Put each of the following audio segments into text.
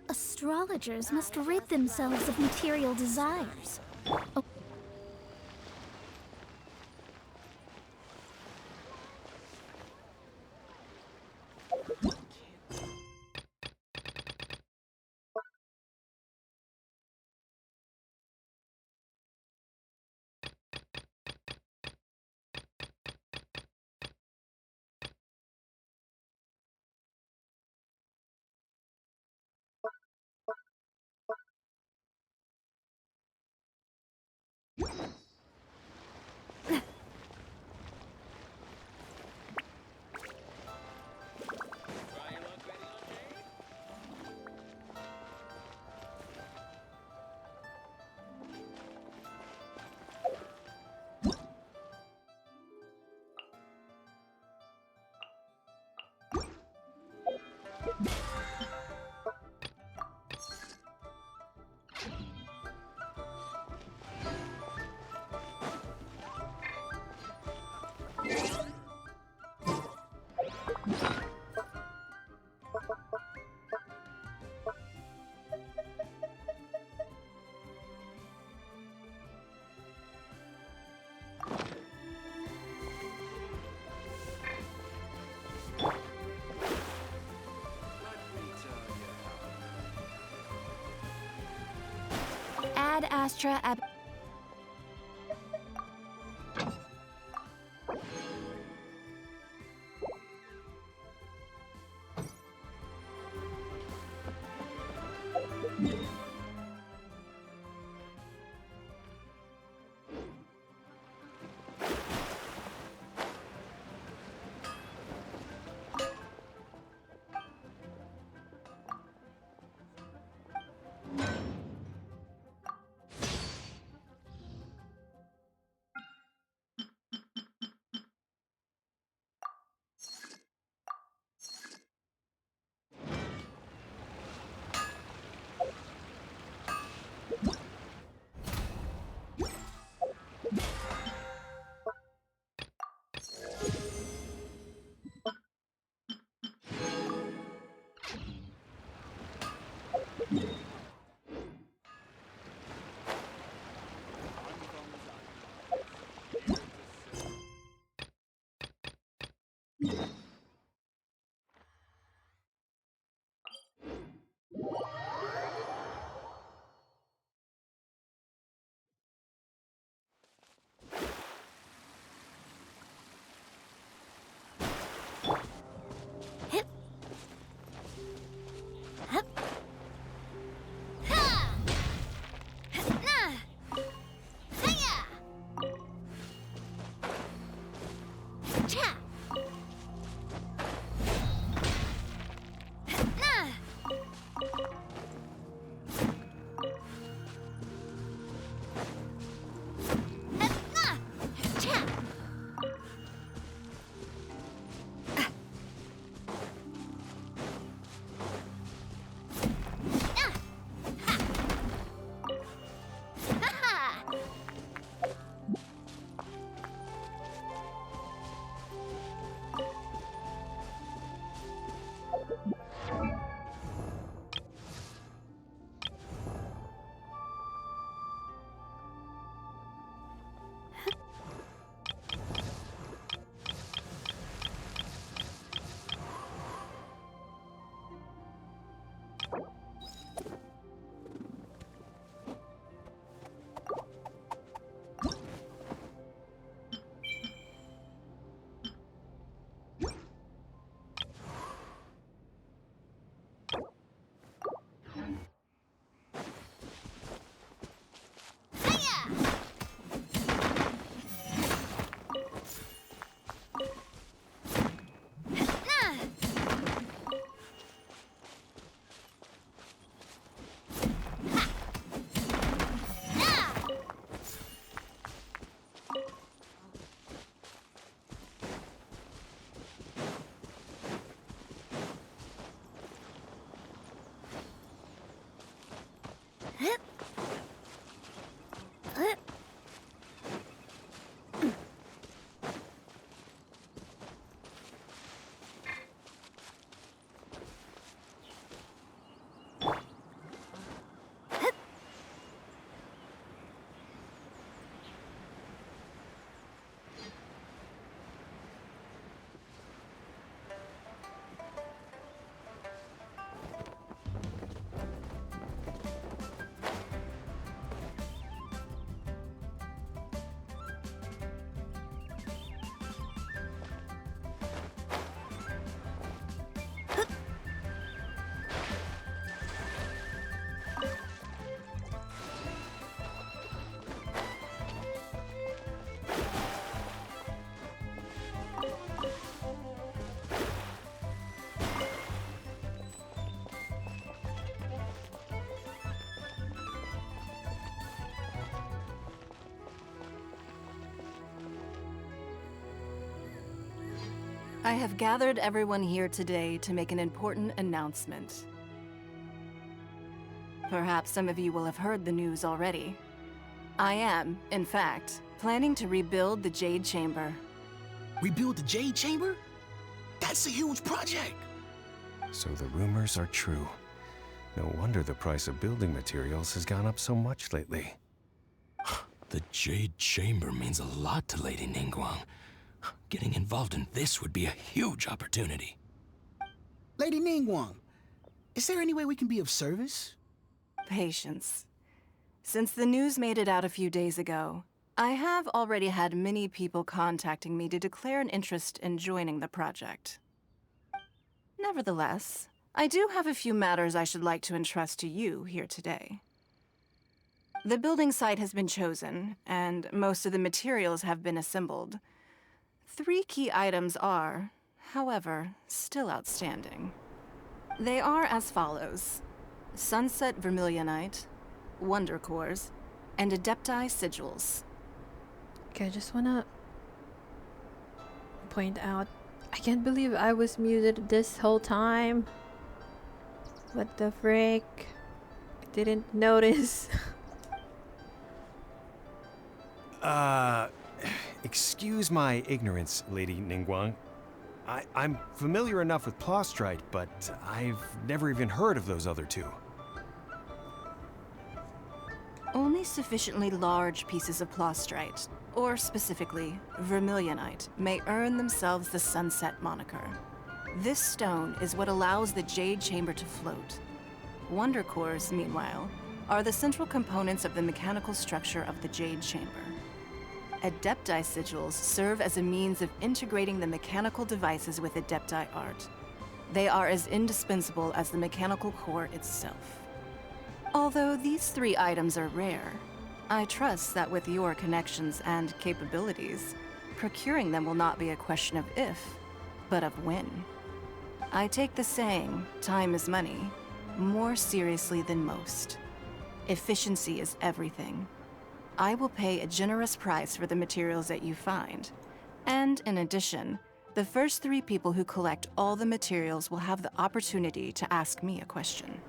Astrologers must rid themselves of material desires. Oh. Ad Astra Ab. I have gathered everyone here today to make an important announcement. Perhaps some of you will have heard the news already. I am, in fact, planning to rebuild the Jade Chamber. Rebuild the Jade Chamber? That's a huge project! So the rumors are true. No wonder the price of building materials has gone up so much lately. The Jade Chamber means a lot to Lady Ningguang. Getting involved in this would be a huge opportunity. Lady Ningguang, is there any way we can be of service? Patience. Since the news made it out a few days ago, I have already had many people contacting me to declare an interest in joining the project. Nevertheless, I do have a few matters I should like to entrust to you here today. The building site has been chosen, and most of the materials have been assembled. 3 key items are, however, still outstanding. They are as follows: Sunset Vermilionite, Wonder Cores, and Adepti Sigils. Okay, I just wanna point out, I can't believe I was muted this whole time. What the frick? I didn't notice. Excuse my ignorance, Lady Ningguang. I'm familiar enough with Plostrite, but I've never even heard of those other 2. Only sufficiently large pieces of Plostrite, or specifically Vermilionite, may earn themselves the Sunset moniker. This stone is what allows the Jade Chamber to float. Wonder Cores, meanwhile, are the central components of the mechanical structure of the Jade Chamber. Adepti Sigils serve as a means of integrating the mechanical devices with Adepti art. They are as indispensable as the mechanical core itself. Although these 3 items are rare, I trust that with your connections and capabilities, procuring them will not be a question of if, but of when. I take the saying, time is money, more seriously than most. Efficiency is everything. I will pay a generous price for the materials that you find. And in addition, the first 3 people who collect all the materials will have the opportunity to ask me a question.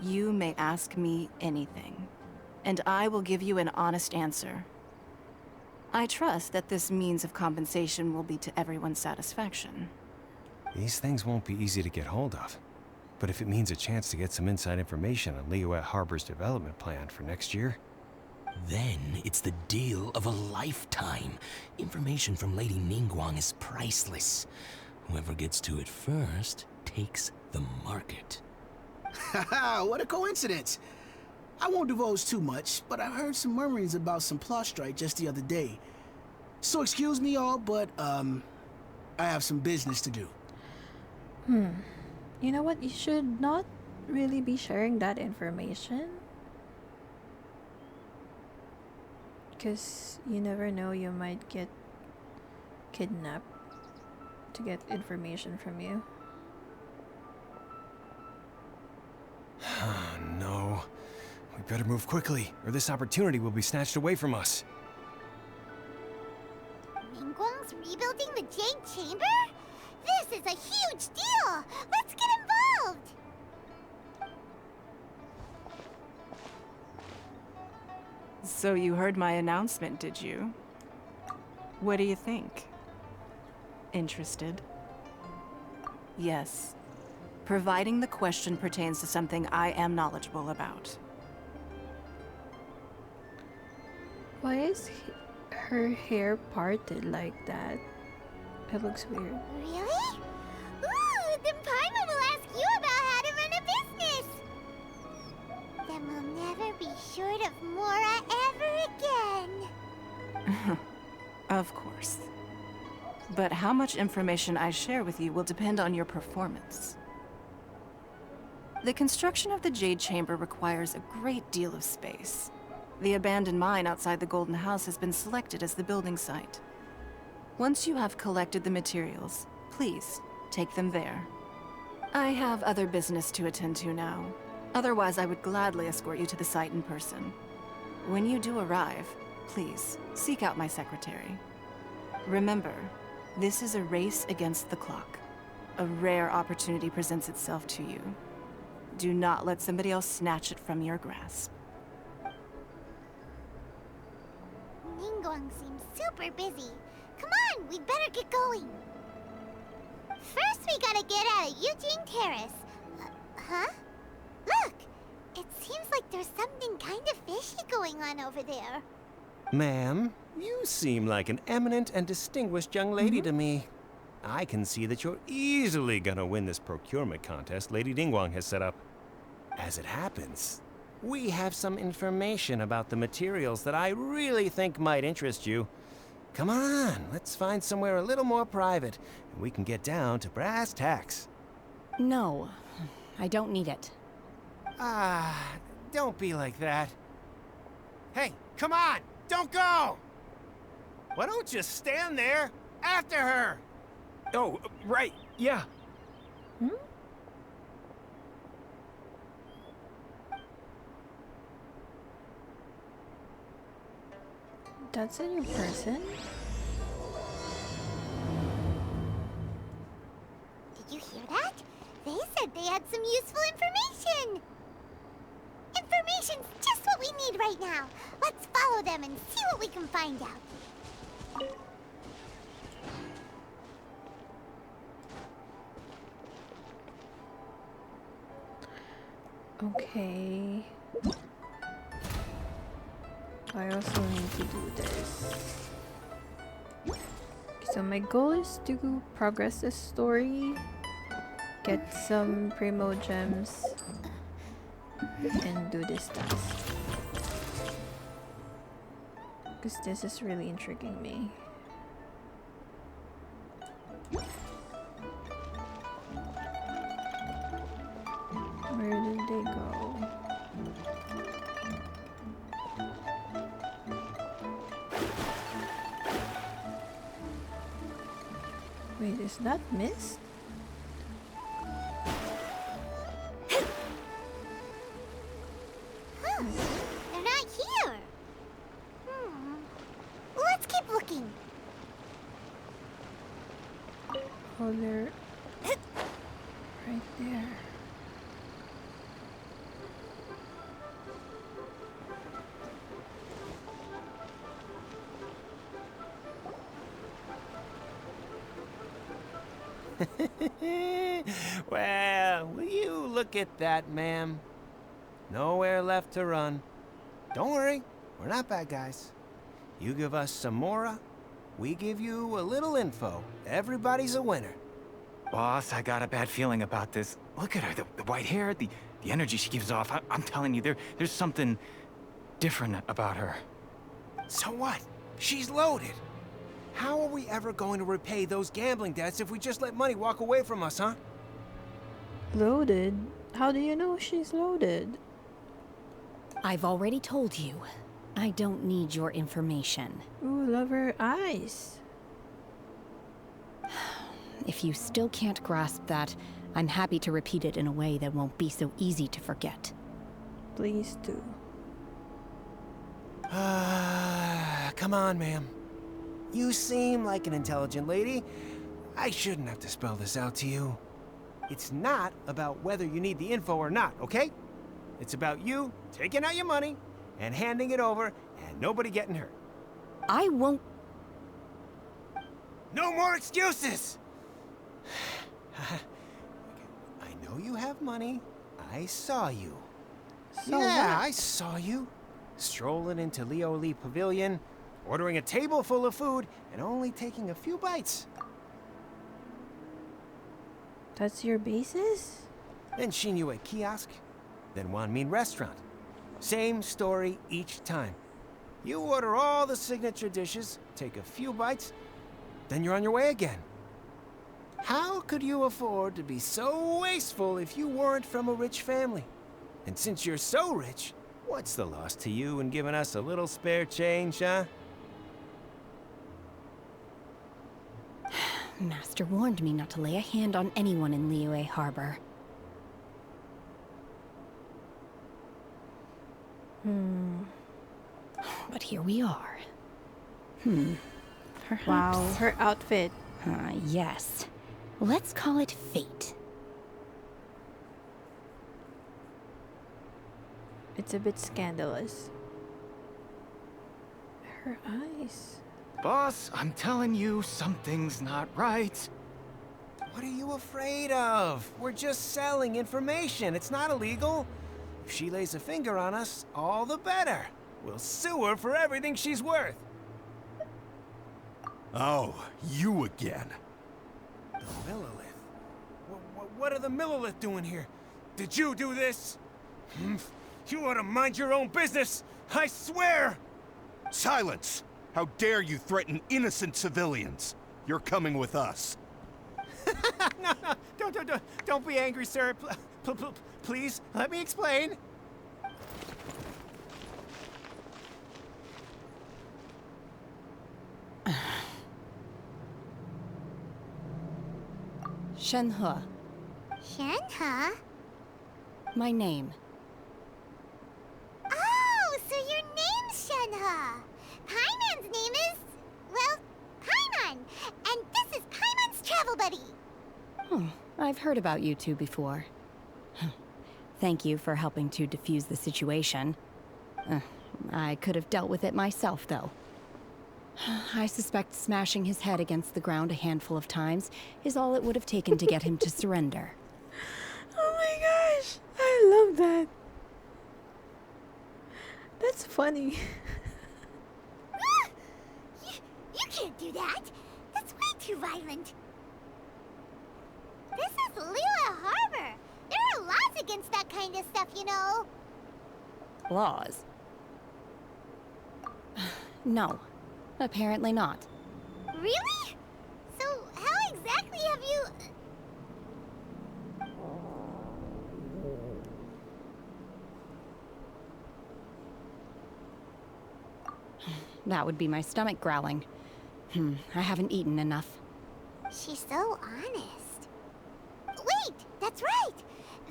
You may ask me anything, and I will give you an honest answer. I trust that this means of compensation will be to everyone's satisfaction. These things won't be easy to get hold of. But if it means a chance to get some inside information on Liyue Harbor's development plan for next year, Then it's the deal of a lifetime. Information from Lady Ningguang is priceless. Whoever gets to it first takes the market. Haha, what a coincidence! I won't divulge too much, but I heard some murmurings about some Plostrite just the other day. So excuse me all, but I have some business to do. You know what? You should not really be sharing that information. Because you never know, you might get kidnapped to get information from you. oh no. We better move quickly, or this opportunity will be snatched away from us. Ningguang's rebuilding the Jade Chamber? This is a huge deal! Let's get involved! So you heard my announcement, did you? What do you think? Interested? Yes. Providing the question pertains to something I am knowledgeable about. Why is her hair parted like that? It looks weird. Really? Ooh, then Paimon will ask you about how to run a business! Then we'll never be short of Mora ever again! Of course. But how much information I share with you will depend on your performance. The construction of the Jade Chamber requires a great deal of space. The abandoned mine outside the Golden House has been selected as the building site. Once you have collected the materials, please take them there. I have other business to attend to now. Otherwise, I would gladly escort you to the site in person. When you do arrive, please seek out my secretary. Remember, This is a race against the clock. A rare opportunity presents itself to you. Do not let somebody else snatch it from your grasp. Ningguang seems super busy. Come on, we better get going. First, we gotta get out of Eugene Terrace. Huh? Look! It seems like there's something kind of fishy going on over there. Ma'am, you seem like an eminent and distinguished young lady to me. I can see that you're easily gonna win this procurement contest Lady Ningguang has set up. As it happens, we have some information about the materials that I really think might interest you. Come on, let's find somewhere a little more private, and we can get down to brass tacks. No, I don't need it. Ah, don't be like that. Hey, come on, don't go! Why don't you stand there after her? Oh, right, yeah. That's a new person? Did you hear that? They said they had some useful information. Information's just what we need right now. Let's follow them and see what we can find out. Okay. I also need to do this. So my goal is to progress the story, get some primo gems, and do this task. Because this is really intriguing me. Where did they go? Wait, is that mist? Huh, they're not here. Let's keep looking. Oh, they're right there. Well, will you look at that, ma'am? Nowhere left to run. Don't worry, we're not bad guys. You give us some mora, we give you a little info. Everybody's a winner. Boss, I got a bad feeling about this. Look at her, the white hair, the energy she gives off. I'm telling you, there's something different about her. So what? She's loaded. How are we ever going to repay those gambling debts if we just let money walk away from us, huh? Loaded? How do you know she's loaded? I've already told you. I don't need your information. Ooh, love her eyes. If you still can't grasp that, I'm happy to repeat it in a way that won't be so easy to forget. Please do. Come on, ma'am. You seem like an intelligent lady. I shouldn't have to spell this out to you. It's not about whether you need the info or not, okay? It's about you taking out your money and handing it over and nobody getting hurt. I won't. No more excuses! I know you have money. I saw you. So yeah, what? I saw you. Strolling into Leo Lee Pavilion, ordering a table full of food, and only taking a few bites. That's your basis? Then Shinyue Kiosk, then Wanmin Restaurant. Same story each time. You order all the signature dishes, take a few bites, then you're on your way again. How could you afford to be so wasteful if you weren't from a rich family? And since you're so rich, what's the loss to you in giving us a little spare change, huh? Master warned me not to lay a hand on anyone in Liyue Harbor. But here we are. Perhaps. Wow, her outfit. Yes. Let's call it fate. It's a bit scandalous. Her eyes. Boss, I'm telling you, something's not right. What are you afraid of? We're just selling information. It's not illegal. If she lays a finger on us, all the better. We'll sue her for everything she's worth. Oh, you again. The Millilith. What are the Millilith doing here? Did you do this? You ought to mind your own business. I swear! Silence! How dare you threaten innocent civilians? You're coming with us. No, don't be angry, sir. Please, let me explain. Shenhe, Shenhe? my name. Oh, so your name's Shenhe. Paimon's name is, well, Paimon. And this is Paimon's travel buddy. I've heard about you two before. Thank you for helping to defuse the situation. I could have dealt with it myself, though. I suspect smashing his head against the ground a handful of times is all it would have taken to get him to surrender. Oh my gosh! I love that. That's funny. You can't do that. That's way too violent. This is Liyue Harbor. There are laws against that kind of stuff, you know. Laws? No, apparently not. Really? So how exactly have you... That would be my stomach growling. I haven't eaten enough. She's so honest. Wait, that's right.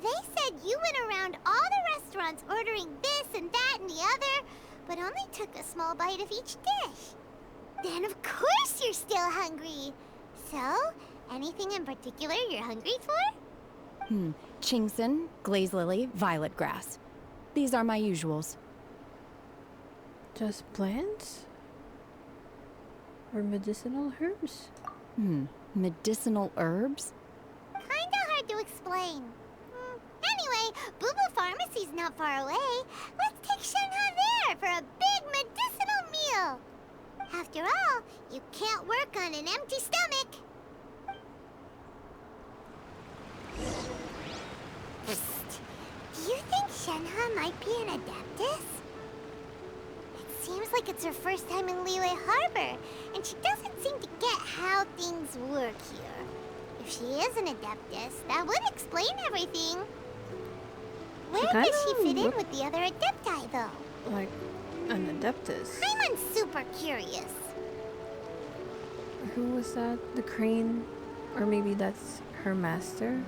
They said you went around all the restaurants ordering this and that and the other, but only took a small bite of each dish. Then of course you're still hungry. So, anything in particular you're hungry for? Chingson, glaze lily, violet grass. These are my usuals. Just plants? Or medicinal herbs? Medicinal herbs? Kinda hard to explain. Anyway, Booba Pharmacy's not far away. Let's take Shenhe there for a big medicinal meal. After all, you can't work on an empty stomach. Psst. Do you think Shenhe might be an Adeptus? It seems like it's her first time in Liyue Harbor, and she doesn't seem to get how things work here. If she is an Adeptus, that would explain everything. Where does she fit in with the other Adepti, though? Like an Adeptus. Paimon's super curious. Who was that? The crane? Or maybe that's her master?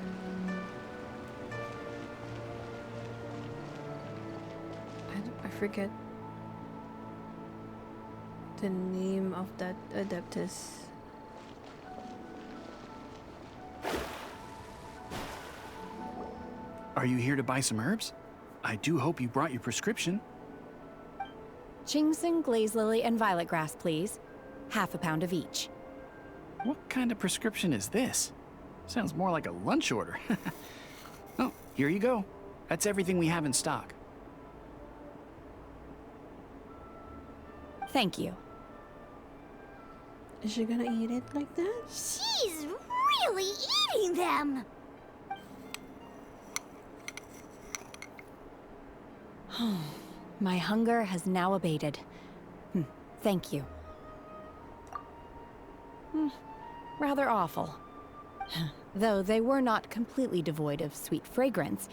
I forget the name of that Adeptus. Are you here to buy some herbs? I do hope you brought your prescription. Chingson, glaze lily, and violet grass, please. Half a pound of each. What kind of prescription is this? Sounds more like a lunch order. Oh, here you go. That's everything we have in stock. Thank you. Is she gonna eat it like that? She's really eating them. My hunger has now abated. Thank you. Rather awful. Though they were not completely devoid of sweet fragrance.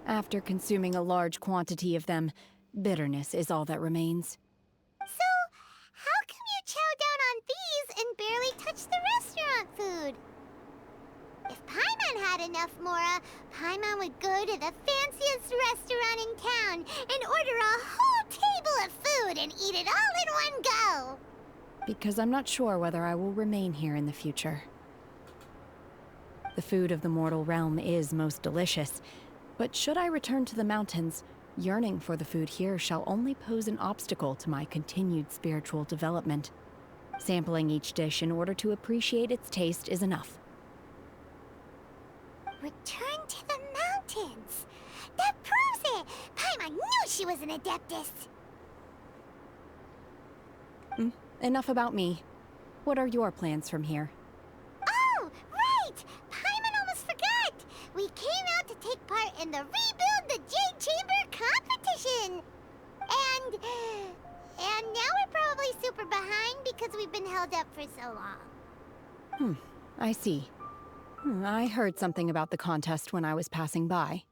After consuming a large quantity of them, bitterness is all that remains. So, how come you chow down on these and barely touch the restaurant food? If Paimon had enough Mora, Paimon would go to the fanciest restaurant in town and order a whole table of food and eat it all in one go. Because I'm not sure whether I will remain here in the future. The food of the mortal realm is most delicious, but should I return to the mountains, yearning for the food here shall only pose an obstacle to my continued spiritual development. Sampling each dish in order to appreciate its taste is enough. Return to the mountains. That proves it. Paimon knew she was an Adeptus. Enough about me. What are your plans from here? Oh, right! Paimon almost forgot. We came out to take part in the Rebuild the Jade Chamber competition. And now we're probably super behind because we've been held up for so long. I see. I heard something about the contest when I was passing by.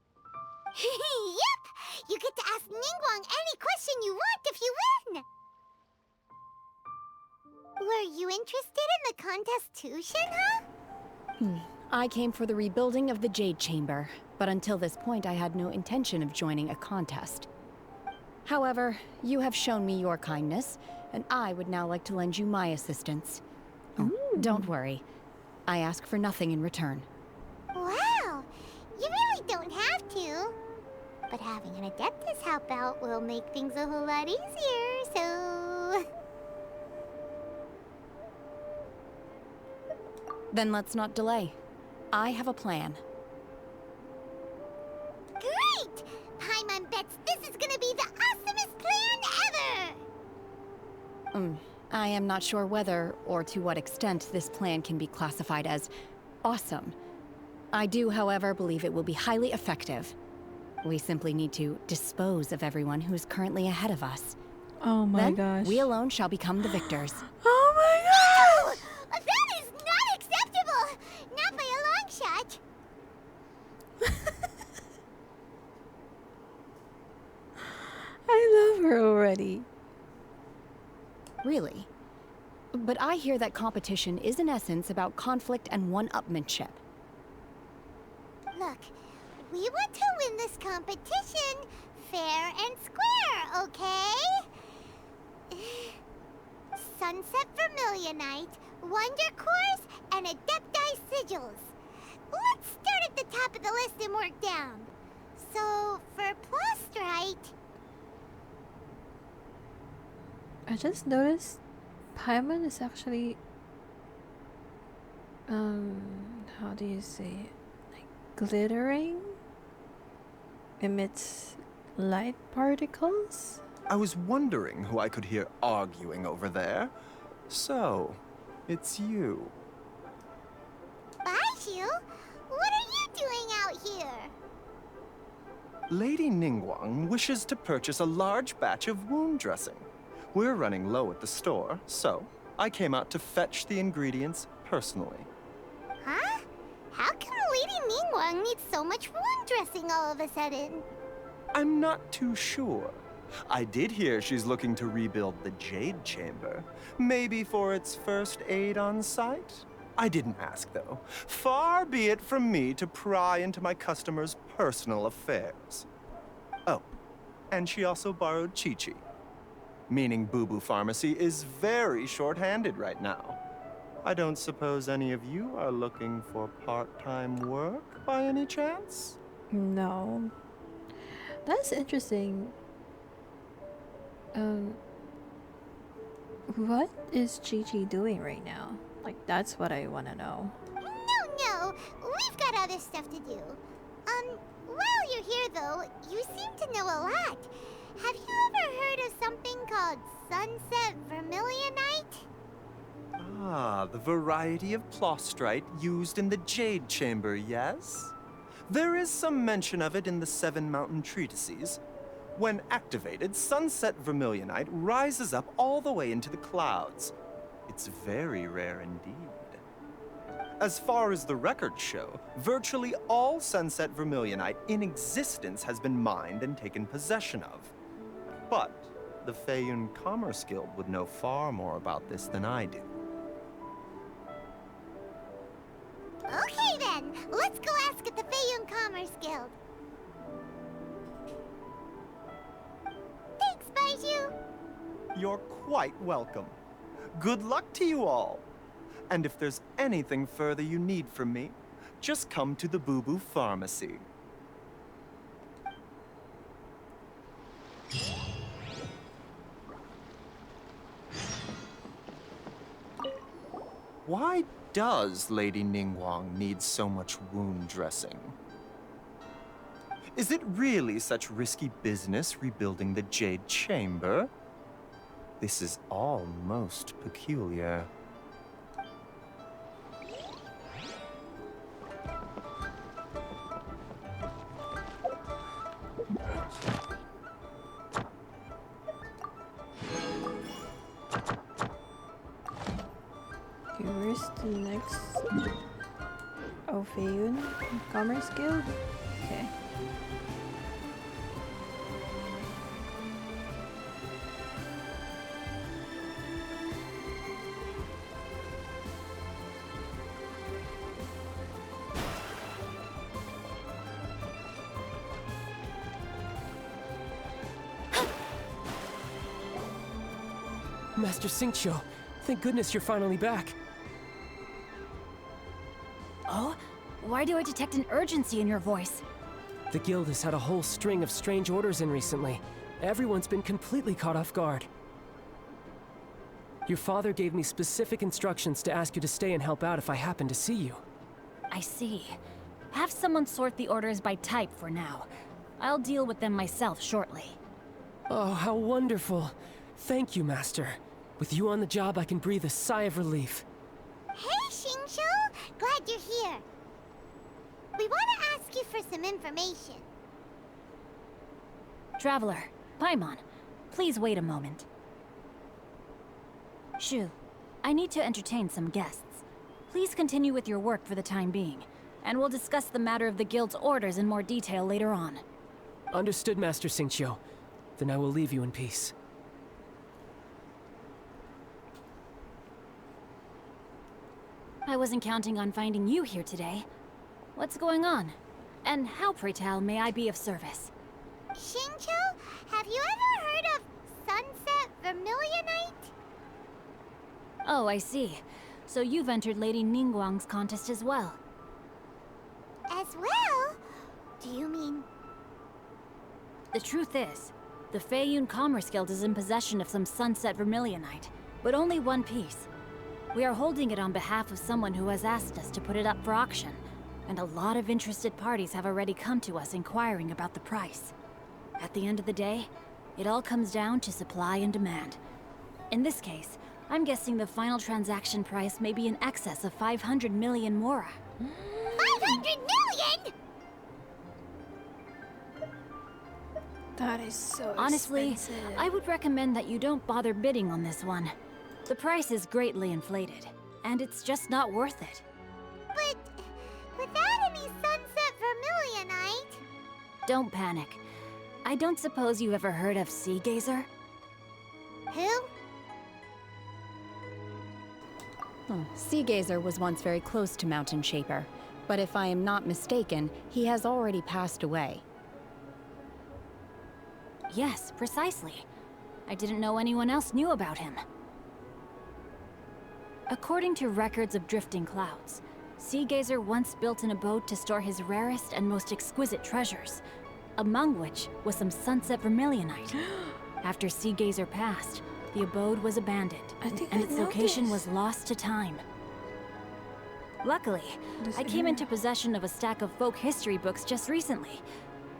Yep! You get to ask Ningguang any question you want if you win! Were you interested in the contest too, Shenhe? I came for the rebuilding of the Jade Chamber, but until this point I had no intention of joining a contest. However, you have shown me your kindness, and I would now like to lend you my assistance. Don't worry. I ask for nothing in return. Wow! You really don't have to. But having an Adeptus help out will make things a whole lot easier, so... Then let's not delay. I have a plan. Great! Paimon bets this is gonna be the awesomest plan ever! I am not sure whether or to what extent this plan can be classified as awesome. I do, however, believe it will be highly effective. We simply need to dispose of everyone who is currently ahead of us. Oh my Then, gosh. we alone shall become the victors. Oh my gosh! That is not acceptable! Not by a long shot! I love her already. Really? But I hear that competition is in essence about conflict and one-upmanship. Look, we want to win this competition fair and square, okay? Sunset Vermilionite, Wonder Cores, and Adepti Sigils. Let's start at the top of the list and work down. So, for Plustrite... I just noticed Paimon is actually how do you say it? Like glittering? Emits light particles? I was wondering who I could hear arguing over there. So, it's you. Baiju? What are you doing out here? Lady Ningguang wishes to purchase a large batch of wound dressing. We're running low at the store, so I came out to fetch the ingredients personally. Huh? How come Lady Ningguang needs so much wound dressing all of a sudden? I'm not too sure. I did hear she's looking to rebuild the Jade Chamber. Maybe for its first aid on site? I didn't ask, though. Far be it from me to pry into my customers' personal affairs. Oh, and she also borrowed Chi-Chi. Meaning Boo Boo Pharmacy is very short-handed right now. I don't suppose any of you are looking for part-time work by any chance? No. That's interesting. What is Chi-Chi doing right now? Like, that's what I want to know. No, we've got other stuff to do. While you're here though, you seem to know a lot. Have you ever heard of something called Sunset Vermilionite? Ah, the variety of Plostrite used in the Jade Chamber, yes? There is some mention of it in the Seven Mountain Treatises. When activated, Sunset Vermilionite rises up all the way into the clouds. It's very rare indeed. As far as the records show, virtually all Sunset Vermilionite in existence has been mined and taken possession of. But the Feiyun Commerce Guild would know far more about this than I do. Okay then, let's go ask at the Feiyun Commerce Guild. Thanks, Baiju. You're quite welcome. Good luck to you all. And if there's anything further you need from me, just come to the Boo Boo Pharmacy. Why does Lady Ningguang need so much wound dressing? Is it really such risky business rebuilding the Jade Chamber? This is all most peculiar. Okay, where's the next Ophion Commerce Guild? Okay. Master Xingqiu, thank goodness you're finally back. Oh? Why do I detect an urgency in your voice? The guild has had a whole string of strange orders in recently. Everyone's been completely caught off guard. Your father gave me specific instructions to ask you to stay and help out if I happen to see you. I see. Have someone sort the orders by type for now. I'll deal with them myself shortly. Oh, how wonderful. Thank you, Master. With you on the job, I can breathe a sigh of relief. Hey, Xingqiu! Glad you're here. We want to ask you for some information. Traveler, Paimon, please wait a moment. Shu, I need to entertain some guests. Please continue with your work for the time being, and we'll discuss the matter of the guild's orders in more detail later on. Understood, Master Xingqiu. Then I will leave you in peace. I wasn't counting on finding you here today. What's going on? And how, pray tell, may I be of service? Xingqiu, have you ever heard of Sunset Vermilionite? Oh, I see. So you've entered Lady Ningguang's contest as well. As well? Do you mean... The truth is, the Feiyun Commerce Guild is in possession of some Sunset Vermilionite, but only one piece. We are holding it on behalf of someone who has asked us to put it up for auction, and a lot of interested parties have already come to us inquiring about the price. At the end of the day, it all comes down to supply and demand. In this case, I'm guessing the final transaction price may be in excess of 500 million mora. 500 million?! That is so Honestly, expensive. I would recommend that you don't bother bidding on this one. The price is greatly inflated, and it's just not worth it. But without any Sunset Vermilionite... Don't panic. I don't suppose you ever heard of Sea Gazer? Who? Sea Gazer was once very close to Mountain Shaper, but if I am not mistaken, he has already passed away. Yes, precisely. I didn't know anyone else knew about him. According to records of drifting clouds, Sea Gazer once built an abode to store his rarest and most exquisite treasures, among which was some Sunset Vermilionite. After Sea Gazer passed, the abode was abandoned, and its location was lost to time. Luckily, I came into possession of a stack of folk history books just recently.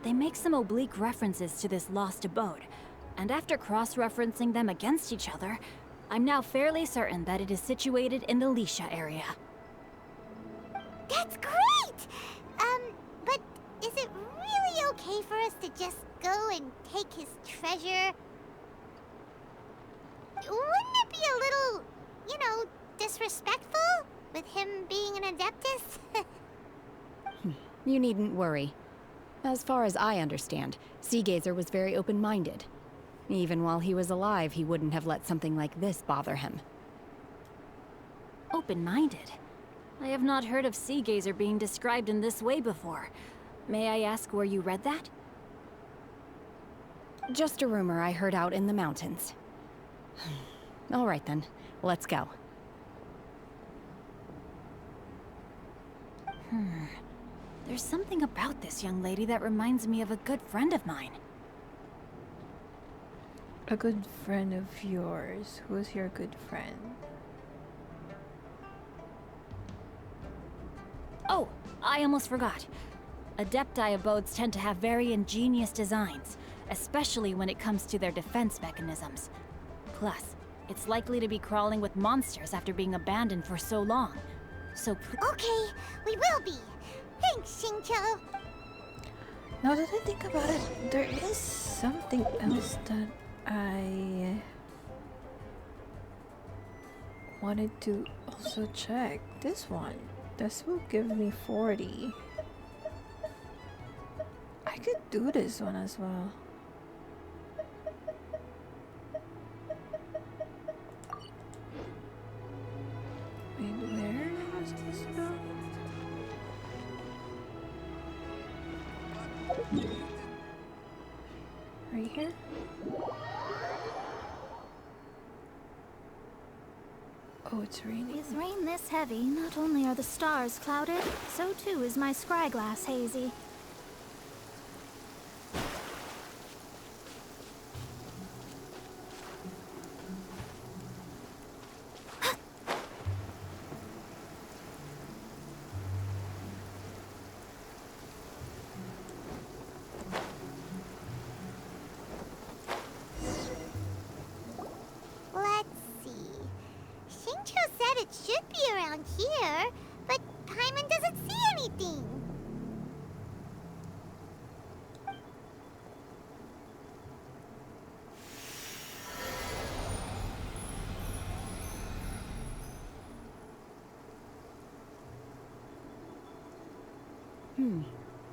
They make some oblique references to this lost abode, and after cross-referencing them against each other, I'm now fairly certain that it is situated in the Lisha area. That's great! But is it really okay for us to just go and take his treasure? Wouldn't it be a little, you know, disrespectful with him being an Adeptus? You needn't worry. As far as I understand, Sea Gazer was very open-minded. Even while he was alive, he wouldn't have let something like this bother him. Open-minded? I have not heard of Sea Gazer being described in this way before. May I ask where you read that? Just a rumor I heard out in the mountains. All right then, let's go. There's something about this young lady that reminds me of a good friend of mine. A good friend of yours? Who's your good friend? Oh, I almost forgot. Adepti abodes tend to have very ingenious designs, especially when it comes to their defense mechanisms. Plus, it's likely to be crawling with monsters after being abandoned for so long. So Okay, we will be. Thanks, Xingqiu. Now that I think about it, there is something else that I wanted to also check. This one. This will give me 40. I could do this one as well. Wait, where does this go? Right here? Oh, it's raining. With rain this heavy, not only are the stars clouded, so too is my scryglass hazy. Let's see. Xingqiu said it should be around here, but Paimon doesn't see anything.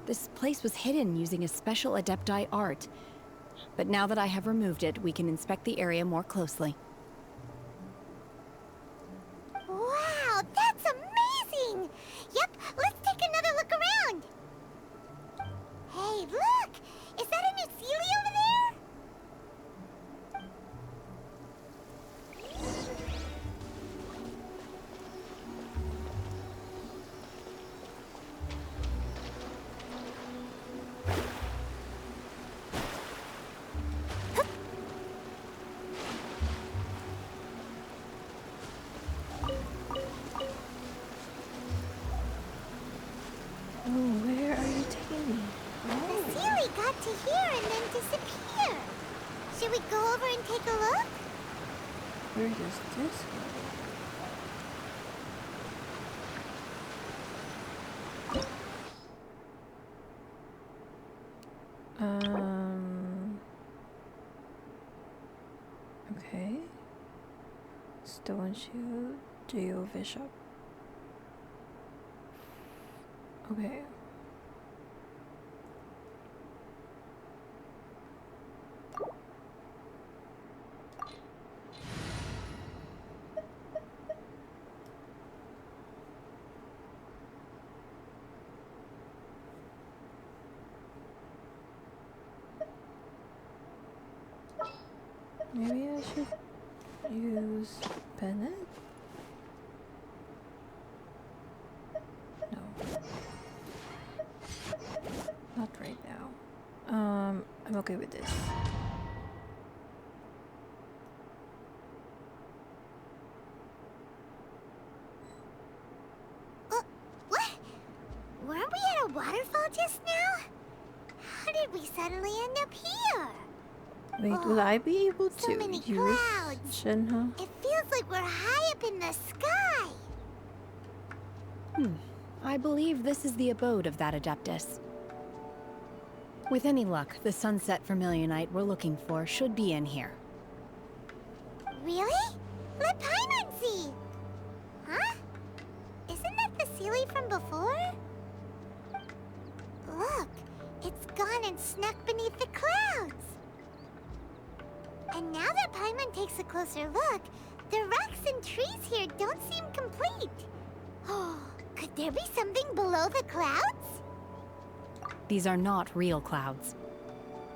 This place was hidden using a special Adepti art. But now that I have removed it, we can inspect the area more closely. Wow, that's amazing! Yep, let's take another look around. Hey, look! Is that a new Sealy over there? Oh, where are you taking me? The Sealy got to here and then disappeared. Should we go over and take a look? Where does this go? Okay. Stone Shield, Geo Bishop. Okay. Maybe I should use Bennett? No. Not right now. I'm okay with this. What? Weren't we at a waterfall just now? How did we suddenly end up here? Wait, will I be able so to many use clouds. Shinha? It feels like we're high up in the sky. I believe this is the abode of that Adeptus. With any luck, the sunset vermilionite we're looking for should be in here. Really? Let Paimon see. Huh? Isn't that the Sealy from before? Look, it's gone and snuck beneath the clouds. And now that Paimon takes a closer look, the rocks and trees here don't seem complete. Oh, could there be something below the clouds? These are not real clouds.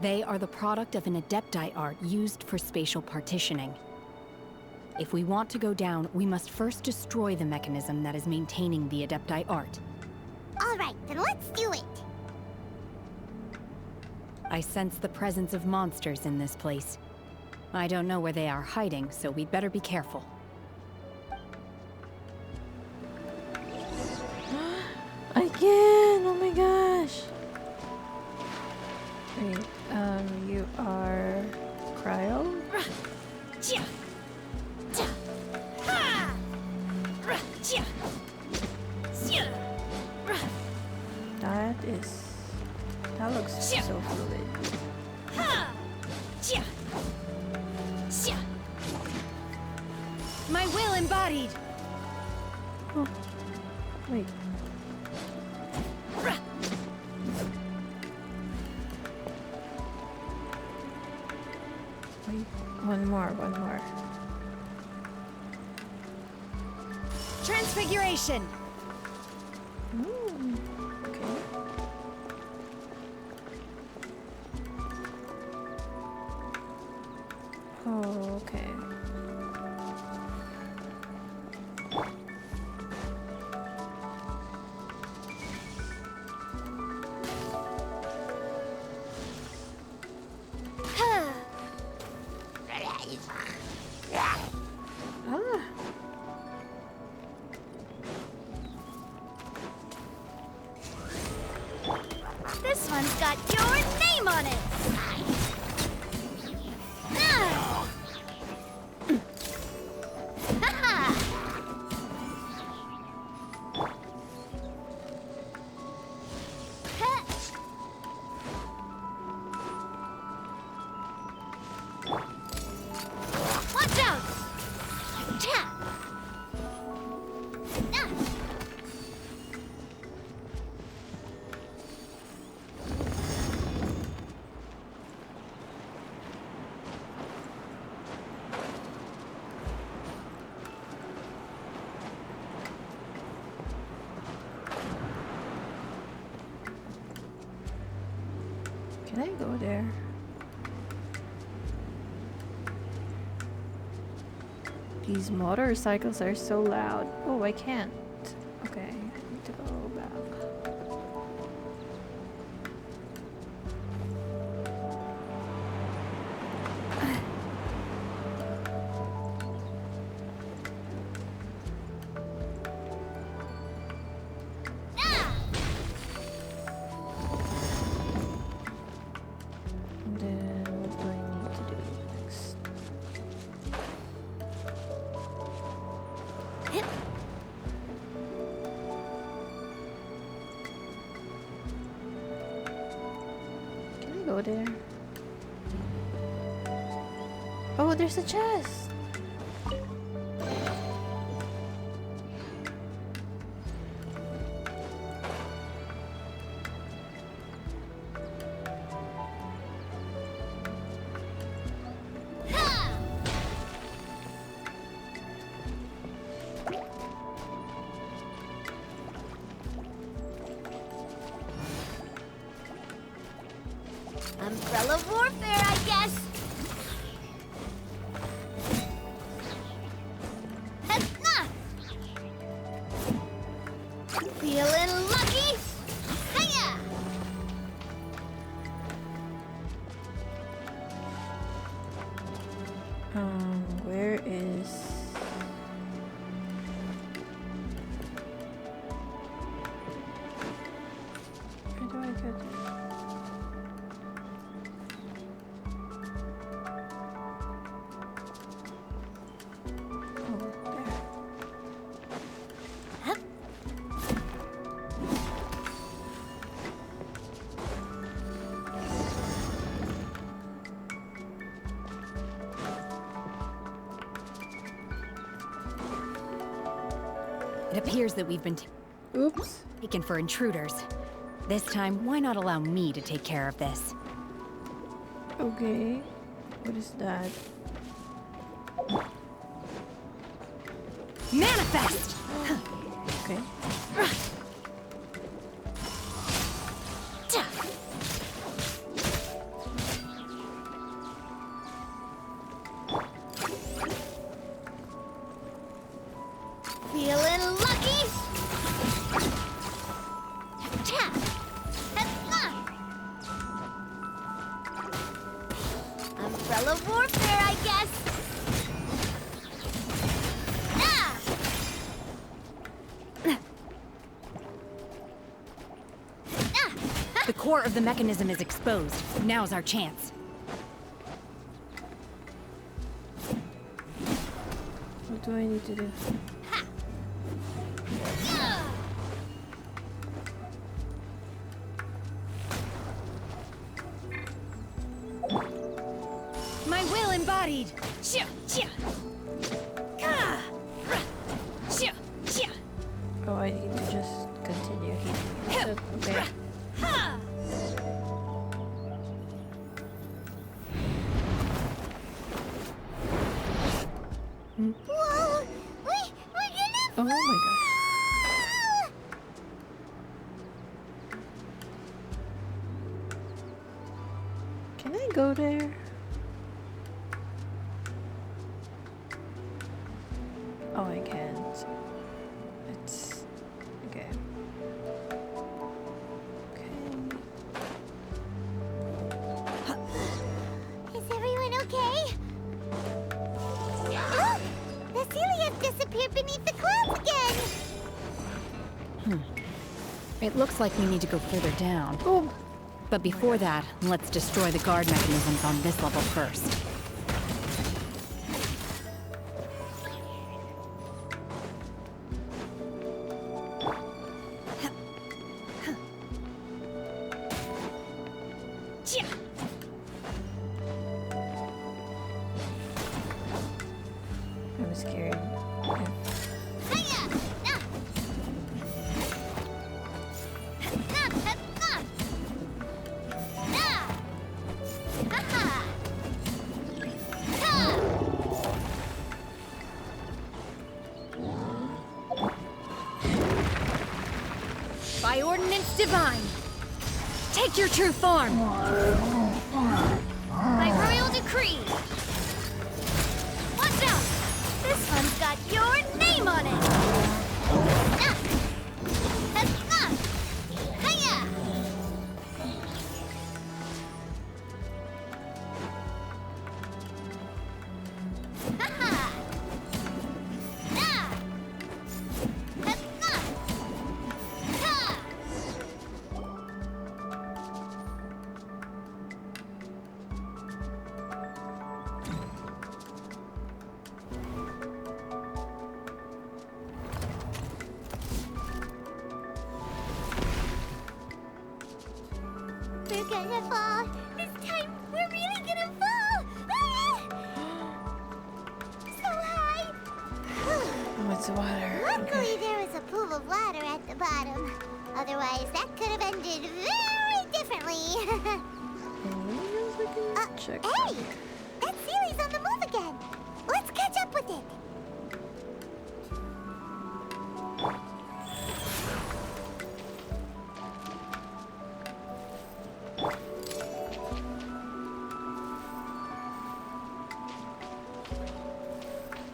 They are the product of an Adepti art used for spatial partitioning. If we want to go down, we must first destroy the mechanism that is maintaining the Adepti art. Alright, then let's do it. I sense the presence of monsters in this place. I don't know where they are hiding, so we'd better be careful. Again! Oh my gosh! Wait, you are... Cryo? That looks so fluid. My will embodied! Oh, wait. Wait, one more. Transfiguration! Ooh, okay. Oh, okay. This one's got your name on it. Watch out! Can I go there? These motorcycles are so loud. Oh, I can't. Okay, I need to go back. And then what do I need to do next? Can I go there? Oh, there's a chest! Umbrella warfare, I guess. Feeling lucky? Hiya! Where is... Where do I go to? It appears that we've been Oops. taken for intruders. This time, why not allow me to take care of this? Okay. What is that? Manifest! Okay. Feeling lucky? guerrilla warfare, I guess. Ah! The core of the mechanism is exposed. Now's our chance. What do I need to do? My will embodied. Oh, I need to just continue healing it. Okay. Whoa! We're gonna Oh my gosh. Can I go there? Oh, I can't. It's okay. Is everyone okay? Look! The Celia's disappeared beneath the clouds again! It looks like we need to go further down. Oh. But before that, let's destroy the guard mechanisms on this level first. I'm scared. Okay. By ordinance divine, take your true form. By royal decree! Watch out! This one's got your name on it! We're gonna fall. This time, we're really gonna fall. So high. What's the water? Luckily, there was a pool of water at the bottom. Otherwise, that could have ended very differently. Check. Hey! That Sealy's on the move again. Let's catch up with it.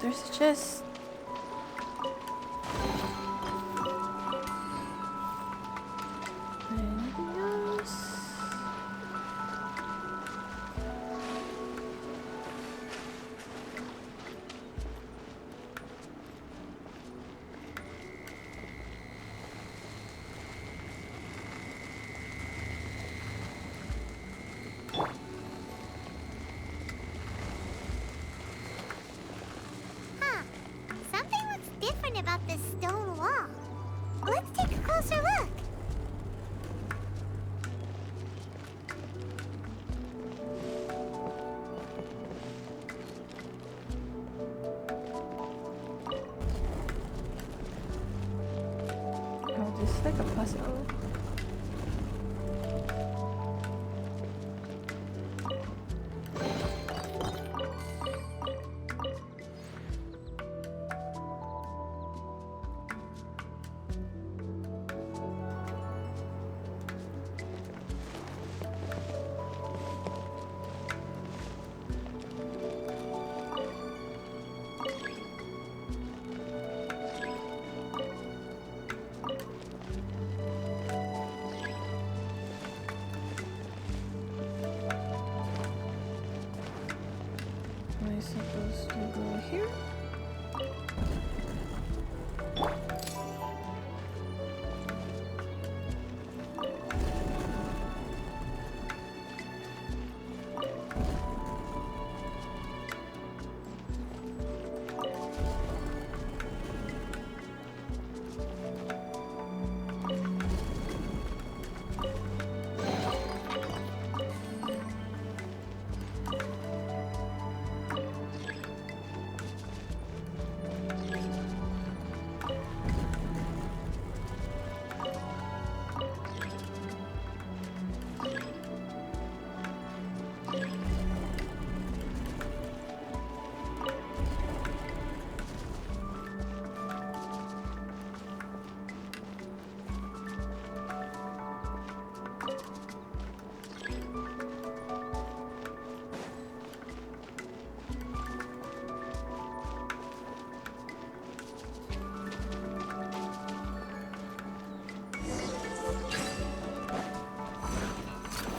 There's a chest. Anything else? Something looks different about this stone wall. Let's take a closer look. Oh, this is like a puzzle. Let's go here.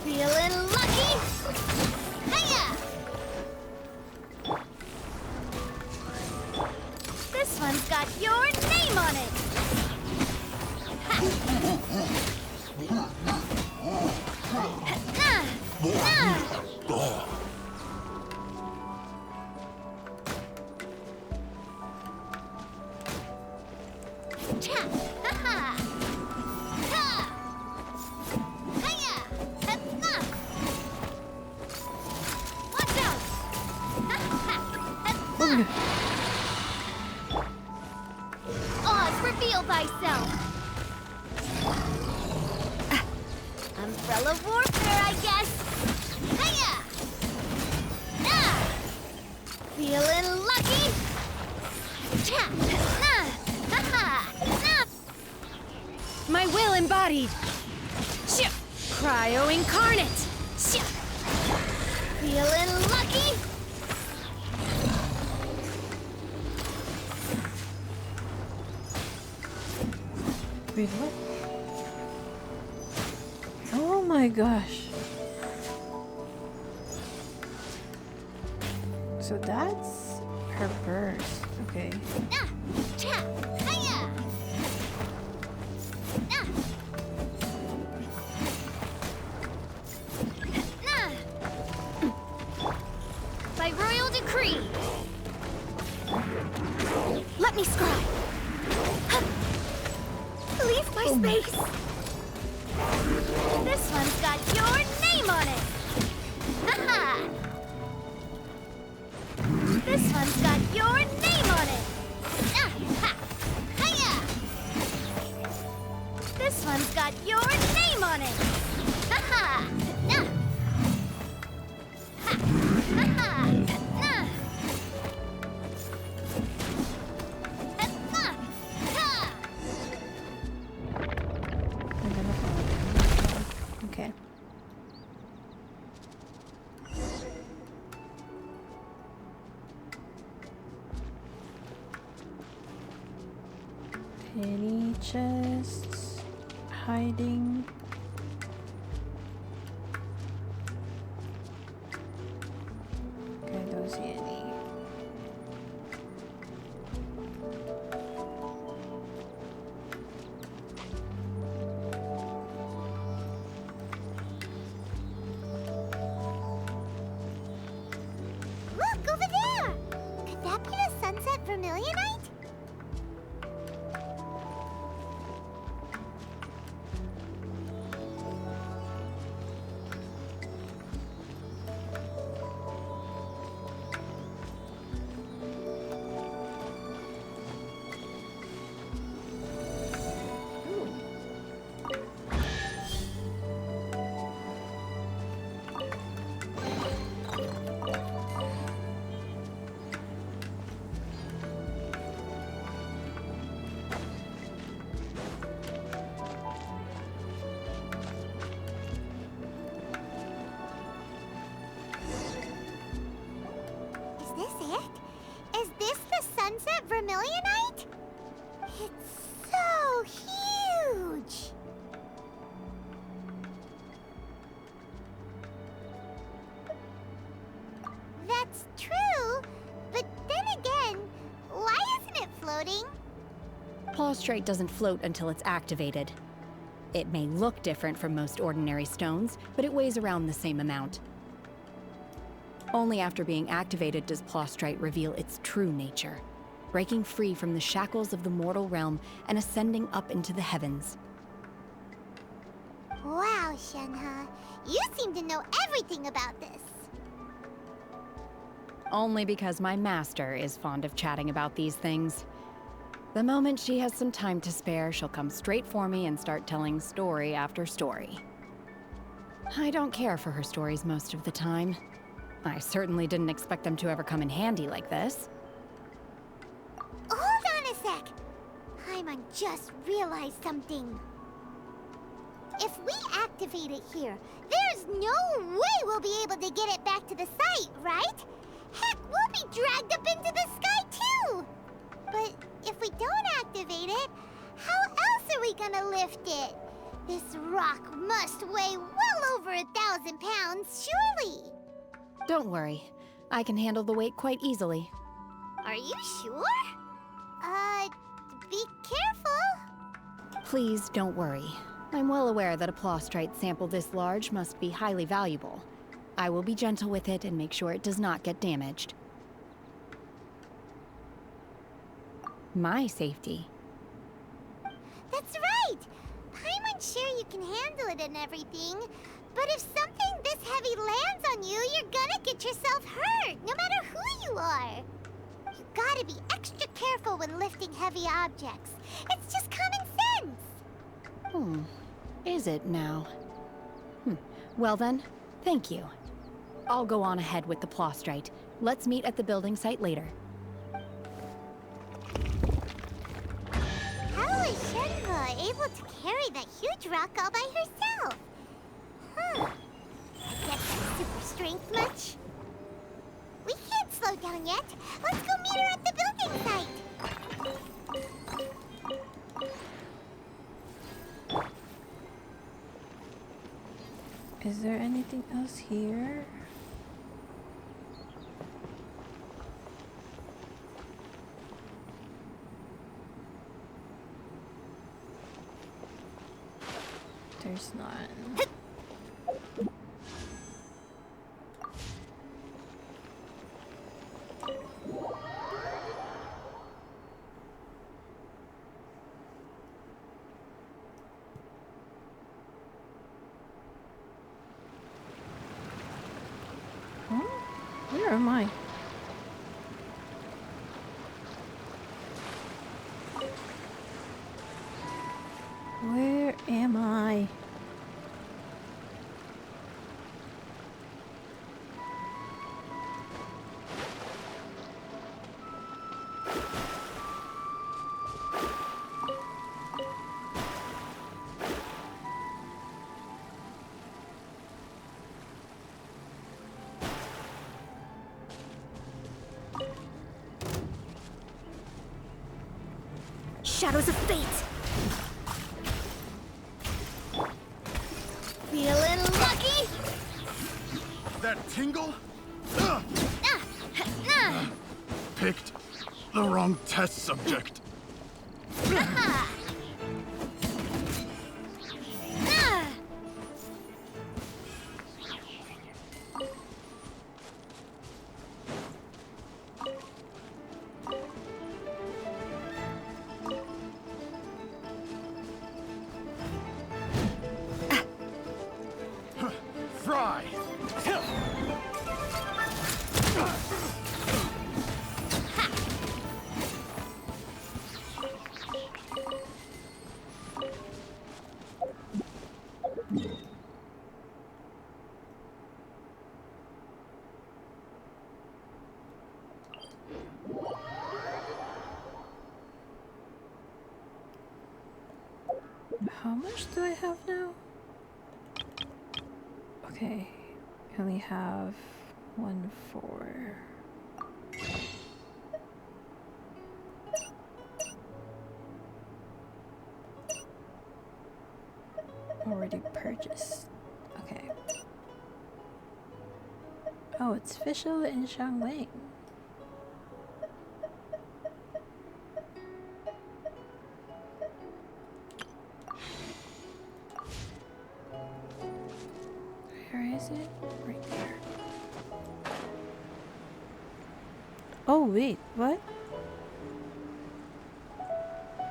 Feeling lucky? Hiya! This one's got your name on it! Ha! Cha! Ha-ha! Ha! Hiya! Ha-ha! Watch out! Ha-ha! Ha-ha! Oz, reveal thyself! Umbrella warfare, I guess! Hiya! Nah! Feeling lucky? Cha! Nah! Ha-ha! Nah! My will embodied. Ship. Cryo incarnate. Ship. Feeling lucky? Wait, what? Oh my gosh. So that's her burst. Okay. Nah! Cha! Hiya! Nah! Nah! By royal decree! Let me scry! Leave my space! This one's got your name on it! Haha! This one's got your name on it! Ah, ha! Hiya! This one's got your name on it! Haha! Nah! Ha! Haha! Nah! Ha! Ha! Okay. Any chests hiding? Okay, don't see any. Look, over there! Could that be the sunset vermilionite? Plaustrite doesn't float until it's activated. It may look different from most ordinary stones, but it weighs around the same amount. Only after being activated does Plaustrite reveal its true nature, breaking free from the shackles of the mortal realm and ascending up into the heavens. Wow, Shenhe. You seem to know everything about this. Only because my master is fond of chatting about these things. The moment she has some time to spare, she'll come straight for me and start telling story after story. I don't care for her stories most of the time. I certainly didn't expect them to ever come in handy like this. Hold on a sec. Paimon just realized something. If we activate it here, there's no way we'll be able to get it back to the site, right? Heck, we'll be dragged up into the sky too! But if we don't activate it, how else are we gonna lift it? This rock must weigh well over 1,000 pounds, surely! Don't worry. I can handle the weight quite easily. Are you sure? Be careful. Please don't worry. I'm well aware that a Plaustrite sample this large must be highly valuable. I will be gentle with it and make sure it does not get damaged. My safety. That's right! Paimon's sure you can handle it and everything, but if something this heavy lands on you, you're gonna get yourself hurt, no matter who you are. You gotta be extra careful when lifting heavy objects. It's just common sense. Is it now? Well then, thank you. I'll go on ahead with the Plaustrite. Let's meet at the building site later. How is Shenhe able to carry that huge rock all by herself? I guess that's super strength much. We can't slow down yet. Let's go meet her at the building site. Is there anything else here? There's none. Where am I? Where am I? Shadows of fate! Feeling lucky? That tingle? Ah. Picked the wrong test subject. Fry! How much do I have now? Okay, I only have 1-4. Already purchased. Okay. Oh, it's Fischl in Xiangling. Where is it? Right there. Oh wait, what?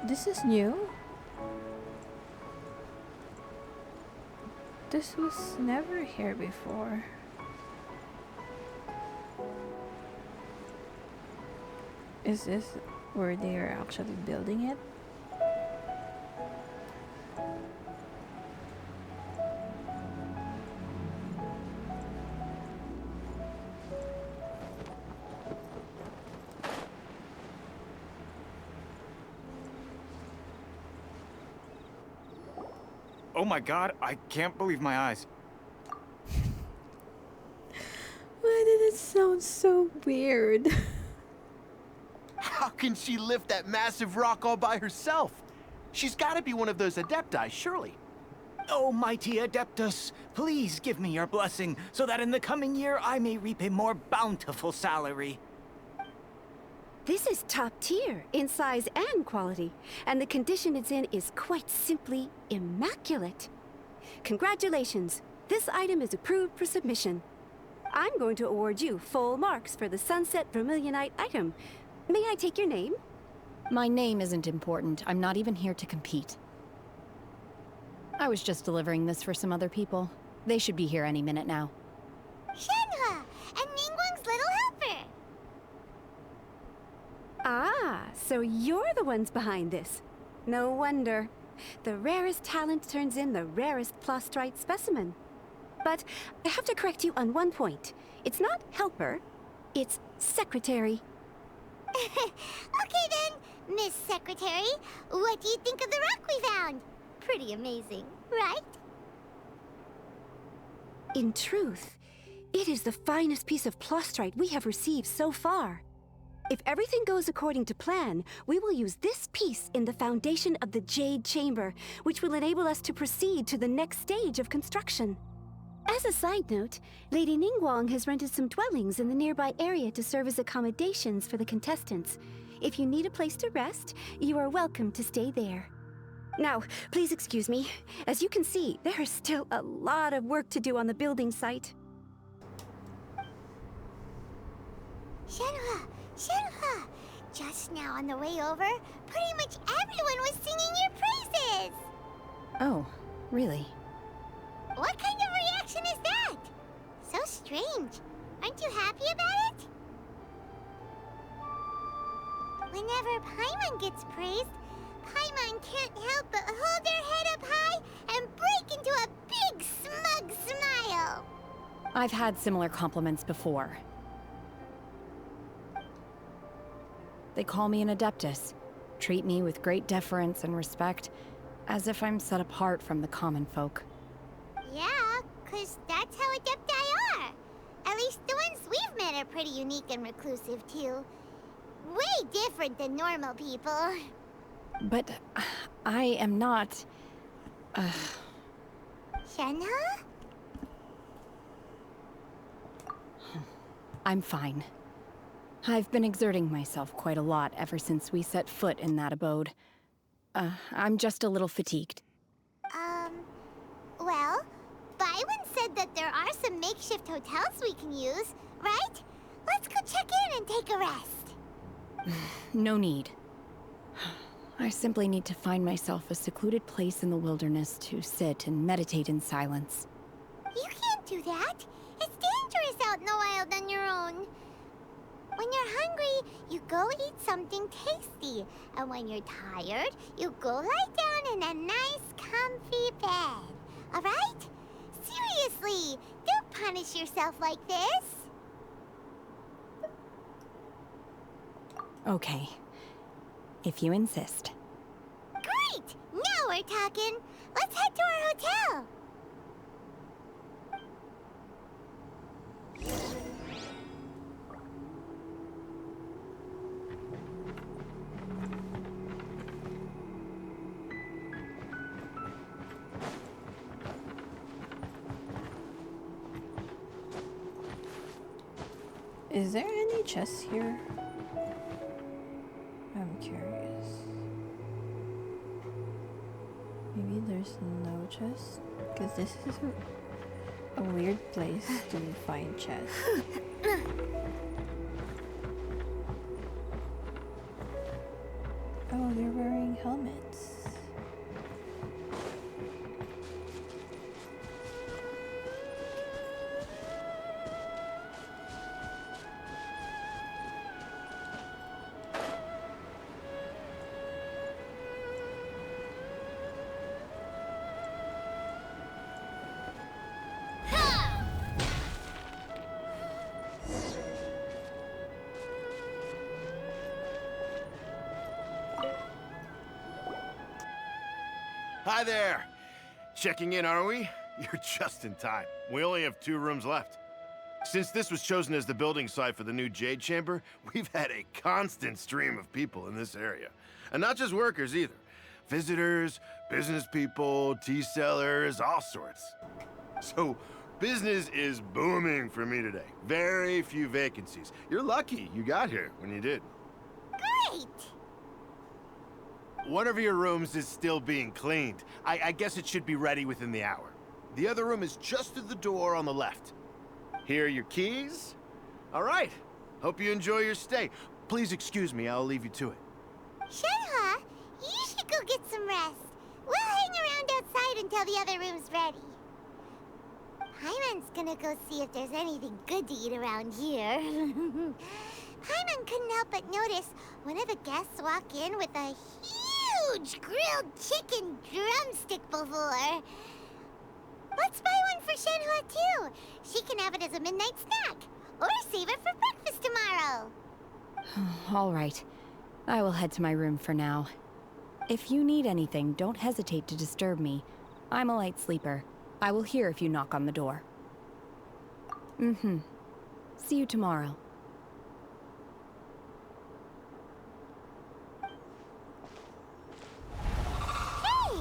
This is new? This was never here before. Is this where they are actually building it? Oh my god, I can't believe my eyes. Why did it sound so weird? How can she lift that massive rock all by herself? She's gotta be one of those Adepti, surely. Oh, mighty Adeptus, please give me your blessing so that in the coming year I may reap a more bountiful salary. This is top tier in size and quality, and the condition it's in is quite simply immaculate. Congratulations, this item is approved for submission. I'm going to award you full marks for the Sunset Vermilionite item. May I take your name? My name isn't important. I'm not even here to compete. I was just delivering this for some other people. They should be here any minute now. Shenhua, and Ningguang's little helper. Ah, so you're the ones behind this. No wonder. The rarest talent turns in the rarest Plostrite specimen. But I have to correct you on one point. It's not helper, it's secretary. Okay then, Miss Secretary, what do you think of the rock we found? Pretty amazing, right? In truth, it is the finest piece of Plostrite we have received so far. If everything goes according to plan, we will use this piece in the foundation of the Jade Chamber, which will enable us to proceed to the next stage of construction. As a side note, Lady Ningguang has rented some dwellings in the nearby area to serve as accommodations for the contestants. If you need a place to rest, you are welcome to stay there. Now, please excuse me. As you can see, there is still a lot of work to do on the building site. Shenhua, Shenhua! Just now on the way over, pretty much everyone was singing your praises! Oh, really? What kind of reaction is that? So strange. Aren't you happy about it? Whenever Paimon gets praised, Paimon can't help but hold their head up high and break into a big smug smile. I've had similar compliments before. They call me an Adeptus, treat me with great deference and respect, as if I'm set apart from the common folk. Yeah, 'cause that's how Adepti are. At least the ones we've met are pretty unique and reclusive, too. Way different than normal people. But I am not... Shenhua? I'm fine. I've been exerting myself quite a lot ever since we set foot in that abode. I'm just a little fatigued. Well, Byron said that there are some makeshift hotels we can use, right? Let's go check in and take a rest. No need. I simply need to find myself a secluded place in the wilderness to sit and meditate in silence. You can't do that. It's dangerous out in the wild on your own. When you're hungry, you go eat something tasty. And when you're tired, you go lie down in a nice, comfy bed. All right? Seriously, don't punish yourself like this. Okay. If you insist. Great! Now we're talking. Let's head to our hotel. Is there any chests here? I'm curious. Maybe there's no chest? Because this is a weird place to find chests. Oh, they're wearing helmets. Hi there! Checking in, are we? You're just in time. We only have 2 rooms left. Since this was chosen as the building site for the new Jade Chamber, we've had a constant stream of people in this area. And not just workers either. Visitors, business people, tea sellers, all sorts. So, business is booming for me today. Very few vacancies. You're lucky you got here when you did. Great! One of your rooms is still being cleaned. I guess it should be ready within the hour. The other room is just through the door on the left. Here are your keys. All right. Hope you enjoy your stay. Please excuse me, I'll leave you to it. Shenhe, you should go get some rest. We'll hang around outside until the other room's ready. Paimon's gonna go see if there's anything good to eat around here. Paimon couldn't help but notice one of the guests walk in with a huge grilled chicken drumstick before. Let's buy one for Shenhe too. She can have it as a midnight snack. Or save it for breakfast tomorrow. All right. I will head to my room for now. If you need anything, don't hesitate to disturb me. I'm a light sleeper. I will hear if you knock on the door. See you tomorrow. Hey!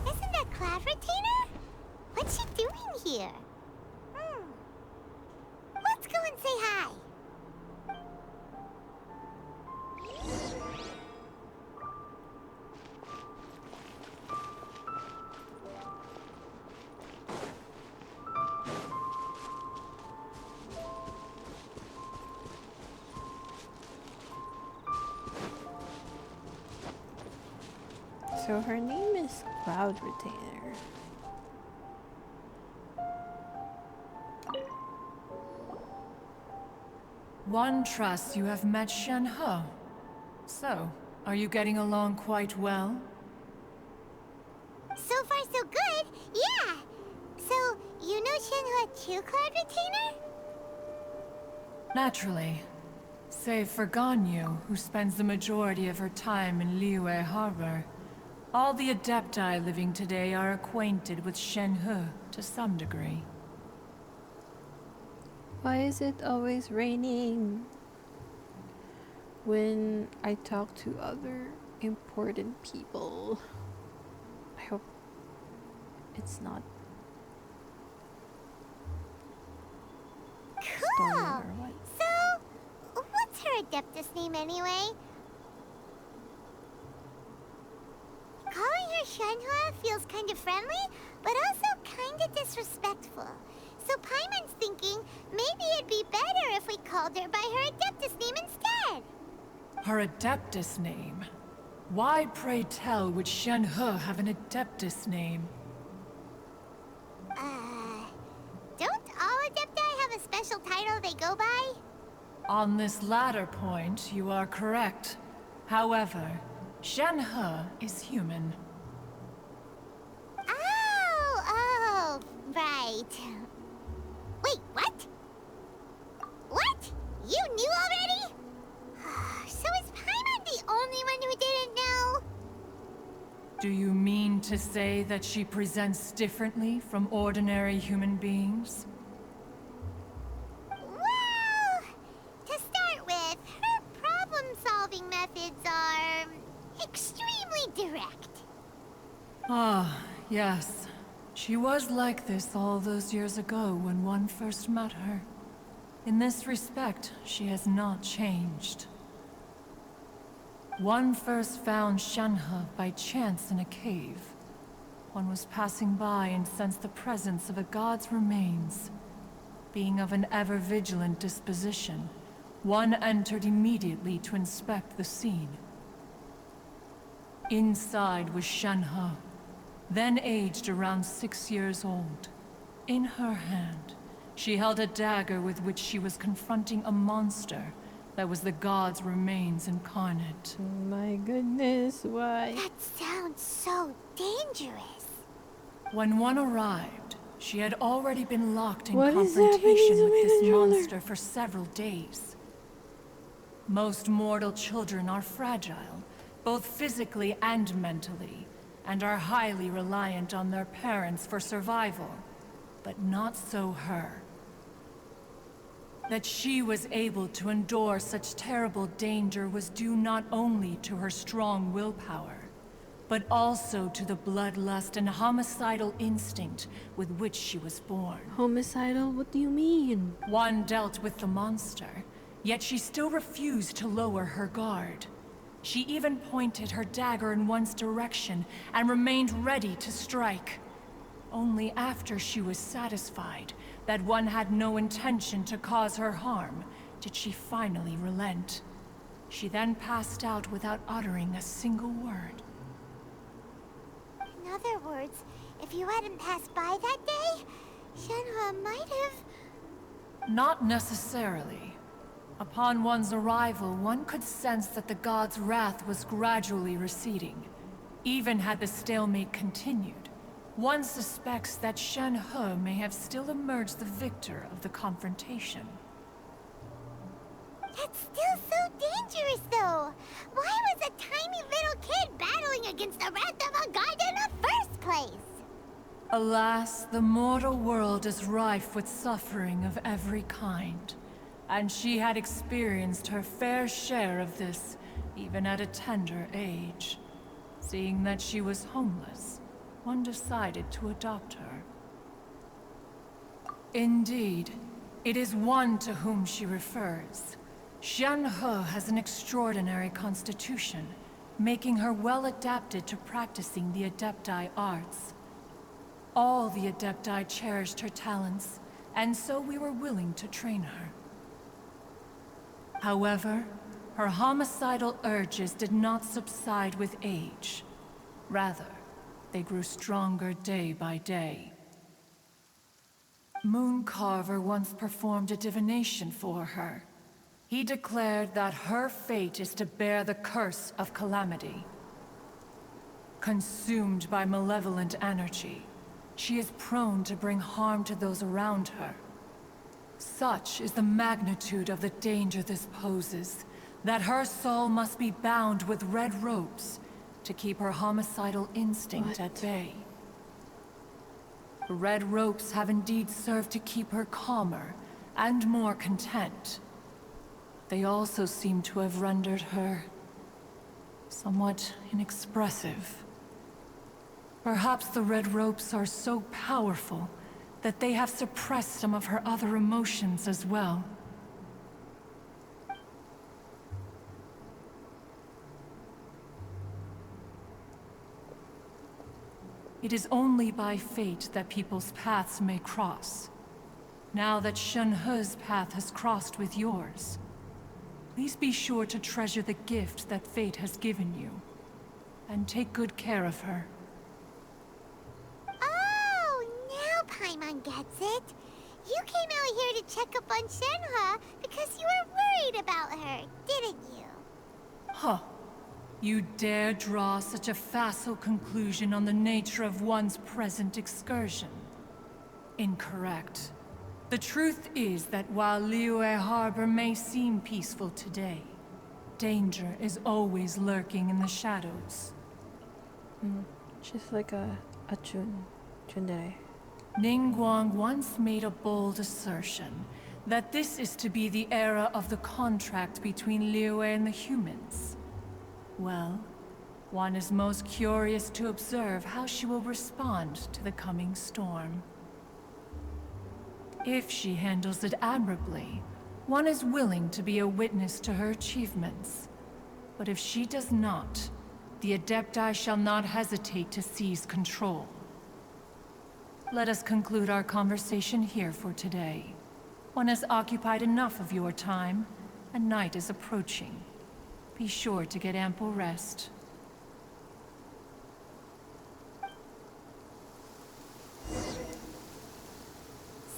Isn't that Cloud Retainer? What's she doing here? Let's go and say hi. So her name is Cloud Retainer. One trusts you have met Shenhe. So, are you getting along quite well? So far, so good. Yeah. So, you know Shenhe too, Cloud Retainer? Naturally. Save for Ganyu, who spends the majority of her time in Liyue Harbor. All the Adepti living today are acquainted with Shenhe to some degree. Why is it always raining when I talk to other important people? I hope it's not Cool. storming or what. So, what's her Adeptus name anyway? Calling her Shenhe feels kind of friendly, but also kind of disrespectful. So Paimon's thinking maybe it'd be better if we called her by her Adeptus name instead. Her Adeptus name? Why, pray tell, would Shenhe have an Adeptus name? Don't all Adepti have a special title they go by? On this latter point, you are correct. However, Shenhe is human. Oh, right. Wait, what? What? You knew already? So is Paimon the only one who didn't know? Do you mean to say that she presents differently from ordinary human beings? Well, to start with, her problem-solving methods are extremely direct. Ah, yes. She was like this all those years ago when one first met her. In this respect, she has not changed. One first found Shenhe by chance in a cave. One was passing by and sensed the presence of a god's remains. Being of an ever-vigilant disposition, one entered immediately to inspect the scene. Inside was Shenhe, then aged around 6 years old. In her hand, she held a dagger with which she was confronting a monster that was the god's remains incarnate. Oh my goodness, why? That sounds so dangerous. When one arrived, she had already been locked in What is happening confrontation to with me, this controller? monster for several days. Most mortal children are fragile, both physically and mentally, and are highly reliant on their parents for survival. But not so her. That she was able to endure such terrible danger was due not only to her strong willpower, but also to the bloodlust and homicidal instinct with which she was born. Homicidal? What do you mean? One dealt with the monster, yet she still refused to lower her guard. She even pointed her dagger in one's direction and remained ready to strike. Only after she was satisfied that one had no intention to cause her harm did she finally relent. She then passed out without uttering a single word. In other words, if you hadn't passed by that day, Shenhe might have... Not necessarily. Upon one's arrival, one could sense that the god's wrath was gradually receding. Even had the stalemate continued, one suspects that Shenhe may have still emerged the victor of the confrontation. That's still so dangerous, though. Why was a tiny little kid battling against the wrath of a god in the first place? Alas, the mortal world is rife with suffering of every kind. And she had experienced her fair share of this, even at a tender age. Seeing that she was homeless, one decided to adopt her. Indeed, it is one to whom she refers. Shenhe has an extraordinary constitution, making her well adapted to practicing the Adepti arts. All the Adepti cherished her talents, and so we were willing to train her. However, her homicidal urges did not subside with age. Rather, they grew stronger day by day. Mooncarver once performed a divination for her. He declared that her fate is to bear the curse of calamity. Consumed by malevolent energy, she is prone to bring harm to those around her. Such is the magnitude of the danger this poses, that her soul must be bound with red ropes to keep her homicidal instinct at bay. The red ropes have indeed served to keep her calmer and more content. They also seem to have rendered her somewhat inexpressive. Perhaps the red ropes are so powerful that they have suppressed some of her other emotions as well. It is only by fate that people's paths may cross. Now that Shenhe's path has crossed with yours, please be sure to treasure the gift that fate has given you, and take good care of her. Oh, now Paimon gets it. You came out here to check up on Shenhe because you were worried about her, didn't you? Huh. You dare draw such a facile conclusion on the nature of one's present excursion? Incorrect. The truth is that while Liyue Harbor may seem peaceful today, danger is always lurking in the shadows. She's like a tsundere. Ningguang once made a bold assertion that this is to be the era of the contract between Liyue and the humans. Well, one is most curious to observe how she will respond to the coming storm. If she handles it admirably, one is willing to be a witness to her achievements. But if she does not, the Adepti shall not hesitate to seize control. Let us conclude our conversation here for today. One has occupied enough of your time, and night is approaching. Be sure to get ample rest.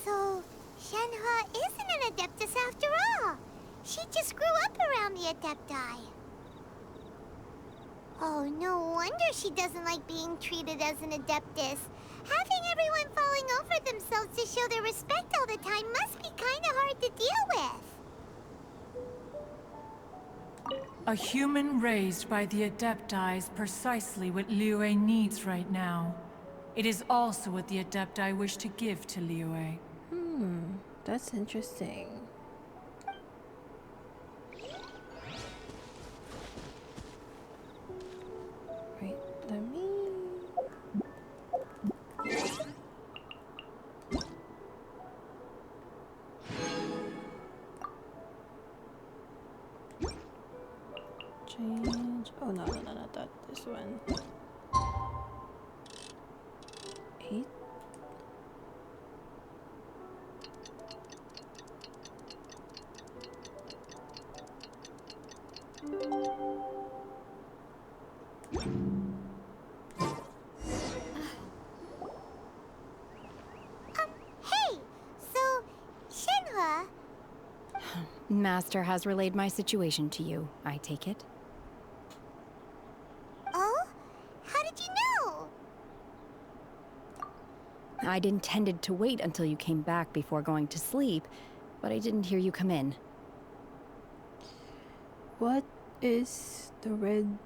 So, Shenhua isn't an Adeptus after all. She just grew up around the Adepti. Oh, no wonder she doesn't like being treated as an Adeptus. Having everyone falling over themselves to show their respect all the time must be kinda hard to deal with. A human raised by the Adepti is precisely what Liyue needs right now. It is also what the Adepti wish to give to Liyue. That's interesting. Wait, let me... change... Oh, no, not that. This one. 8. Hey! So, Shenhua... Master has relayed my situation to you, I take it. Oh? How did you know? I'd intended to wait until you came back before going to sleep, but I didn't hear you come in. What is the red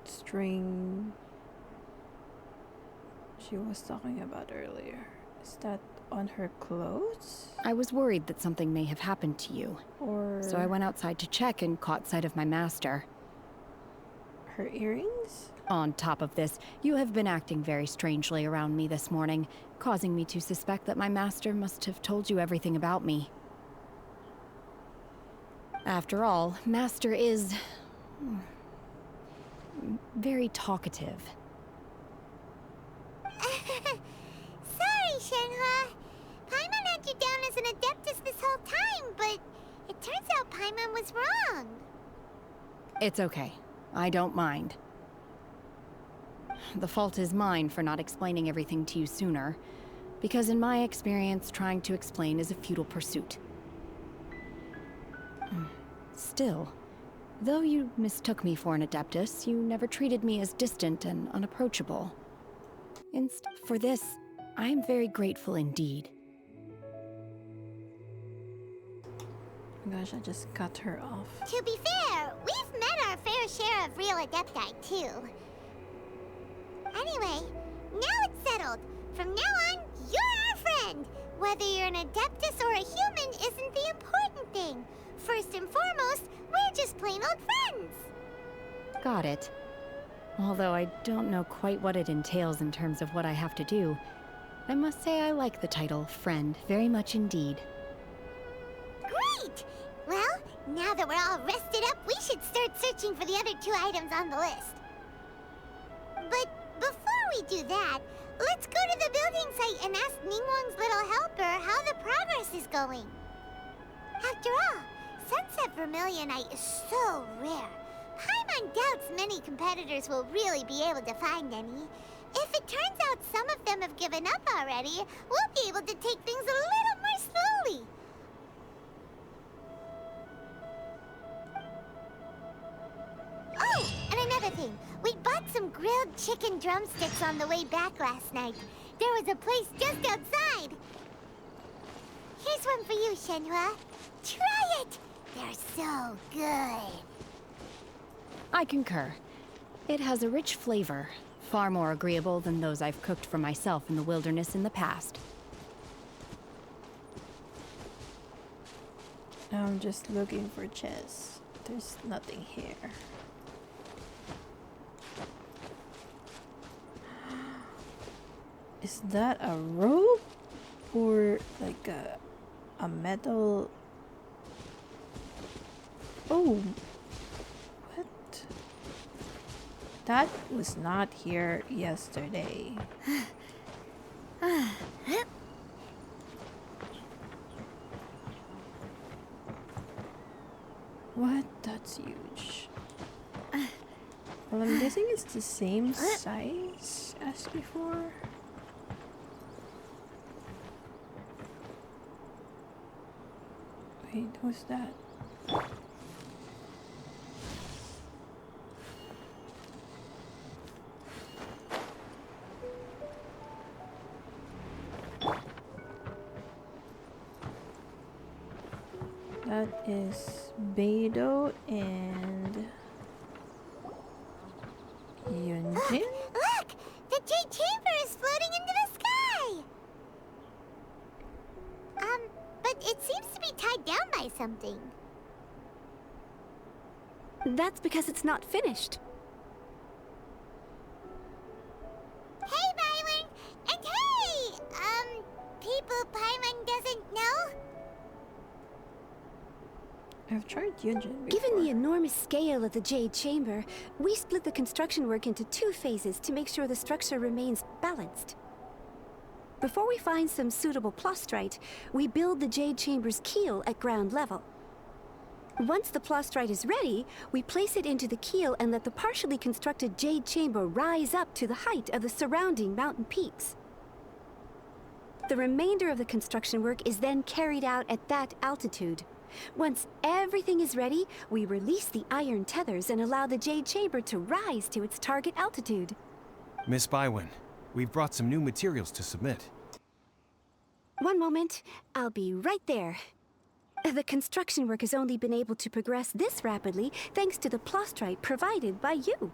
string she was talking about earlier? Is that on her clothes? I was worried that something may have happened to you. Or... So I went outside to check and caught sight of my master. her earrings? On top of this, you have been acting very strangely around me this morning, causing me to suspect that my master must have told you everything about me. After all, Master is... very talkative. Sorry, Shenhua. Paimon had you down as an Adeptus this whole time, but it turns out Paimon was wrong. It's okay. I don't mind. The fault is mine for not explaining everything to you sooner, because in my experience, trying to explain is a futile pursuit. Still, though you mistook me for an Adeptus, you never treated me as distant and unapproachable. For this, I am very grateful indeed. Oh my gosh, I just cut her off. To be fair, we've met our fair share of real Adepti, too. Anyway, now it's settled. From now on, you're our friend. Whether you're an Adeptus or a human isn't the important thing. First and foremost, we're just plain old friends. Got it. Although I don't know quite what it entails in terms of what I have to do, I must say I like the title friend very much indeed. Great! Well, now that we're all rested up, we should start searching for the other 2 items on the list. But before we do that, let's go to the building site and ask Ningguang's little helper how the progress is going. After all, Sunset Vermilionite is so rare. Paimon doubts many competitors will really be able to find any. If it turns out some of them have given up already, we'll be able to take things a little more slowly. Oh, and another thing. We bought some grilled chicken drumsticks on the way back last night. There was a place just outside. Here's one for you, Shenhua. Try it! They're so good. I concur. It has a rich flavor, far more agreeable than those I've cooked for myself in the wilderness in the past. I'm just looking for chess. There's nothing here. Is that a rope? Or like a metal... Oh! What? That was not here yesterday. What? That's huge. Well, I'm guessing it's the same size as before. Wait, who's that? That is Beidou and Yunjin. Look! The Jade Chamber is floating into the sky! But it seems to be tied down by something. That's because it's not finished. Hey, Byron! And hey! People Paimon doesn't know? I've tried Yunjin before. Given the enormous scale of the Jade Chamber, we split the construction work into 2 phases to make sure the structure remains balanced. Before we find some suitable plastrite, we build the Jade Chamber's keel at ground level. Once the plastrite is ready, we place it into the keel and let the partially constructed Jade Chamber rise up to the height of the surrounding mountain peaks. The remainder of the construction work is then carried out at that altitude. Once everything is ready, we release the iron tethers and allow the Jade Chamber to rise to its target altitude. Miss Bywin, we've brought some new materials to submit. One moment, I'll be right there. The construction work has only been able to progress this rapidly thanks to the plastrite provided by you.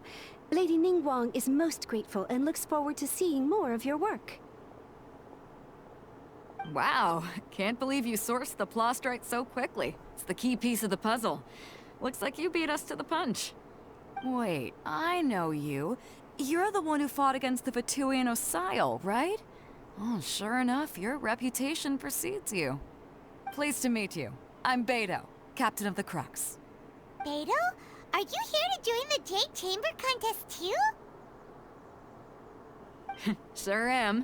Lady Ningguang is most grateful and looks forward to seeing more of your work. Wow, can't believe you sourced the plastrite so quickly. It's the key piece of the puzzle. Looks like you beat us to the punch. Wait, I know you. You're the one who fought against the Fatui and Osial, right? Oh, sure enough, your reputation precedes you. Pleased to meet you. I'm Beidou, Captain of the Crux. Beidou? Are you here to join the Jade Chamber contest too? Sure am.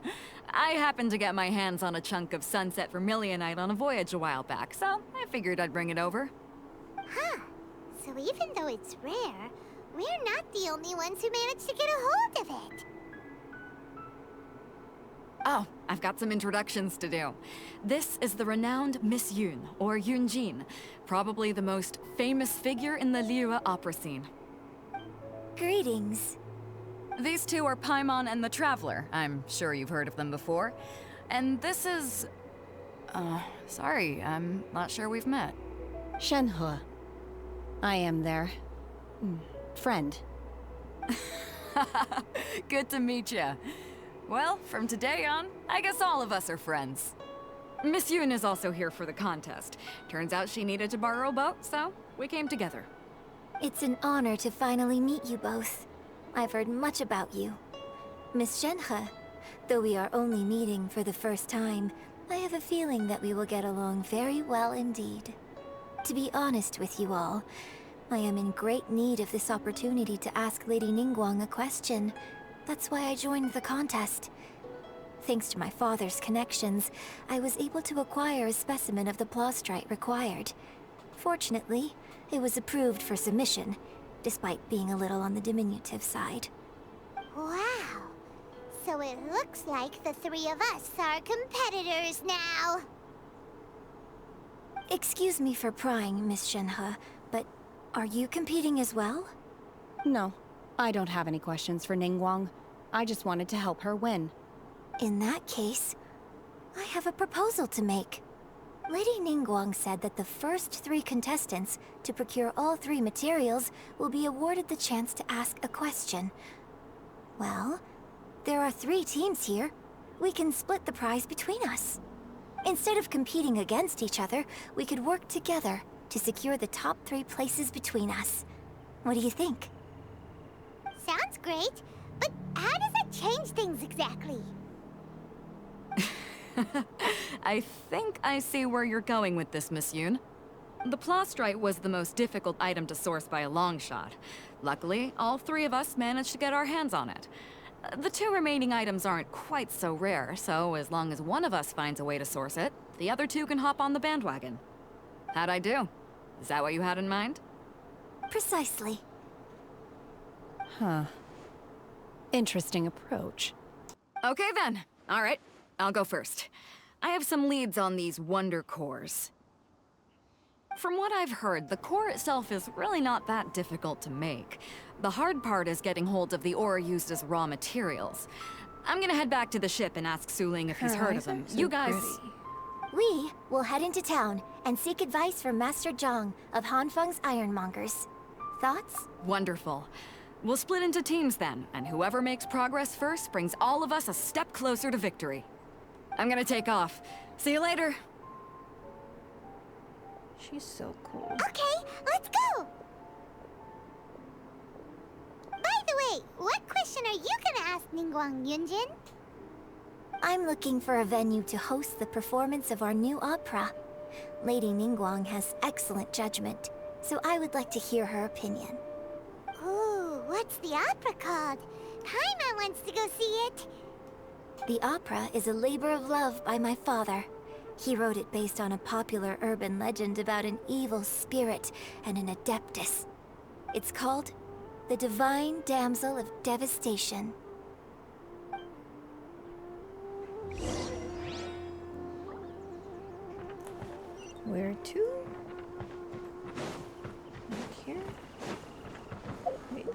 I happened to get my hands on a chunk of sunset vermilionite on a voyage a while back, so I figured I'd bring it over. Huh. So even though it's rare, we're not the only ones who managed to get a hold of it. Oh, I've got some introductions to do. This is the renowned Miss Yun, or Yunjin, probably the most famous figure in the Liyue opera scene. Greetings. These two are Paimon and the Traveler. I'm sure you've heard of them before. And this is... sorry, I'm not sure we've met. Shenhe. I am their... friend. Good to meet you. Well, from today on, I guess all of us are friends. Miss Yun is also here for the contest. Turns out she needed to borrow a boat, so we came together. It's an honor to finally meet you both. I've heard much about you. Miss Shenhe, though we are only meeting for the first time, I have a feeling that we will get along very well indeed. To be honest with you all, I am in great need of this opportunity to ask Lady Ningguang a question. That's why I joined the contest. Thanks to my father's connections, I was able to acquire a specimen of the plastrite required. Fortunately, it was approved for submission, despite being a little on the diminutive side. Wow! So it looks like the 3 of us are competitors now! Excuse me for prying, Miss Shenhe, but are you competing as well? No, I don't have any questions for Ningguang. I just wanted to help her win. In that case, I have a proposal to make. Lady Ningguang said that the first 3 contestants to procure all 3 materials will be awarded the chance to ask a question. Well, there are 3 teams here. We can split the prize between us. Instead of competing against each other, we could work together to secure the top 3 places between us. What do you think? Sounds great, but how does that change things exactly? I think I see where you're going with this, Miss Yun. The plastrite was the most difficult item to source by a long shot. Luckily, all 3 of us managed to get our hands on it. The two remaining items aren't quite so rare, so as long as one of us finds a way to source it, the other two can hop on the bandwagon. How'd I do? Is that what you had in mind? Precisely. Huh. Interesting approach. Okay then. All right, I'll go first. I have some leads on these wonder cores. From what I've heard, the core itself is really not that difficult to make. The hard part is getting hold of the ore used as raw materials. I'm gonna head back to the ship and ask Suling if he's heard of them. You guys... We will head into town and seek advice from Master Zhang of Hanfeng's Ironmongers. Thoughts? Wonderful. We'll split into teams then, and whoever makes progress first brings all of us a step closer to victory. I'm gonna take off. See you later. She's so cool. Okay, let's go! By the way, what question are you gonna ask Ningguang, Yunjin? I'm looking for a venue to host the performance of our new opera. Lady Ningguang has excellent judgment, so I would like to hear her opinion. Ooh, what's the opera called? Paimon wants to go see it. The opera is a labor of love by my father. He wrote it based on a popular urban legend about an evil spirit and an adeptus. It's called The Divine Damsel of Devastation. Where to? Right here? Wait.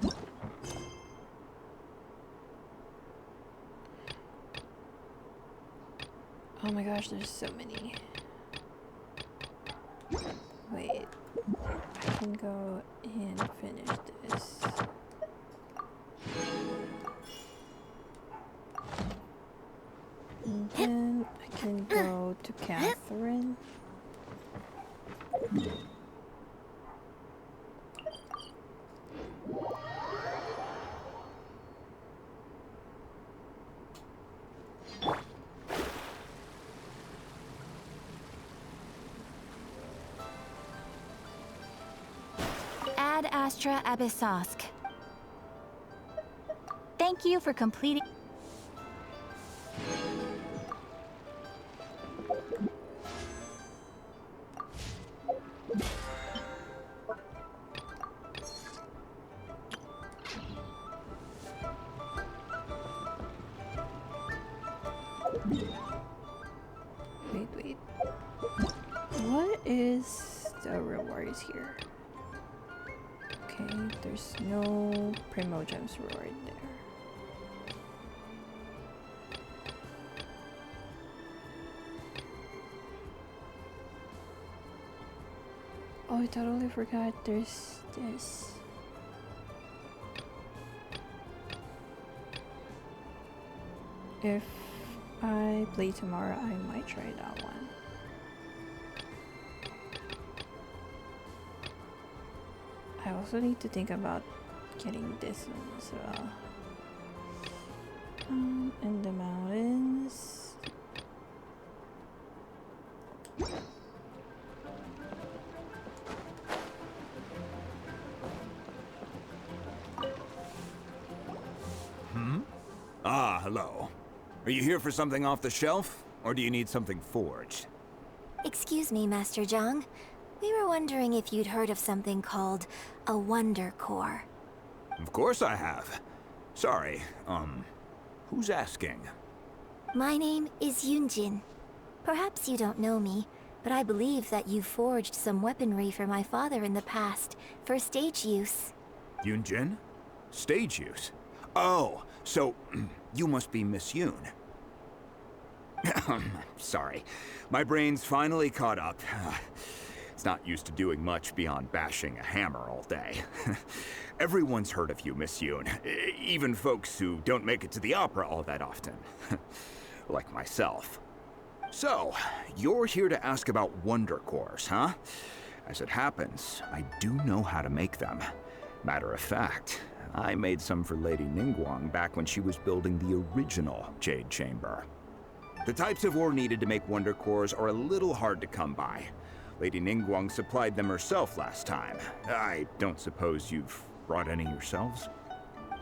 Oh my gosh, there's so many. Wait. I can go and finish this. And then I can go to Catherine. Ad Astra Abyssosk. Thank you for completing. Wait. What is the rewards here? Okay, there's no Primogems reward there. Oh, I totally forgot there's this. If I play tomorrow, I might try that one. I also need to think about getting this one as well. In the mountains. Ah, hello. Are you here for something off the shelf, or do you need something forged? Excuse me, Master Zhang. We were wondering if you'd heard of something called a Wonder Core. Of course I have. Sorry, who's asking? My name is Yunjin. Perhaps you don't know me, but I believe that you forged some weaponry for my father in the past, for stage use. Yunjin? Stage use? Oh, so you must be Miss Yoon. Sorry, my brain's finally caught up. It's not used to doing much beyond bashing a hammer all day. Everyone's heard of you, Miss Yoon. Even folks who don't make it to the opera all that often. Like myself. So, you're here to ask about Wonder Cores, huh? As it happens, I do know how to make them. Matter of fact, I made some for Lady Ningguang back when she was building the original Jade Chamber. The types of ore needed to make Wonder Cores are a little hard to come by. Lady Ningguang supplied them herself last time. I don't suppose you've brought any yourselves?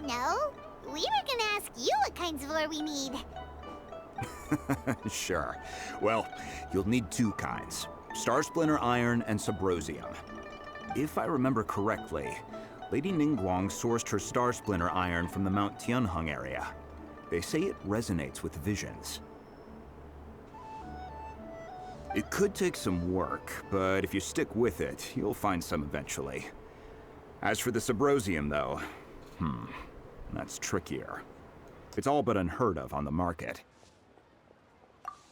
No, We were gonna ask you what kinds of ore we need. Sure. Well, you'll need two kinds. Star Splinter Iron and Subrosium. If I remember correctly, Lady Ningguang sourced her Star Splinter Iron from the Mount Tianheng area. They say it resonates with visions. It could take some work, but if you stick with it, you'll find some eventually. As for the Subrosium, though, that's trickier. It's all but unheard of on the market.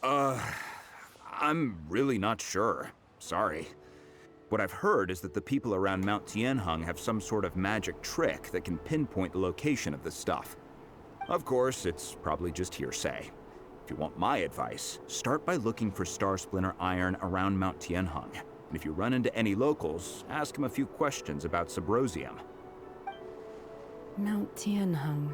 I'm really not sure. Sorry. What I've heard is that the people around Mount Tianheng have some sort of magic trick that can pinpoint the location of the stuff. Of course, it's probably just hearsay. If you want my advice, start by looking for Star Splinter Iron around Mount Tianheng. And if you run into any locals, ask them a few questions about Subrosium. Mount Tianheng.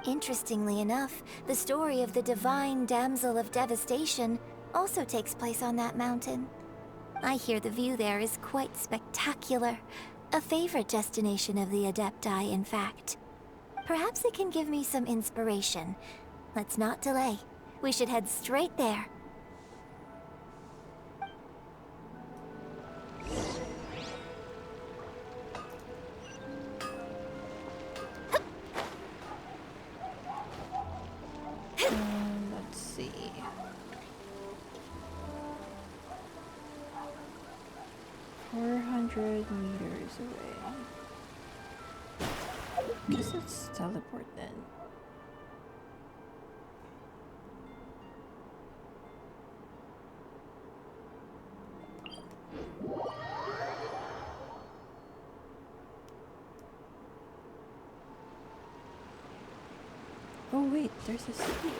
Interestingly enough, the story of the divine damsel of devastation also takes place on that mountain. I hear the view there is quite spectacular. A favorite destination of the Adepti, in fact. Perhaps it can give me some inspiration. Let's not delay. We should head straight there. Let's see. $400 meters away. Guess let's teleport then. Oh wait, there's a seal.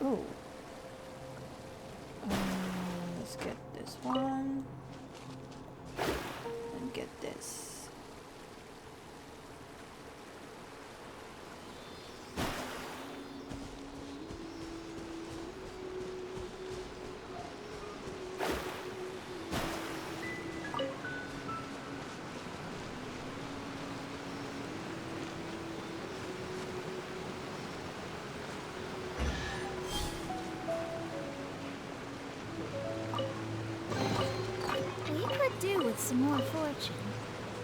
Oh. Let's get this one. And get this. With some more fortune.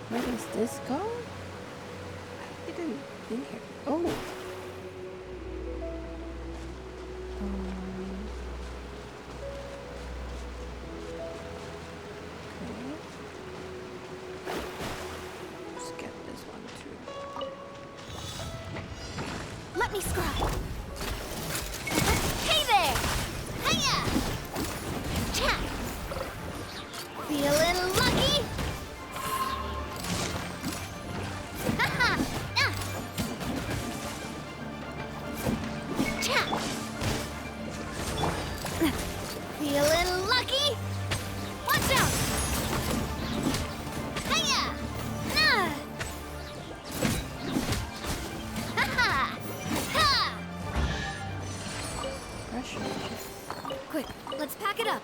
Where does this go? I didn't been here. Oh. Okay. Let's get this one too. Let me scribe. Hey there! Hiya! Cha! Feeling lucky? Haha! Ah! Cha! Feeling lucky? Watch out! Hiya! Nah! Haha! Ha! Pressure. Quick, let's pack it up.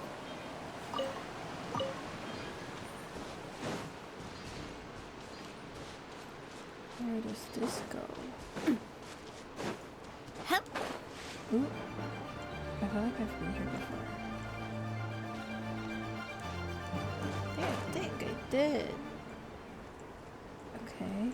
Where does this go? Hup. Ooh. I feel like I've been here before. Yeah, I think I did. Okay.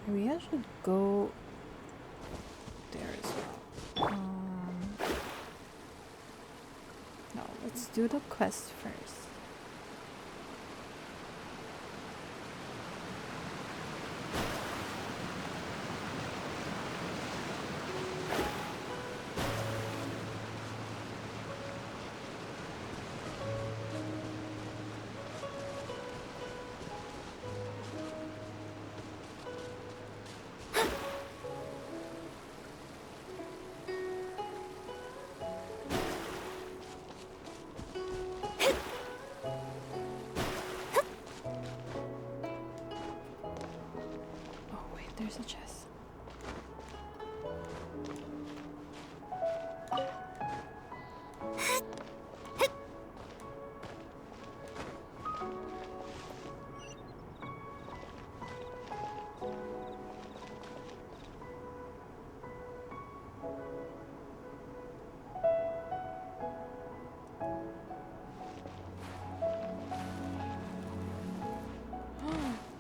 Maybe I should go there as well. No, let's do the quest first. There's a chest.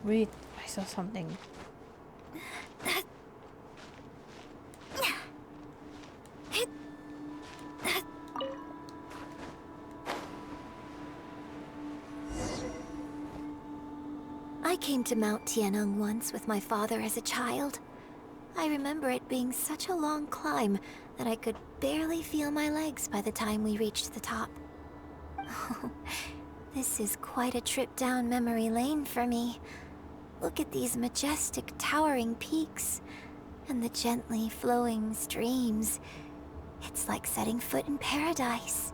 Wait, I saw something. I came to Mount Tianeng once with my father as a child. I remember it being such a long climb that I could barely feel my legs by the time we reached the top. Oh, this is quite a trip down memory lane for me. Look at these majestic, towering peaks, and the gently flowing streams. It's like setting foot in paradise.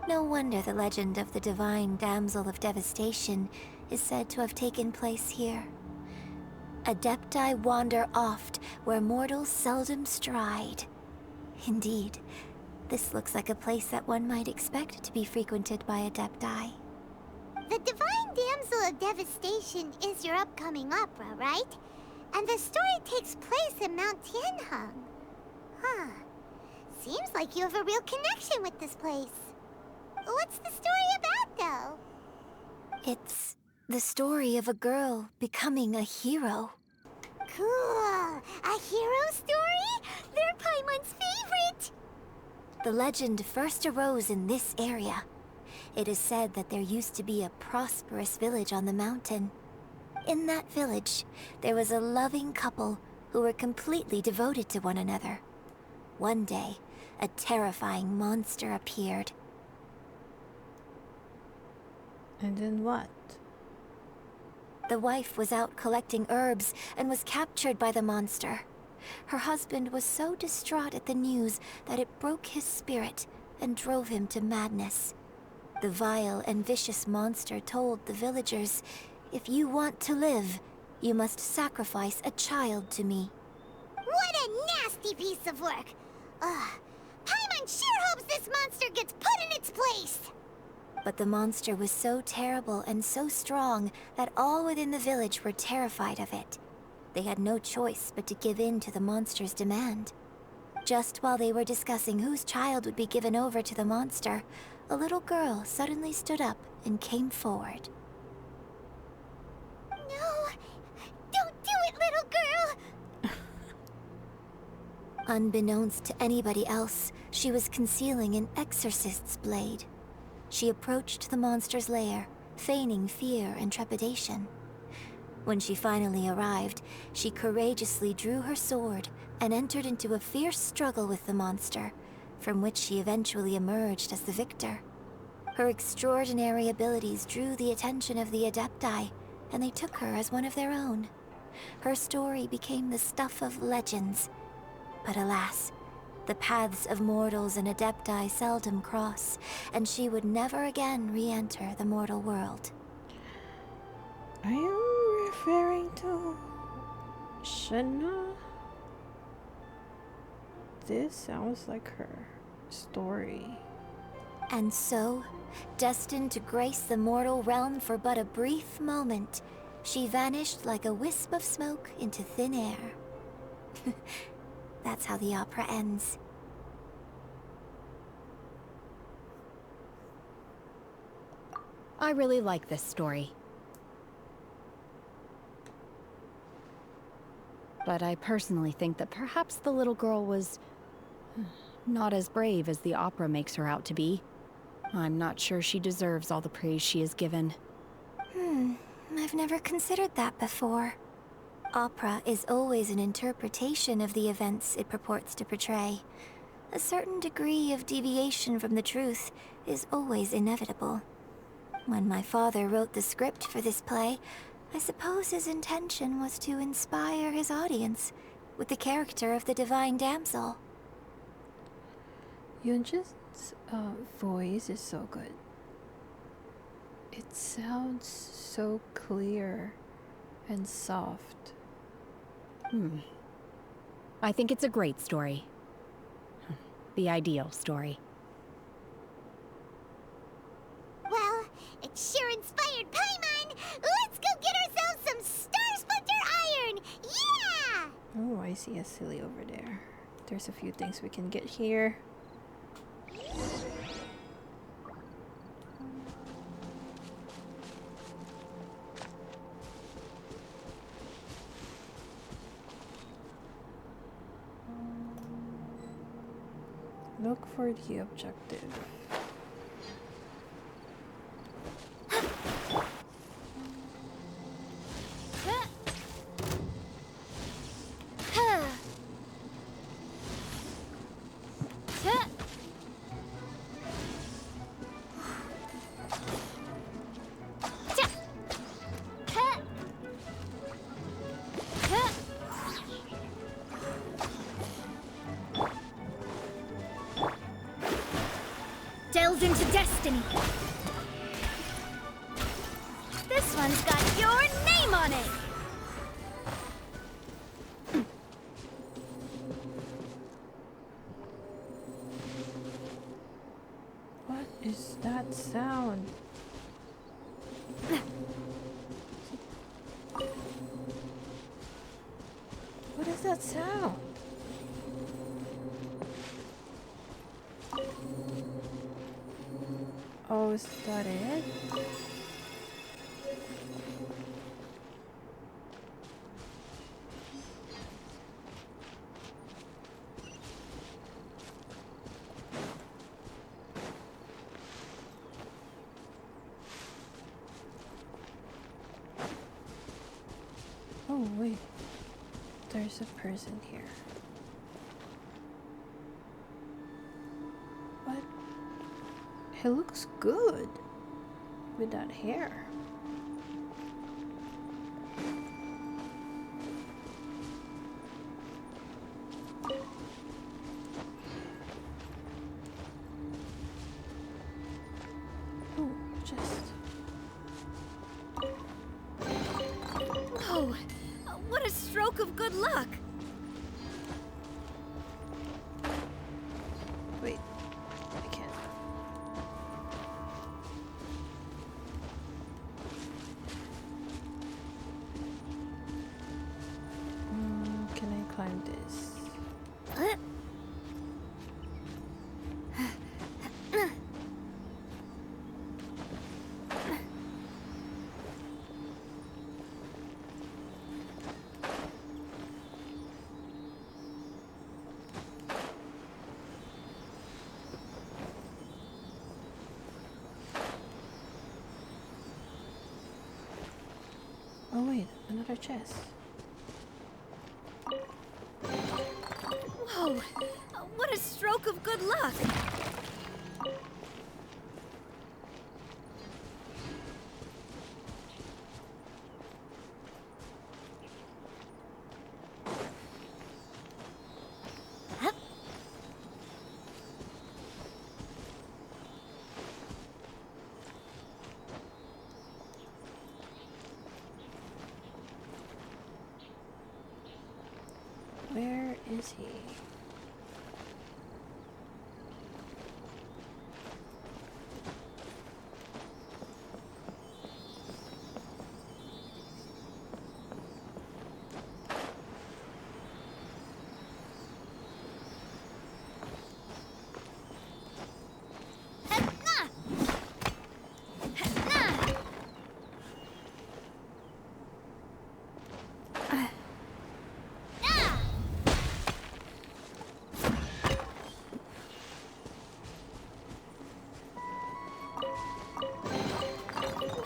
No wonder the legend of the divine damsel of devastation is said to have taken place here. Adepti wander oft where mortals seldom stride. Indeed, this looks like a place that one might expect to be frequented by Adepti. The Divine Damsel of Devastation is your upcoming opera, right? And the story takes place in Mount Tianheng. Huh. Seems like you have a real connection with this place. What's the story about, though? It's the story of a girl becoming a hero. Cool! A hero story? They're Paimon's favorite! The legend first arose in this area. It is said that there used to be a prosperous village on the mountain. In that village, there was a loving couple who were completely devoted to one another. One day, a terrifying monster appeared. And then what? The wife was out collecting herbs and was captured by the monster. Her husband was so distraught at the news that it broke his spirit and drove him to madness. The vile and vicious monster told the villagers, "If you want to live, you must sacrifice a child to me." What a nasty piece of work! Ugh. Paimon sure hopes this monster gets put in its place! But the monster was so terrible and so strong that all within the village were terrified of it. They had no choice but to give in to the monster's demand. Just while they were discussing whose child would be given over to the monster, a little girl suddenly stood up and came forward. No! Don't do it, little girl! Unbeknownst to anybody else, she was concealing an exorcist's blade. She approached the monster's lair, feigning fear and trepidation. When she finally arrived, she courageously drew her sword and entered into a fierce struggle with the monster, from which she eventually emerged as the victor. Her extraordinary abilities drew the attention of the Adepti, and they took her as one of their own. Her story became the stuff of legends. But alas, the paths of mortals and Adepti seldom cross, and she would never again re-enter the mortal world. Are you referring to Shenna? This sounds like her story. And so, destined to grace the mortal realm for but a brief moment, she vanished like a wisp of smoke into thin air. That's how the opera ends. I really like this story. But I personally think that perhaps the little girl was not as brave as the opera makes her out to be. I'm not sure she deserves all the praise she is given. I've never considered that before. Opera is always an interpretation of the events it purports to portray. A certain degree of deviation from the truth is always inevitable. When my father wrote the script for this play, I suppose his intention was to inspire his audience with the character of the Divine Damsel. Yunja's voice is so good. It sounds so clear and soft. I think it's a great story. The ideal story. Well, it sure inspired Paimon! Let's go get ourselves some Star Splinter Iron! Yeah! Oh, I see a silly over there. There's a few things we can get here. Look for the objective. Delve into destiny. This one's got your name on it. What is that sound? What is that sound? Oh, is that it? Oh, wait. There's a person here. What? He looks good with that hair. Oh, just. Oh, what a stroke of good luck! Wait, I can't. Can I climb this? Oh wait, another chest. Whoa, what a stroke of good luck! Where is he?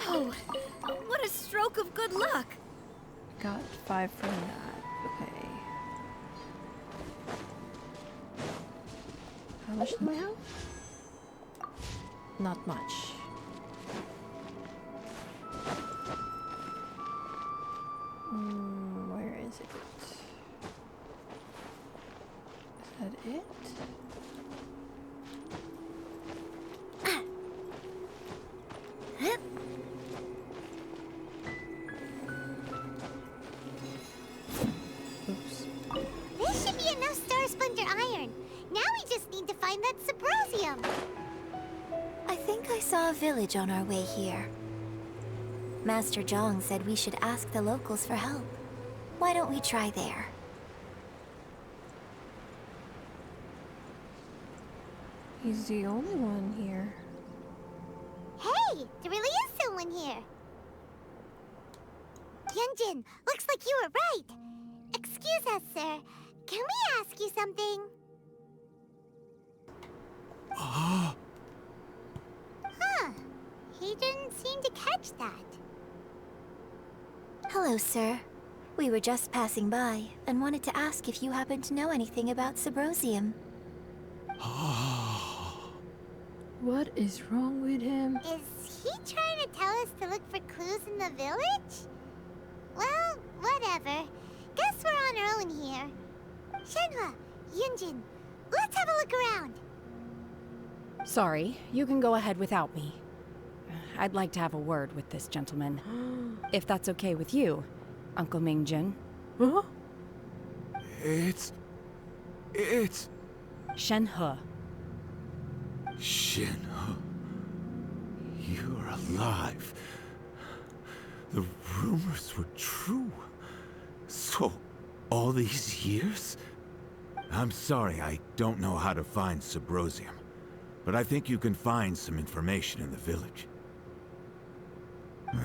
Whoa, what a stroke of good luck! Got 5 from that. Okay. How much do I have? Not much. Where is it? Is that it? saw a village on our way here. Master Zhang said we should ask the locals for help. Why don't we try there? He's the only one here. Hey, there really is someone here. Yunjin, looks like you were right. Excuse us, sir. Can we ask you something? Huh. He didn't seem to catch that. Hello, sir. We were just passing by and wanted to ask if you happen to know anything about Subrosium. What is wrong with him? Is he trying to tell us to look for clues in the village? Well, whatever. Guess we're on our own here. Shenhua, Yunjin, let's have a look around. Sorry, you can go ahead without me. I'd like to have a word with this gentleman. If that's okay with you, Uncle Mingjin. Huh? It's... Shenhe. Shenhe. You're alive. The rumors were true. So, all these years? I'm sorry, I don't know how to find Subrosium, but I think you can find some information in the village.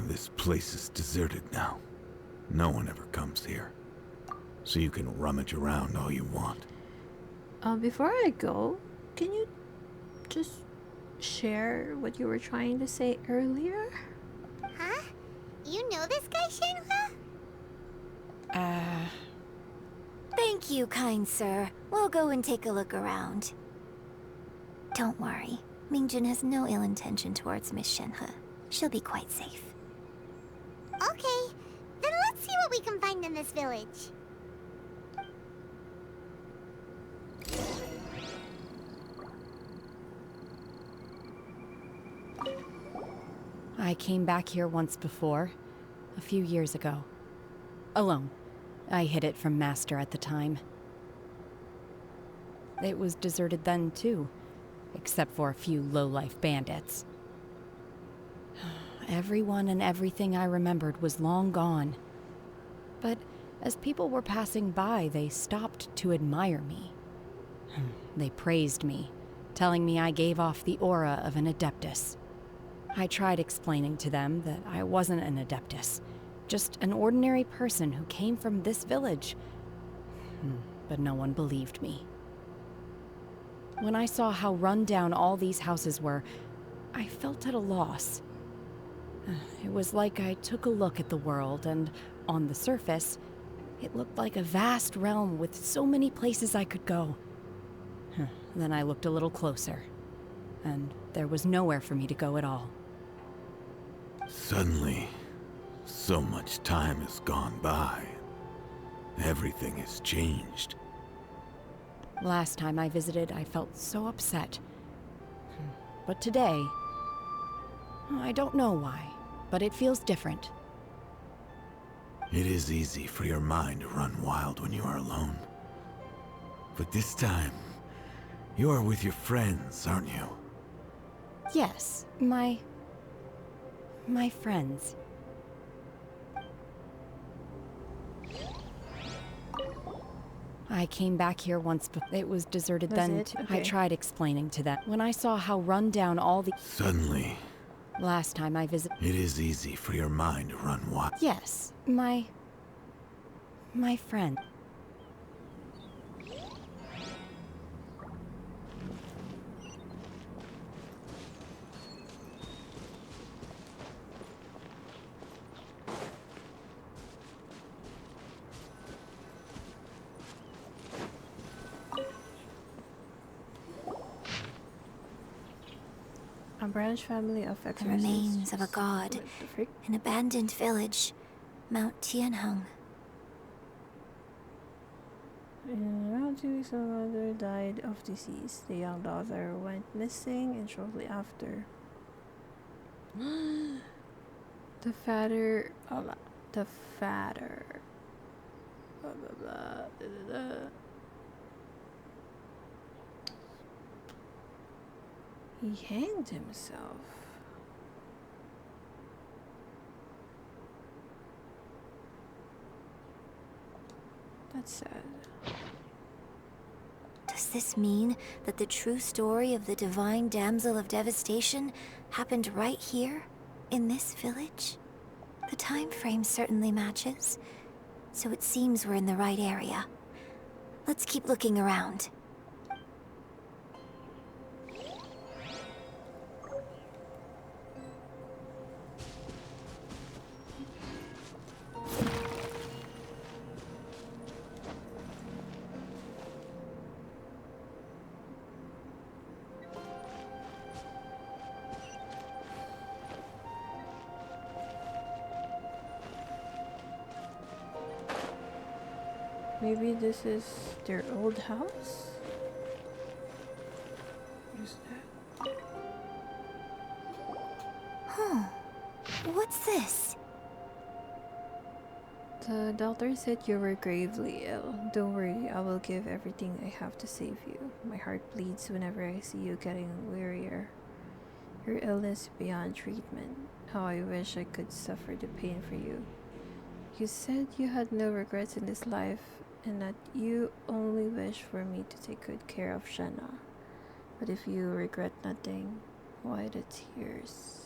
This place is deserted now. No one ever comes here. So you can rummage around all you want. Before I go, can you just share what you were trying to say earlier? Huh? You know this guy, Shenhua? Thank you, kind sir. We'll go and take a look around. Don't worry. Mingjin has no ill intention towards Miss Shenhe. She'll be quite safe. Okay, then let's see what we can find in this village. I came back here once before, a few years ago. Alone. I hid it from Master at the time. It was deserted then, too, except for a few low-life bandits. Everyone and everything I remembered was long gone. But as people were passing by, they stopped to admire me. They praised me, telling me I gave off the aura of an Adeptus. I tried explaining to them that I wasn't an Adeptus, just an ordinary person who came from this village. But no one believed me. When I saw how run down all these houses were, I felt at a loss. It was like I took a look at the world, and on the surface, it looked like a vast realm with so many places I could go. Then I looked a little closer, and there was nowhere for me to go at all. Suddenly, so much time has gone by. Everything has changed. Last time I visited, I felt so upset. But today, I don't know why, but it feels different. It is easy for your mind to run wild when you are alone. But this time, you are with your friends, aren't you? Yes, my friends. I came back here once, but it was deserted then. Okay. I tried explaining to them. When I saw how run down all the... Suddenly... Last time I visited... It is easy for your mind to run wild. Yes, my friend. A branch family of The exorcists. remains of a god. An abandoned village. Mount Tianheng. Around 2 weeks, the mother died of disease. The young daughter went missing, and shortly after, the father, blah, blah, blah, da, da, da. He hanged himself. That's sad. Does this mean that the true story of the divine damsel of devastation happened right here, in this village? The time frame certainly matches, so it seems we're in the right area. Let's keep looking around. Maybe this is their old house? What is that? Huh. What's this? The doctor said you were gravely ill. Don't worry, I will give everything I have to save you. My heart bleeds whenever I see you getting wearier. Your illness is beyond treatment. How I wish I could suffer the pain for you. You said you had no regrets in this life, and that you only wish for me to take good care of Shenna. But if you regret nothing, why the tears?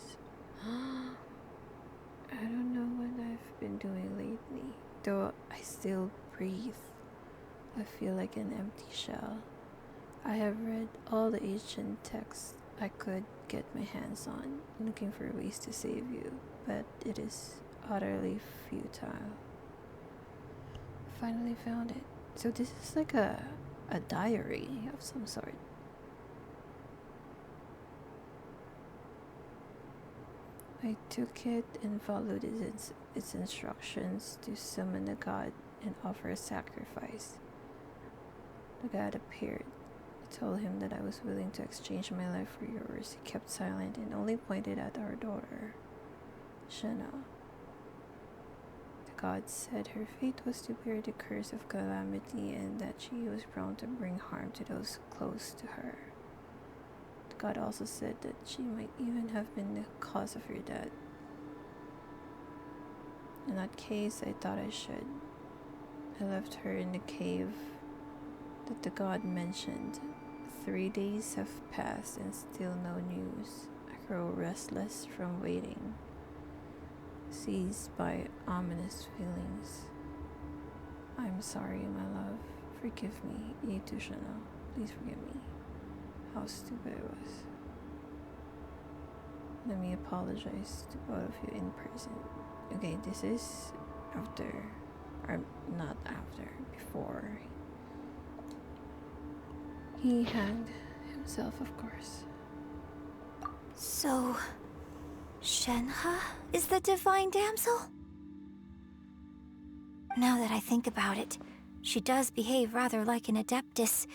I don't know what I've been doing lately. Though I still breathe, I feel like an empty shell. I have read all the ancient texts I could get my hands on, looking for ways to save you, but it is utterly futile. Finally found it. So this is like a diary of some sort. I took it and followed its instructions to summon the god and offer a sacrifice. The god appeared. I told him that I was willing to exchange my life for yours. He kept silent and only pointed at our daughter, Shenna. The god said her fate was to bear the curse of calamity and that she was bound to bring harm to those close to her. The god also said that she might even have been the cause of your death. In that case, I thought I should. I left her in the cave that the god mentioned. 3 days have passed and still no news. I grow restless from waiting, seized by ominous feelings. I'm sorry, my love. Forgive me. You too, Chanel. Please forgive me. How stupid I was. Let me apologize to both of you in person. Okay, this is after, or not after, before. He hanged himself, of course. So, Shenhe is the divine damsel? Now that I think about it, she does behave rather like an adeptus,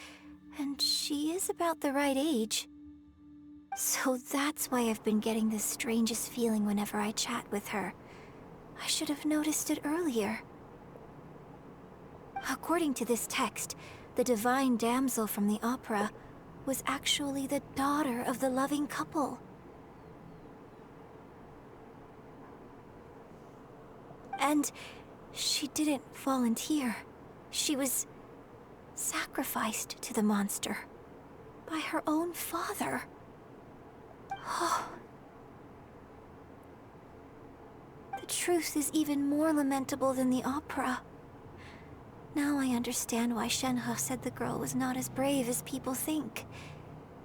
and she is about the right age. So that's why I've been getting the strangest feeling whenever I chat with her. I should have noticed it earlier. According to this text, the divine damsel from the opera was actually the daughter of the loving couple. And she didn't volunteer. She was sacrificed to the monster by her own father. Oh. The truth is even more lamentable than the opera. Now I understand why Shenhe said the girl was not as brave as people think.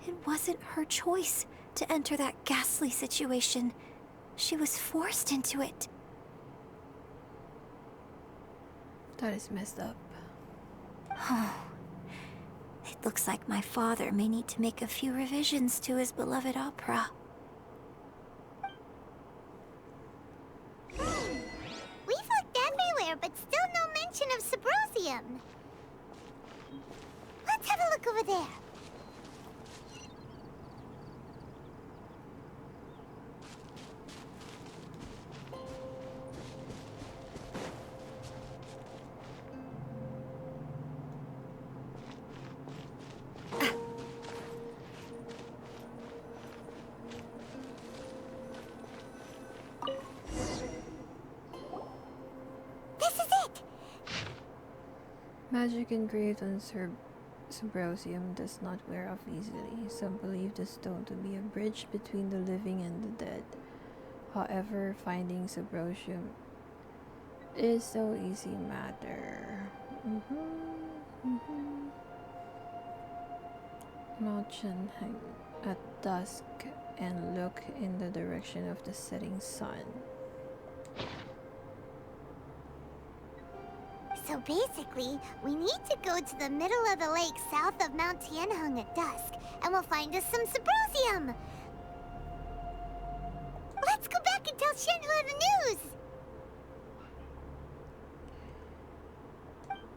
It wasn't her choice to enter that ghastly situation. She was forced into it. That is messed up. Oh. It looks like my father may need to make a few revisions to his beloved opera. We've looked everywhere, but still no mention of Subrosium. Let's have a look over there. Magic engraved on Subrosium does not wear off easily. Some believe the stone to be a bridge between the living and the dead. However, finding Subrosium is no easy matter. March at dusk and look in the direction of the setting sun. So basically, we need to go to the middle of the lake south of Mount Tianheng at dusk, and we'll find us some Subrosium! Let's go back and tell Shenhua the news!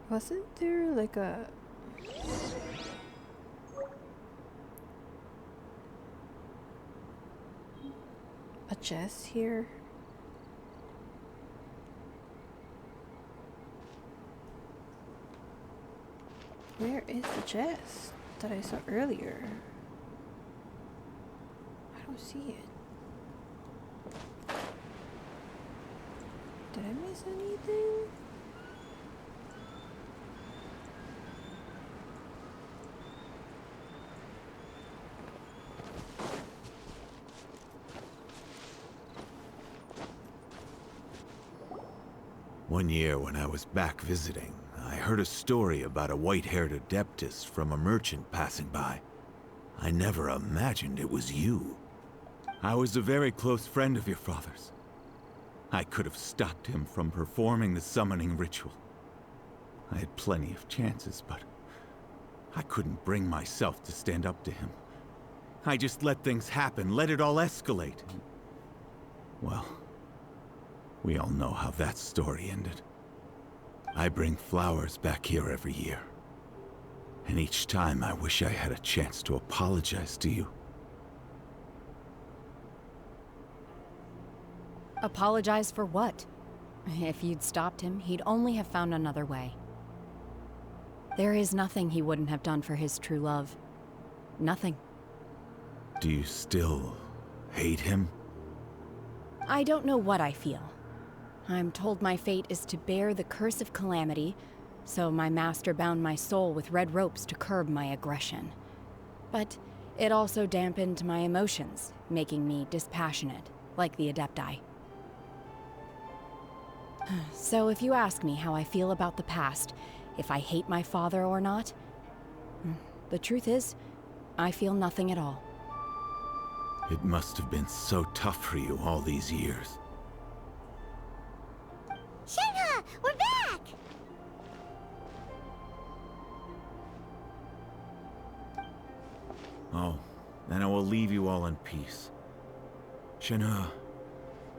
Wasn't there like a chest here? Where is the chest that I saw earlier? I don't see it. Did I miss anything? One year when I was back visiting, I heard a story about a white-haired adeptus from a merchant passing by. I never imagined it was you. I was a very close friend of your father's. I could have stopped him from performing the summoning ritual. I had plenty of chances, but I couldn't bring myself to stand up to him. I just let things happen, let it all escalate. Well, we all know how that story ended. I bring flowers back here every year. And each time I wish I had a chance to apologize to you. Apologize for what? If you'd stopped him, he'd only have found another way. There is nothing he wouldn't have done for his true love. Nothing. Do you still hate him? I don't know what I feel. I'm told my fate is to bear the curse of calamity, so my master bound my soul with red ropes to curb my aggression. But it also dampened my emotions, making me dispassionate, like the Adepti. So if you ask me how I feel about the past, if I hate my father or not, the truth is, I feel nothing at all. It must have been so tough for you all these years. Shenhua, we're back! Oh, then I will leave you all in peace. Shenhua,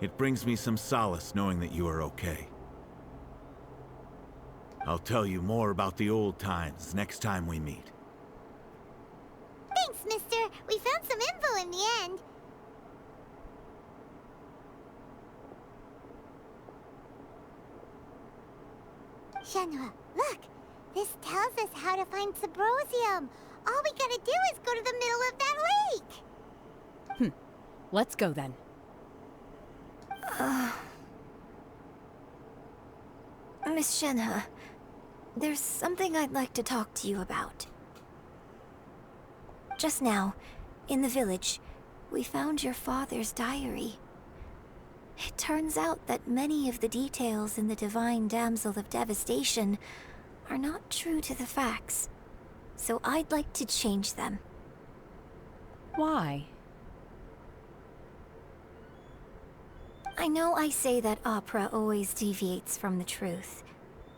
it brings me some solace knowing that you are okay. I'll tell you more about the old times next time we meet. Thanks, mister. We found some info in the end. Shenhua, look! This tells us how to find Subrosium. All we gotta do is go to the middle of that lake! Let's go then. Miss Shenhua, there's something I'd like to talk to you about. Just now, in the village, we found your father's diary. It turns out that many of the details in the Divine Damsel of Devastation are not true to the facts, so I'd like to change them. Why? I know I say that opera always deviates from the truth,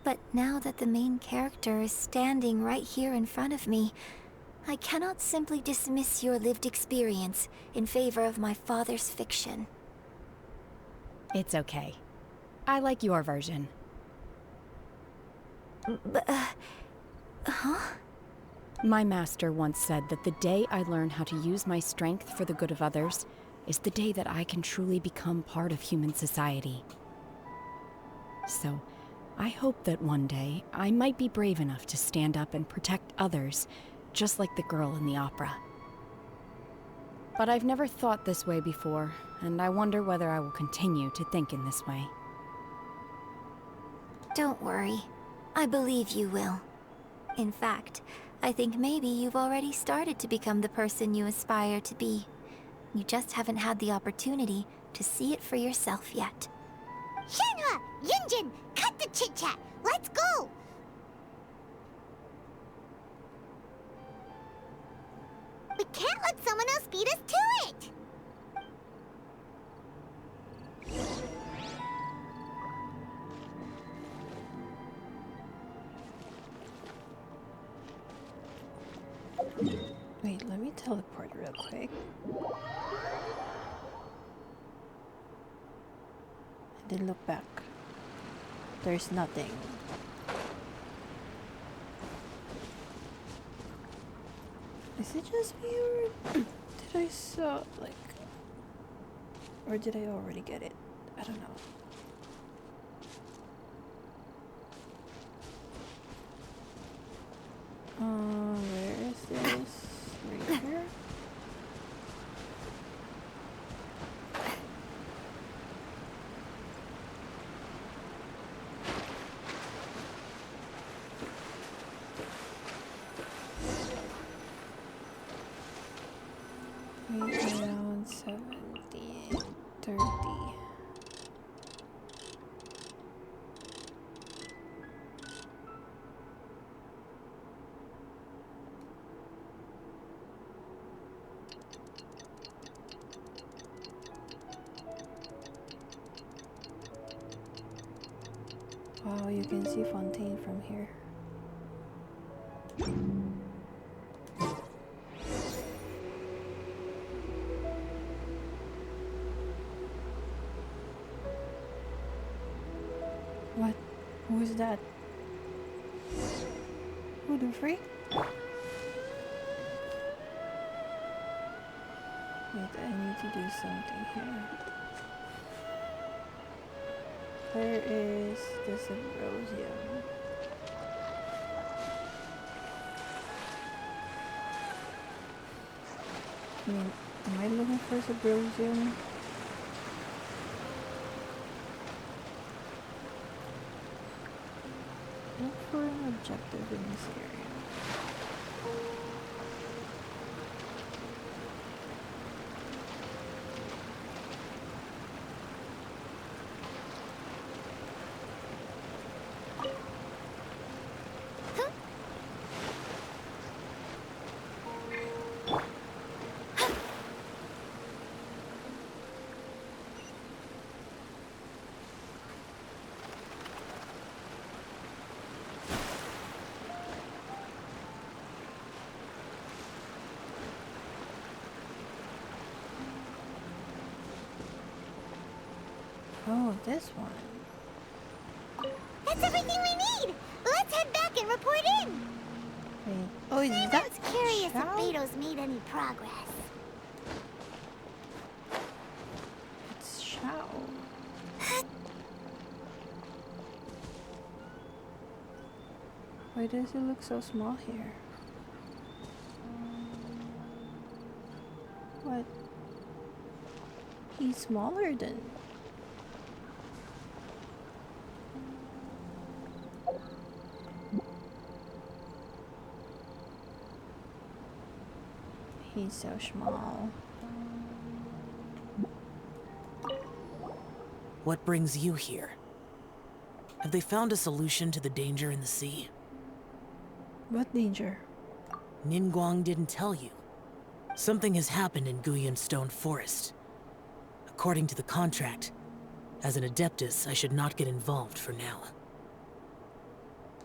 but now that the main character is standing right here in front of me, I cannot simply dismiss your lived experience in favor of my father's fiction. It's okay. I like your version. But, huh? My master once said that the day I learn how to use my strength for the good of others is the day that I can truly become part of human society. So, I hope that one day I might be brave enough to stand up and protect others, just like the girl in the opera. But I've never thought this way before, and I wonder whether I will continue to think in this way. Don't worry. I believe you will. In fact, I think maybe you've already started to become the person you aspire to be. You just haven't had the opportunity to see it for yourself yet. Shenhua! Yunjin! Cut the chit-chat! Let's go! We can't let someone else beat us to it! Wait, let me teleport real quick. And then look back. There's nothing. Is it just me or did I saw like, or did I already get it? I don't know. Where is this? Right here? Around 70, 30. Wow, you can see Fontaine from here. What? Who's that? Who the freak? Wait, I need to do something here. Where is the symposium? I mean, am I looking for symposium? Look for an objective in this area. Oh, this one. That's everything we need! Let's head back and report in! Wait. Oh, is that I was curious Shao? if Beto's made any progress. It's Shao. Why does it look so small here? What? He's smaller than... He's so small. What brings you here? Have they found a solution to the danger in the sea? What danger? Ningguang didn't tell you. Something has happened in Guyan Stone Forest. According to the contract, as an Adeptus, I should not get involved for now.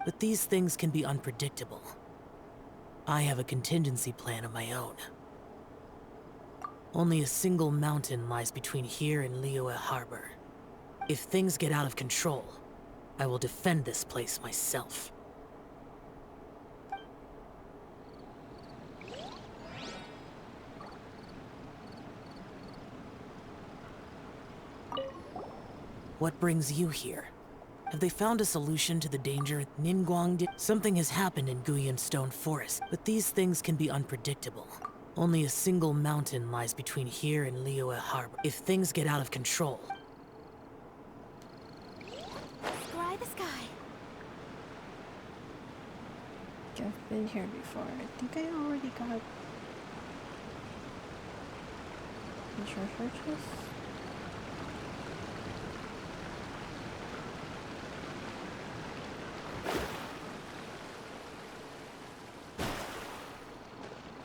But these things can be unpredictable. I have a contingency plan of my own. Only a single mountain lies between here and Liyue Harbor. If things get out of control, I will defend this place myself. What brings you here? Have they found a solution to the danger Ningguang did? Something has happened in Guyan Stone Forest, but these things can be unpredictable. Only a single mountain lies between here and Liyue Harbor. If things get out of control... Scry the sky. I've been here before. I think I already got the treasure chest.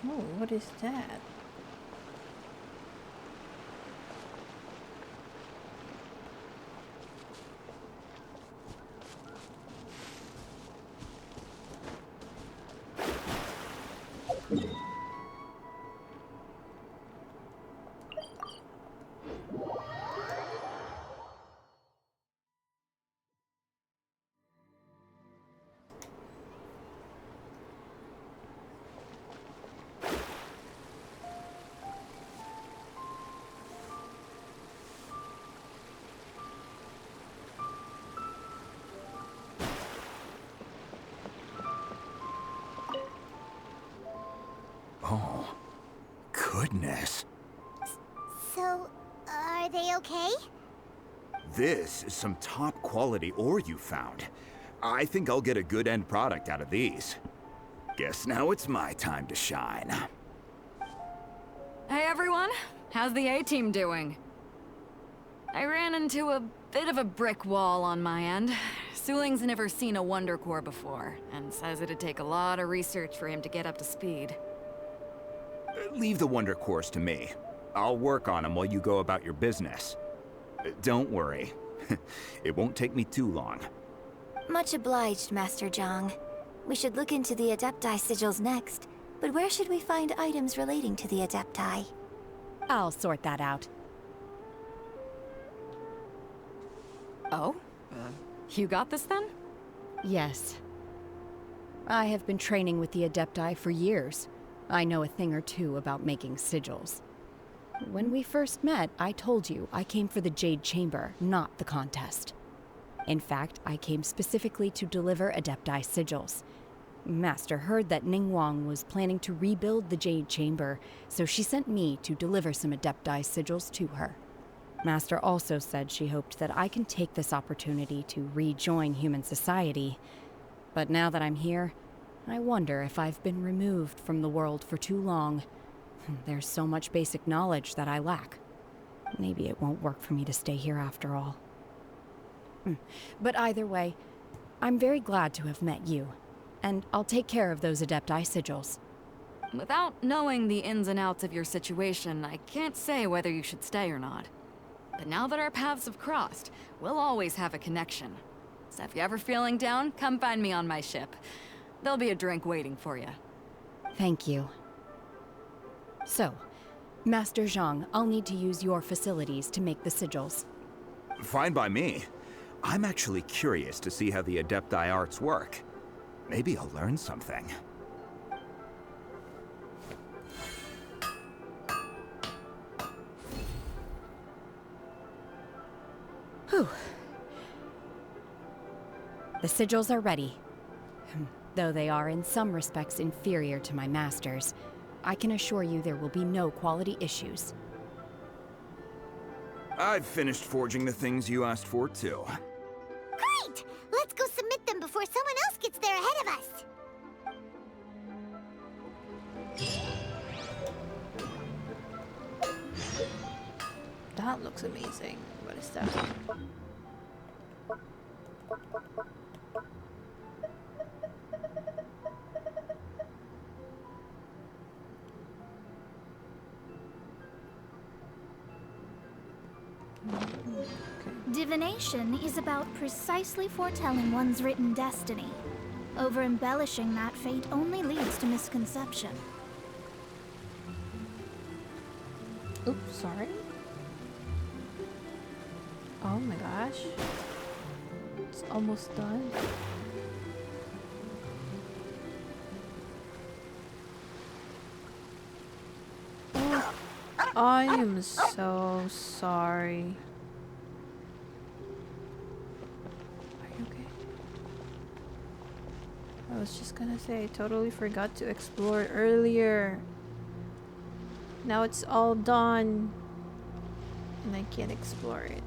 Oh, what is that? Oh, goodness. So, are they okay? This is some top quality ore you found. I think I'll get a good end product out of these. Guess now it's my time to shine. Hey everyone, how's the A-team doing? I ran into a bit of a brick wall on my end. Suling's never seen a Wonder Core before, and says it'd take a lot of research for him to get up to speed. Leave the Wonder Cores to me. I'll work on them while you go about your business. Don't worry. It won't take me too long. Much obliged, Master Zhang. We should look into the Adepti sigils next, but where should we find items relating to the Adepti? I'll sort that out. Oh? You got this then? Yes. I have been training with the Adepti for years. I know a thing or two about making sigils. When we first met, I told you I came for the Jade Chamber, not the contest. In fact, I came specifically to deliver Adepti sigils. Master heard that Ningguang was planning to rebuild the Jade Chamber, so she sent me to deliver some Adepti sigils to her. Master also said she hoped that I can take this opportunity to rejoin human society. But now that I'm here, I wonder if I've been removed from the world for too long. There's so much basic knowledge that I lack. Maybe it won't work for me to stay here after all. But either way, I'm very glad to have met you, and I'll take care of those Adepti sigils. Without knowing the ins and outs of your situation, I can't say whether you should stay or not. But now that our paths have crossed, we'll always have a connection. So if you're ever feeling down, come find me on my ship. There'll be a drink waiting for you. Thank you. So, Master Zhang, I'll need to use your facilities to make the sigils. Fine by me. I'm actually curious to see how the Adepti arts work. Maybe I'll learn something. Whew. The sigils are ready. Though they are in some respects inferior to my master's, I can assure you there will be no quality issues. I've finished forging the things you asked for, too. Great! Let's go submit them before someone else gets there ahead of us. That looks amazing. What is that? Divination is about precisely foretelling one's written destiny. Over-embellishing that fate only leads to misconception. Oops, sorry. Oh my gosh. It's almost done. Oh, I am so sorry. Are you okay? I was just gonna say, I totally forgot to explore it earlier. Now it's all done. And I can't explore it.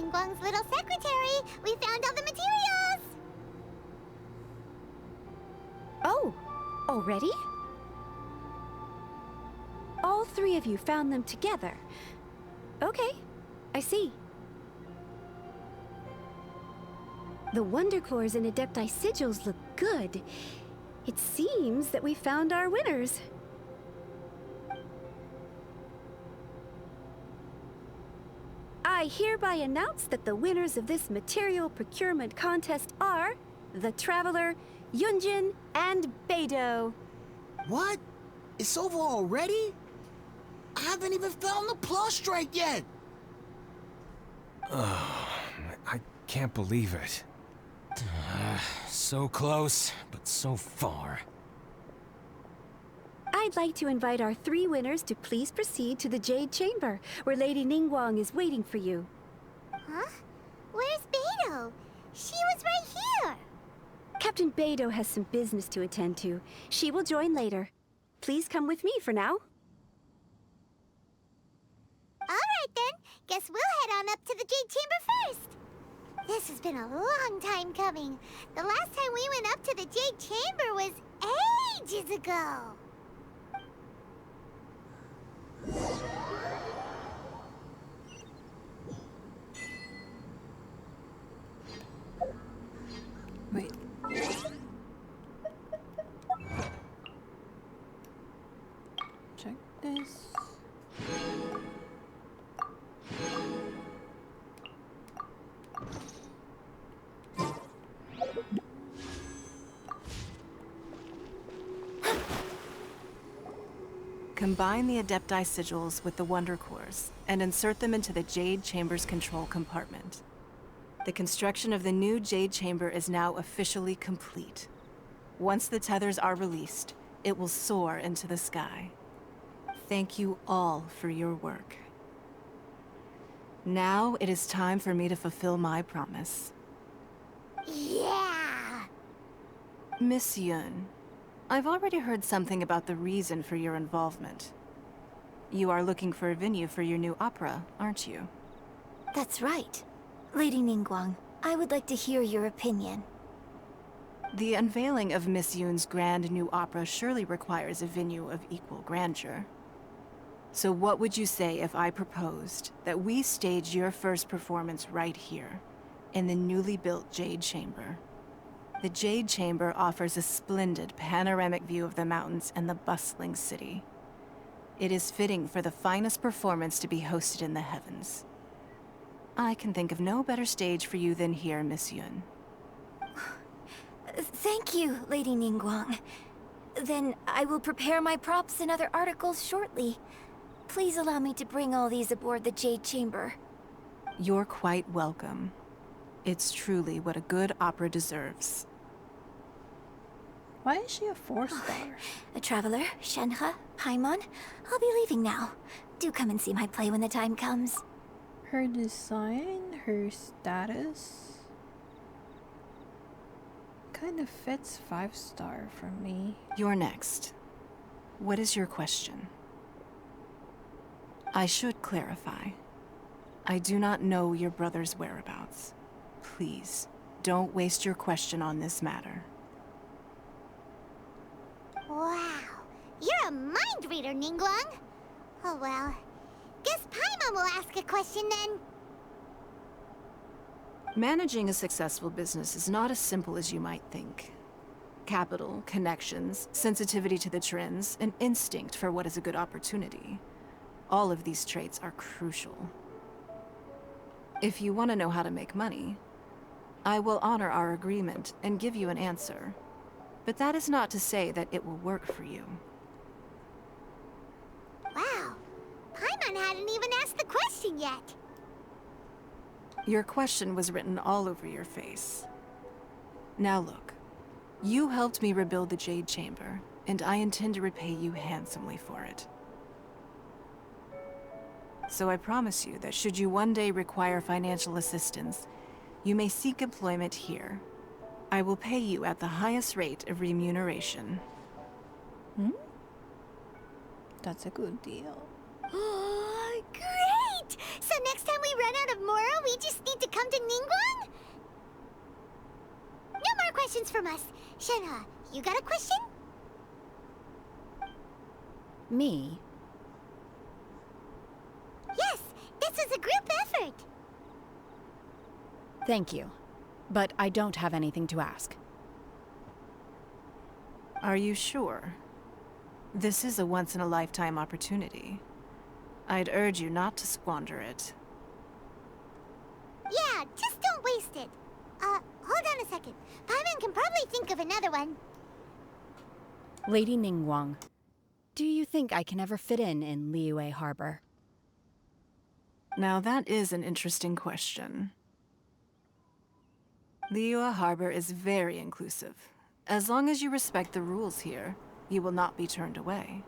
Ningguang's little secretary. We found all the materials! Oh, already? All three of you found them together. Okay, I see. The Wonder Cores and Adepti sigils look good. It seems that we found our winners. I hereby announce that the winners of this material procurement contest are the Traveler, Yunjin, and Beidou. What? It's over already? I haven't even found the Plustrate yet! I can't believe it. So close, but so far. I'd like to invite our three winners to please proceed to the Jade Chamber, where Lady Ningguang is waiting for you. Huh? Where's Beidou? She was right here! Captain Beidou has some business to attend to. She will join later. Please come with me for now. Alright then, guess we'll head on up to the Jade Chamber first. This has been a long time coming. The last time we went up to the Jade Chamber was ages ago. Wait. Check this. Combine the Adepti sigils with the Wonder Cores and insert them into the Jade Chamber's control compartment. The construction of the new Jade Chamber is now officially complete. Once the tethers are released, it will soar into the sky. Thank you all for your work. Now it is time for me to fulfill my promise. Yeah! Miss Yun, I've already heard something about the reason for your involvement. You are looking for a venue for your new opera, aren't you? That's right. Lady Ningguang, I would like to hear your opinion. The unveiling of Miss Yun's grand new opera surely requires a venue of equal grandeur. So what would you say if I proposed that we stage your first performance right here, in the newly built Jade Chamber? The Jade Chamber offers a splendid panoramic view of the mountains and the bustling city. It is fitting for the finest performance to be hosted in the heavens. I can think of no better stage for you than here, Miss Yun. Thank you, Lady Ningguang. Then I will prepare my props and other articles shortly. Please allow me to bring all these aboard the Jade Chamber. You're quite welcome. It's truly what a good opera deserves. Why is she a 4-star? A Traveler, Shenhe, Paimon, I'll be leaving now. Do come and see my play when the time comes. Her design, her status... kind of fits 5-star for me. You're next. What is your question? I should clarify. I do not know your brother's whereabouts. Please, don't waste your question on this matter. Wow, you're a mind reader, Ningguang. Oh well, guess Paimon will ask a question then. Managing a successful business is not as simple as you might think. Capital, connections, sensitivity to the trends, and instinct for what is a good opportunity. All of these traits are crucial. If you want to know how to make money, I will honor our agreement and give you an answer. But that is not to say that it will work for you. Wow, Paimon hadn't even asked the question yet. Your question was written all over your face. Now look, you helped me rebuild the Jade Chamber, and I intend to repay you handsomely for it. So I promise you that should you one day require financial assistance, you may seek employment here. I will pay you at the highest rate of remuneration. That's a good deal. Oh, great! So next time we run out of Moro, Now we just need to come to Ningguang? No more questions from us. Shenhe, you got a question? Me? Yes, this is a group effort. Thank you. But I don't have anything to ask. Are you sure? This is a once-in-a-lifetime opportunity. I'd urge you not to squander it. Yeah, just don't waste it. Hold on a second. Paimon can probably think of another one. Lady Ningguang, do you think I can ever fit in Liyue Harbor? Now that is an interesting question. Liyue Harbor is very inclusive. As long as you respect the rules here, you will not be turned away.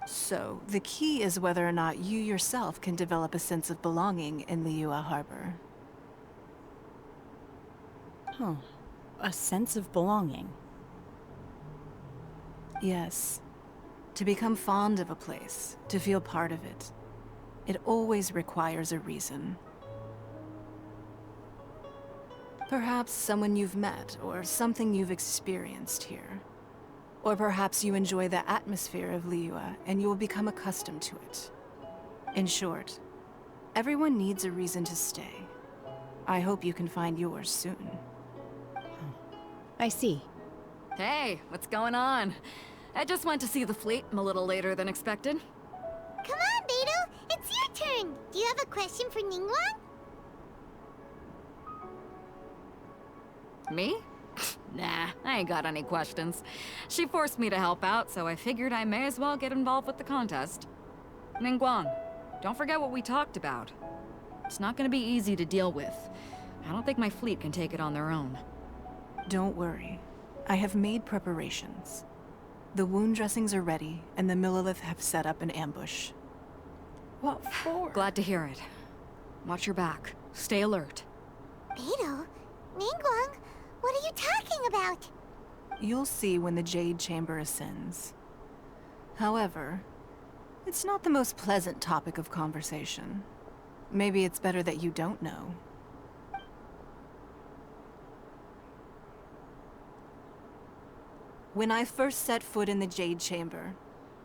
So, the key is whether or not you yourself can develop a sense of belonging in Liyue Harbor. Huh. A sense of belonging. Yes. To become fond of a place, to feel part of it, it always requires a reason. Perhaps someone you've met, or something you've experienced here. Or perhaps you enjoy the atmosphere of Liyue, and you will become accustomed to it. In short, everyone needs a reason to stay. I hope you can find yours soon. I see. Hey, what's going on? I just went to see the fleet. I'm a little later than expected. Come on, Beidou! It's your turn! Do you have a question for Ningguang? Me? Nah, I ain't got any questions. She forced me to help out, so I figured I may as well get involved with the contest. Ningguang, don't forget what we talked about. It's not gonna be easy to deal with. I don't think my fleet can take it on their own. Don't worry. I have made preparations. The wound dressings are ready, and the Millelith have set up an ambush. What for? Glad to hear it. Watch your back. Stay alert. Beidou? Ningguang? What are you talking about? You'll see when the Jade Chamber ascends. However, it's not the most pleasant topic of conversation. Maybe it's better that you don't know. When I first set foot in the Jade Chamber,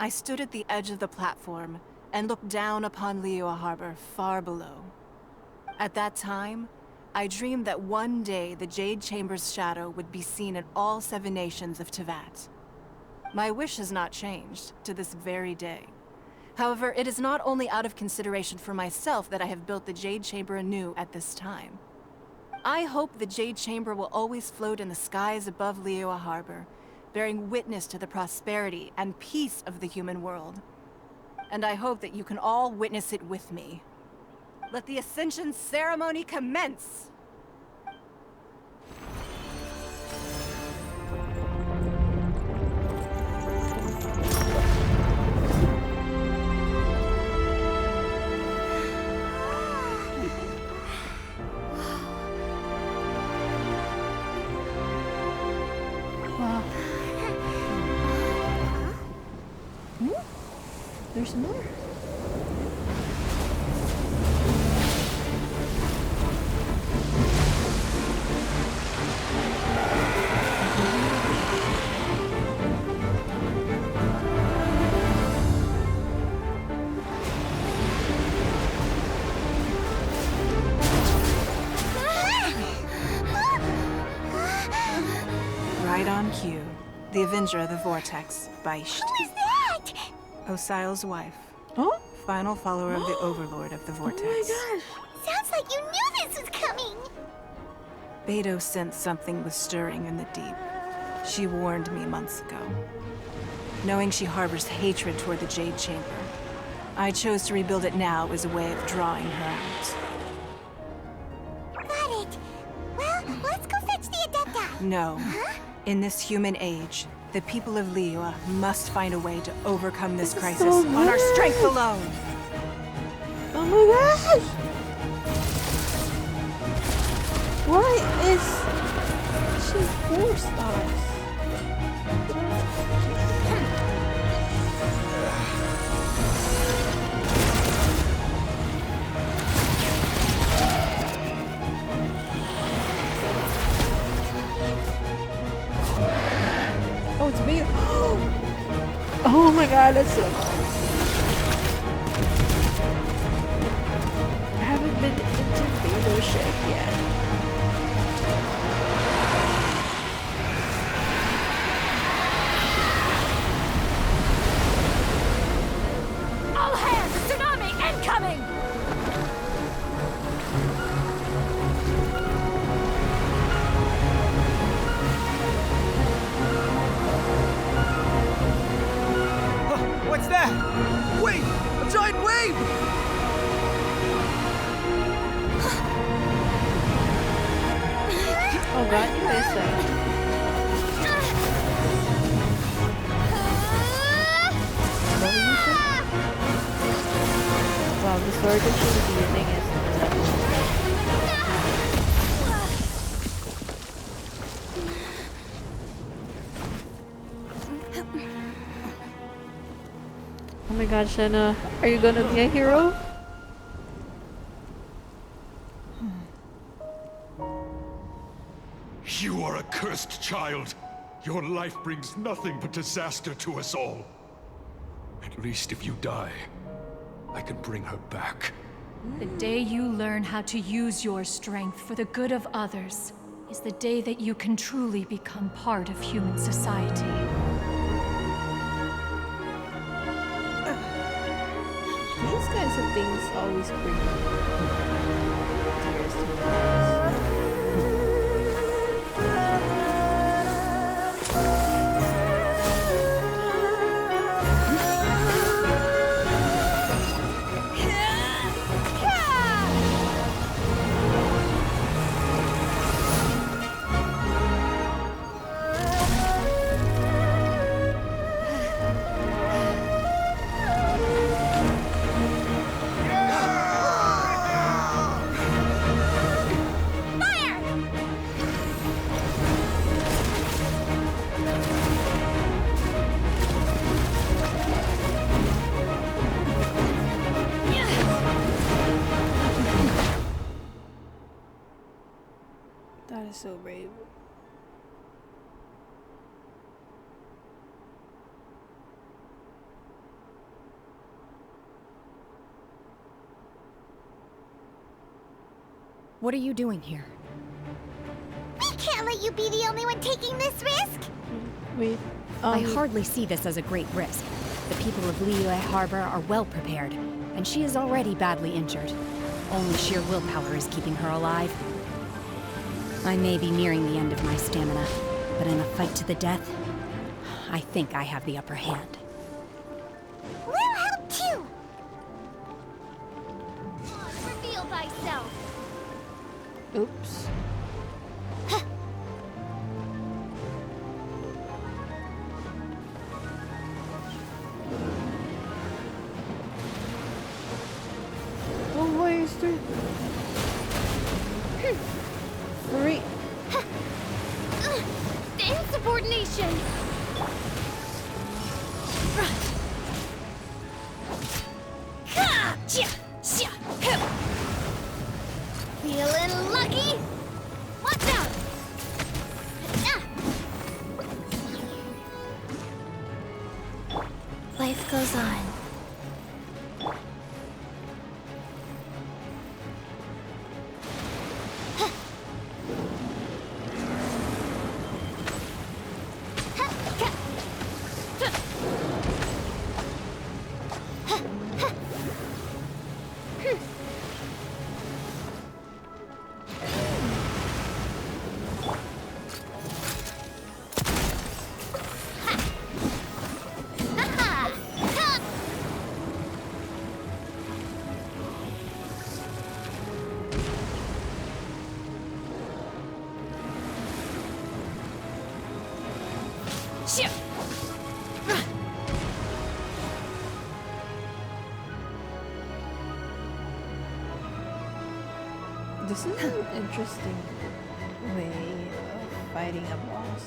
I stood at the edge of the platform and looked down upon Liyue Harbor far below. At that time, I dreamed that one day the Jade Chamber's shadow would be seen in all 7 nations of Teyvat. My wish has not changed to this very day. However, it is not only out of consideration for myself that I have built the Jade Chamber anew at this time. I hope the Jade Chamber will always float in the skies above Liyue Harbor, bearing witness to the prosperity and peace of the human world. And I hope that you can all witness it with me. Let the Ascension ceremony commence! Wow. There's more. Right on cue. The Avenger of the Vortex, Beisht. Who is that? Osial's wife. Oh? Final follower of the Overlord of the Vortex. Oh my gosh. Sounds like you knew this was coming. Beidou sensed something was stirring in the deep. She warned me months ago. Knowing she harbors hatred toward the Jade Chamber, I chose to rebuild it now as a way of drawing her out. Got it. Well, let's go fetch the Adepta. No. Huh? In this human age, the people of Liyue must find a way to overcome this crisis so on our good. strength alone. Oh my gosh! Why is she forced us? god, that's so close. I haven't been into leadership yet. All hands! Tsunami incoming! What's that? Wait! A giant wave! Oh god, you missed that. What were you saying? Wow, the sword that she was using is oh my god, Shenna, are you gonna be a hero? You are a cursed child. Your life brings nothing but disaster to us all. At least if you die, I can bring her back. The day you learn how to use your strength for the good of others is the day that you can truly become part of human society. These kinds of things always bring tears to my eyes. That is so brave. What are you doing here? We can't let you be the only one taking this risk! Wait, I hardly see this as a great risk. The people of Liyue Harbor are well prepared, and she is already badly injured. Only sheer willpower is keeping her alive. I may be nearing the end of my stamina, but in a fight to the death, I think I have the upper hand. We'll help too! Reveal thyself. Oops. Oh, why is there... Three. The insubordination! Feeling lucky? Watch out! Life goes on. This is an interesting way of fighting a boss.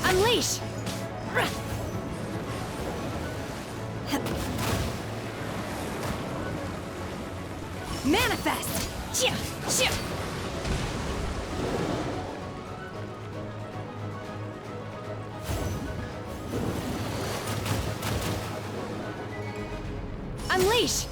Unleash! Unleash!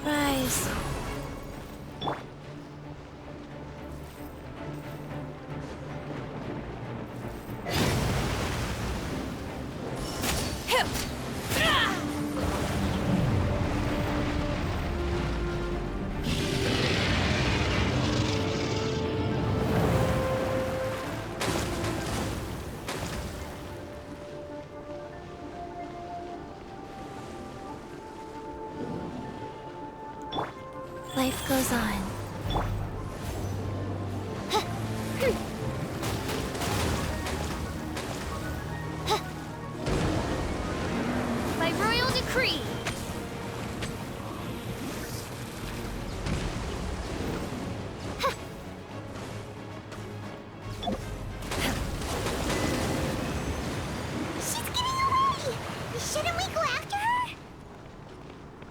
Rise. Life goes on. By royal decree. She's getting away! Shouldn't we go after her?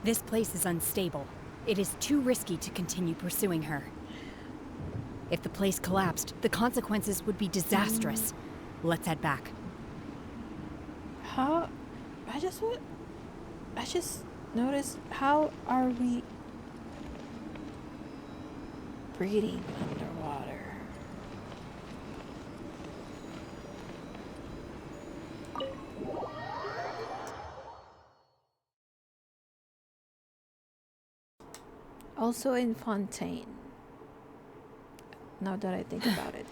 This place is unstable. It is too risky to continue pursuing her. If the place collapsed, the consequences would be disastrous. Let's head back. How? I just noticed, how are we breathing underwater? Also in Fontaine. Now that I think about it.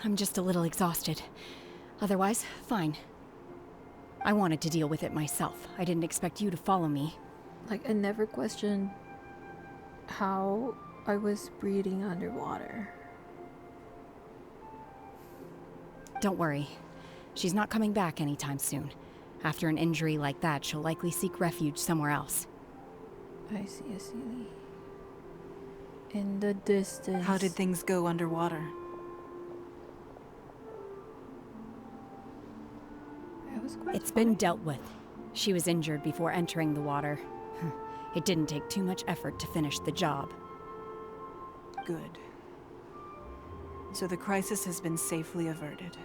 I'm just a little exhausted. Otherwise, fine. I wanted to deal with it myself. I didn't expect you to follow me. Like, I never questioned how I was breathing underwater. Don't worry. She's not coming back anytime soon. After an injury like that, she'll likely seek refuge somewhere else. I see, I see. In the distance. How did things go underwater? It's been dealt with. She was injured before entering the water. It didn't take too much effort to finish the job. Good. So the crisis has been safely averted.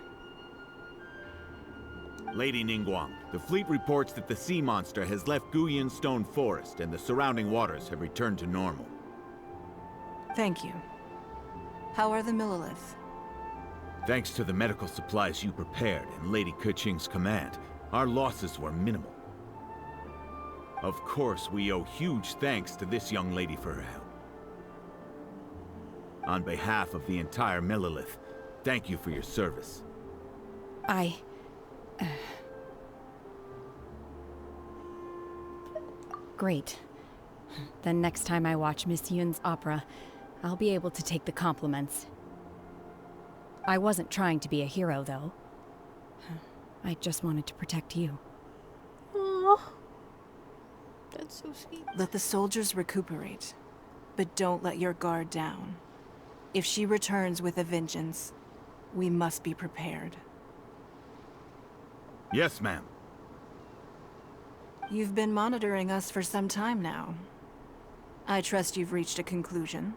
Lady Ningguang, the fleet reports that the sea monster has left Guyun Stone Forest and the surrounding waters have returned to normal. Thank you. How are the Millilith? Thanks to the medical supplies you prepared and Lady Keqing's command, our losses were minimal. Of course, we owe huge thanks to this young lady for her help. On behalf of the entire Millilith, thank you for your service. Great. Then next time I watch Miss Yun's opera, I'll be able to take the compliments. I wasn't trying to be a hero, though. I just wanted to protect you. Aww. That's so sweet. Let the soldiers recuperate, but don't let your guard down. If she returns with a vengeance, we must be prepared. Yes, ma'am. You've been monitoring us for some time now. I trust you've reached a conclusion.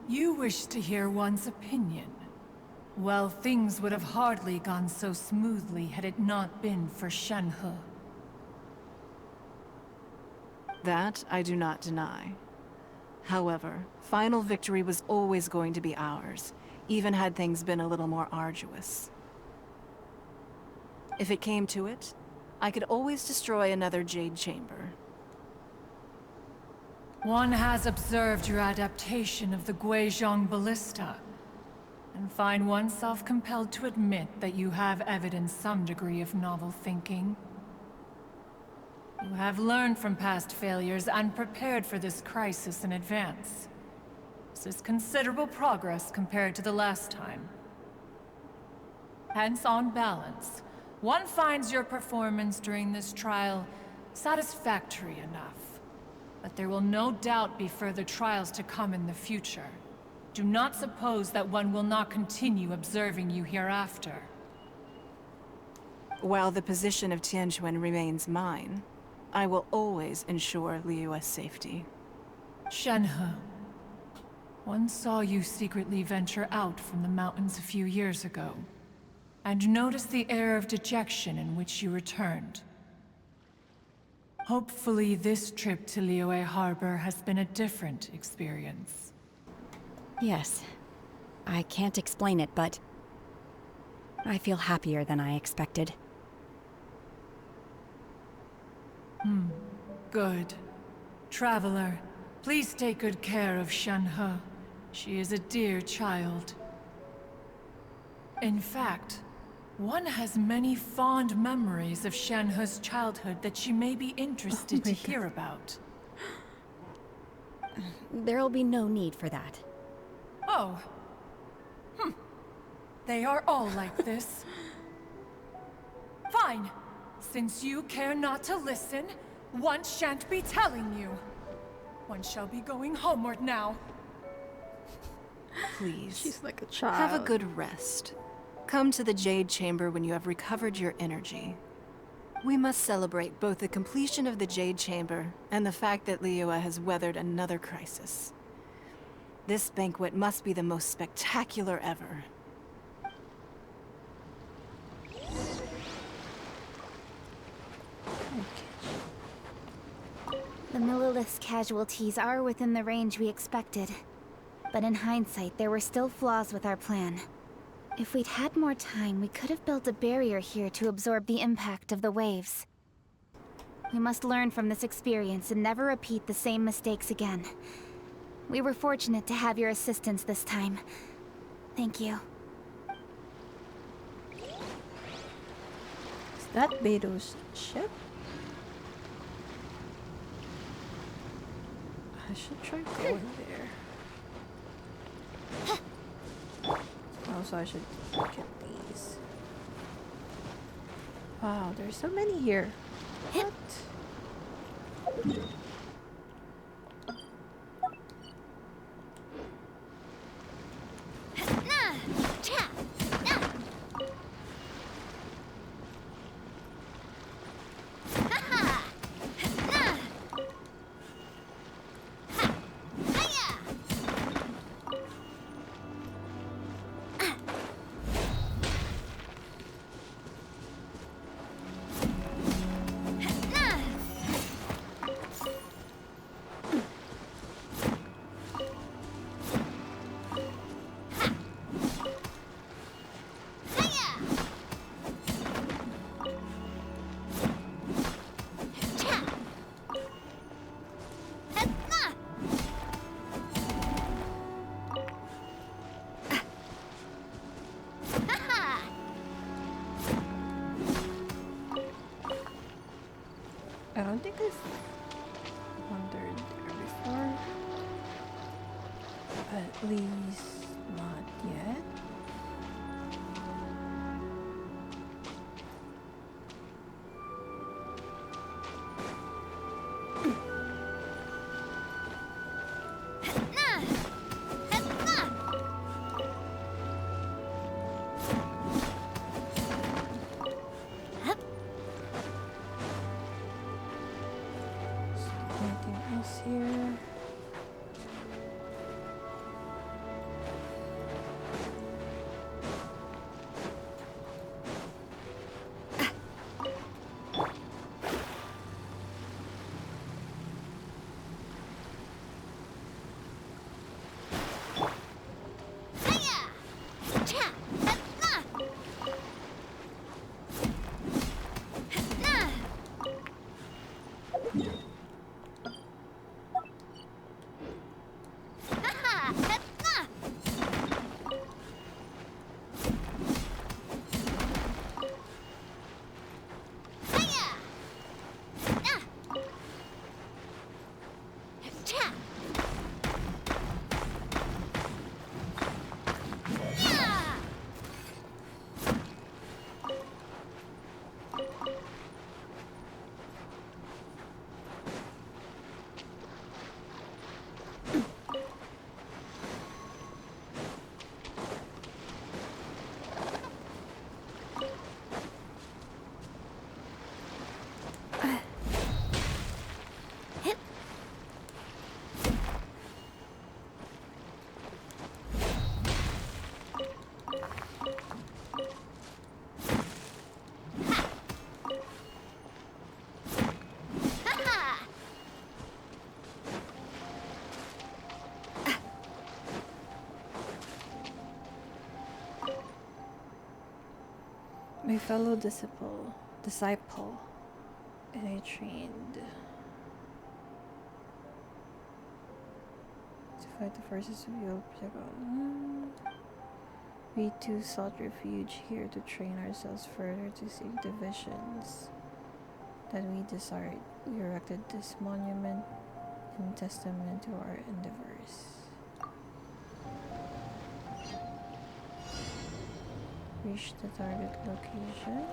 You wish to hear one's opinion. Well, things would have hardly gone so smoothly had it not been for Shenhe. That I do not deny. However, final victory was always going to be ours, even had things been a little more arduous. If it came to it, I could always destroy another Jade Chamber. One has observed your adaptation of the Guizhong Ballista, and find oneself compelled to admit that you have evidenced some degree of novel thinking. You have learned from past failures and prepared for this crisis in advance. This is considerable progress compared to the last time. Hence, on balance, one finds your performance during this trial satisfactory enough. But there will no doubt be further trials to come in the future. Do not suppose that one will not continue observing you hereafter. While the position of Tianquan remains mine, I will always ensure Liyue's safety. Shenhe, one saw you secretly venture out from the mountains a few years ago, and noticed the air of dejection in which you returned. Hopefully this trip to Liyue Harbor has been a different experience. Yes. I can't explain it, but I feel happier than I expected. Good. Traveler, please take good care of Shenhe. She is a dear child. In fact, one has many fond memories of Shenhe's childhood that she may be interested to hear about. There'll be no need for that. Oh. They are all like this. Fine. Since you care not to listen, one shan't be telling you. One shall be going homeward now. Please. She's like a child. Have a good rest. Come to the Jade Chamber when you have recovered your energy. We must celebrate both the completion of the Jade Chamber and the fact that Liyue has weathered another crisis. This banquet must be the most spectacular ever. The Millilith's casualties are within the range we expected. But in hindsight, there were still flaws with our plan. If we'd had more time, we could have built a barrier here to absorb the impact of the waves. We must learn from this experience and never repeat the same mistakes again. We were fortunate to have your assistance this time. Thank you. Is that Beto's ship? I should try going there. Also, I should get these. Wow, there's so many here. What? I don't think I've wandered there before. At least not yet. Here. My fellow disciple, and I trained to fight the forces of Yul. We too sought refuge here to train ourselves further to seek the visions that we desired. We erected this monument in testament to our endeavors. Reach the target location.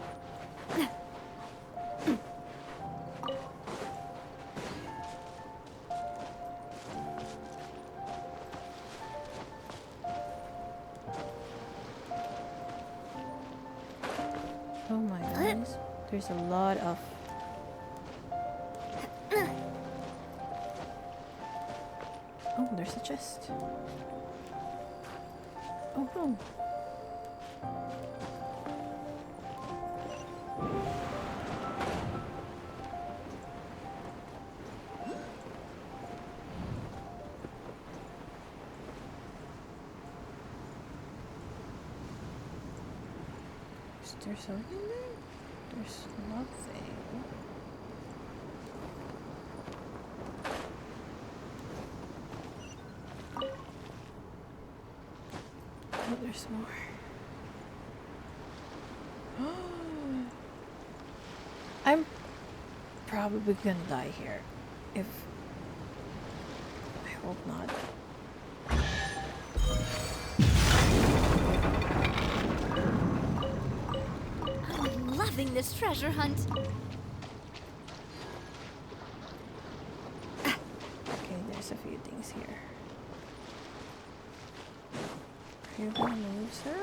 Oh my goodness, there's a lot of oh, there's a chest. Oh no. Is there something there? There's nothing. Oh, there's more. I'm probably gonna die here. If I hope not. I'm loving this treasure hunt. Okay, there's a few things here. Are you gonna move, sir?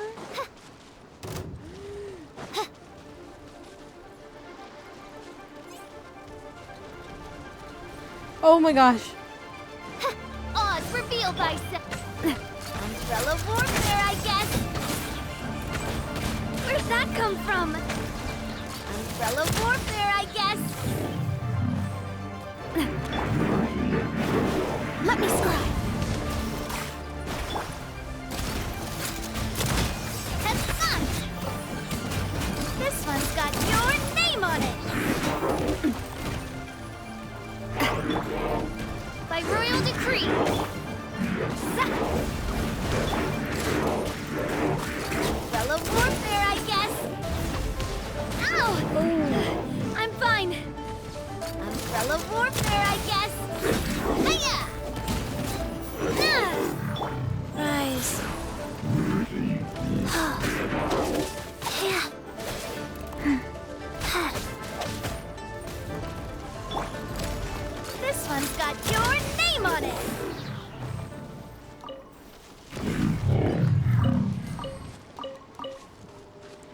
Oh my gosh. Odds revealed thyself. Umbrella warfare, I guess. Where'd that come from? Umbrella warfare, I guess. Let me scribe. Have fun. This one's got your name on it. By royal decree. Umbrella warfare, I guess. Ow! I'm fine. Umbrella warfare, I guess. Hiya! Rise. This one's got your name on it.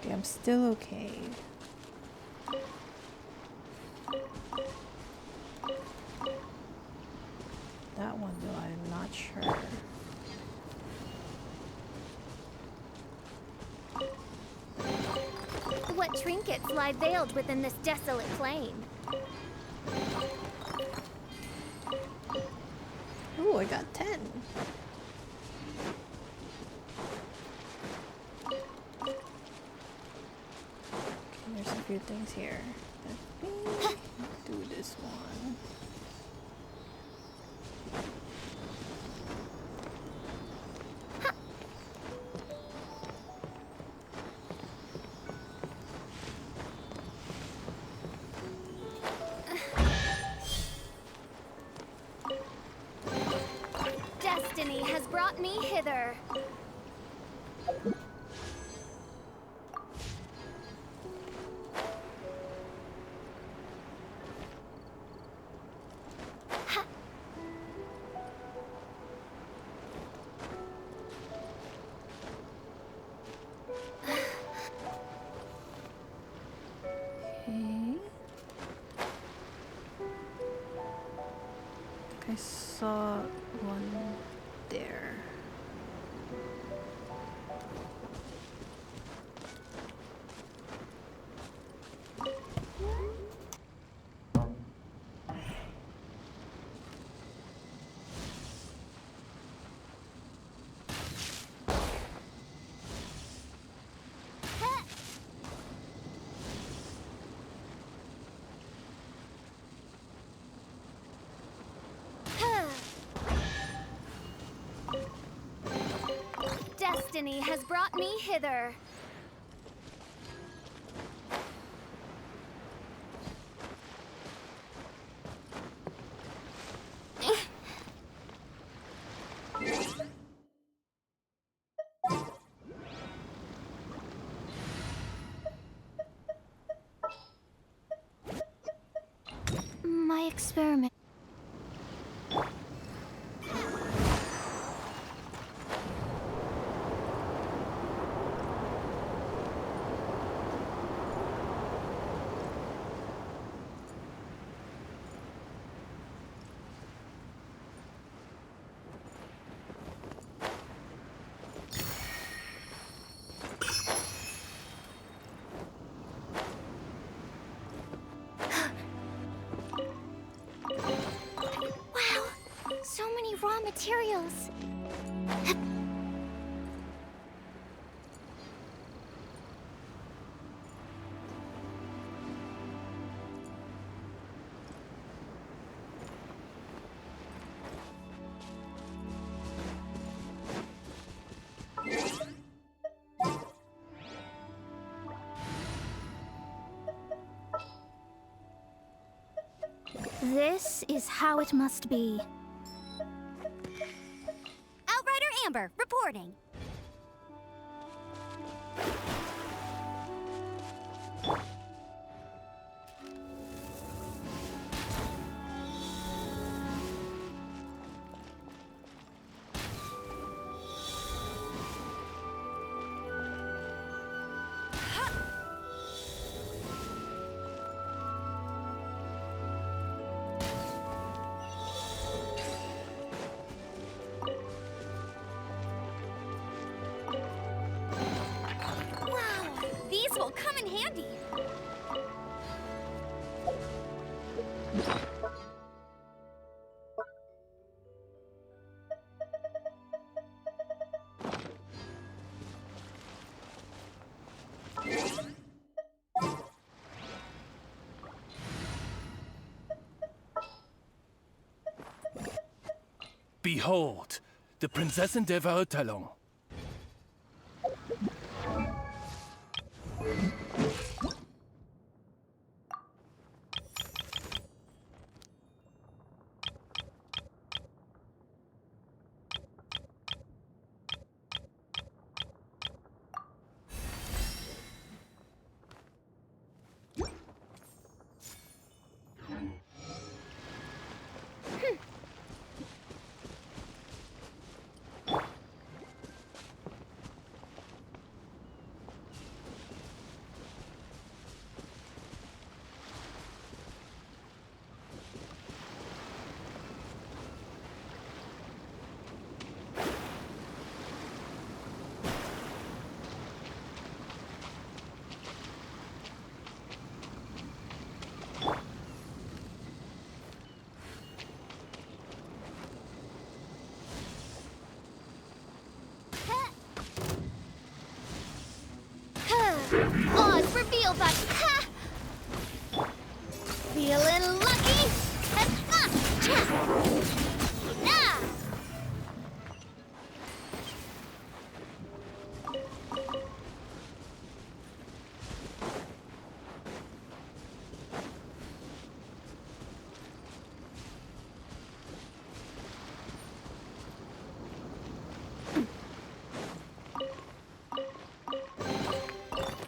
Okay, I'm still okay. That one though, I'm not sure. What trinkets lie veiled within this desolate plain? Oh, I got 10. Okay, there's a few things here. Let me do this one. Destiny has brought me hither. Okay. I saw one there. destiny has brought me hither. My experiment. So many raw materials. This is how it must be. Outrider Amber, reporting. These will come in handy. Behold, the Prinzessin der Verurteilung. Laws reveal that. Feeling lucky? Nah.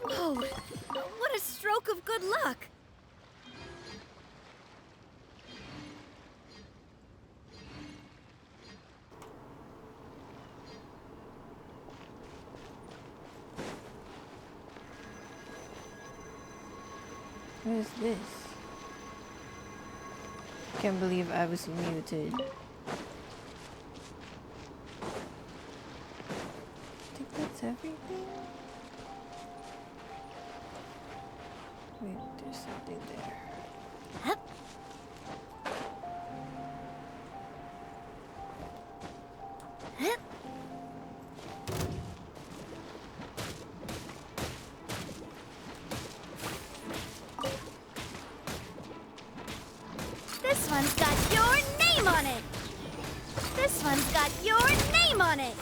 Whoa, what a stroke of good luck! What is this? Can't believe I was muted. I think that's everything. Wait, there's something there. This one's got your name on it. This one's got your name on it.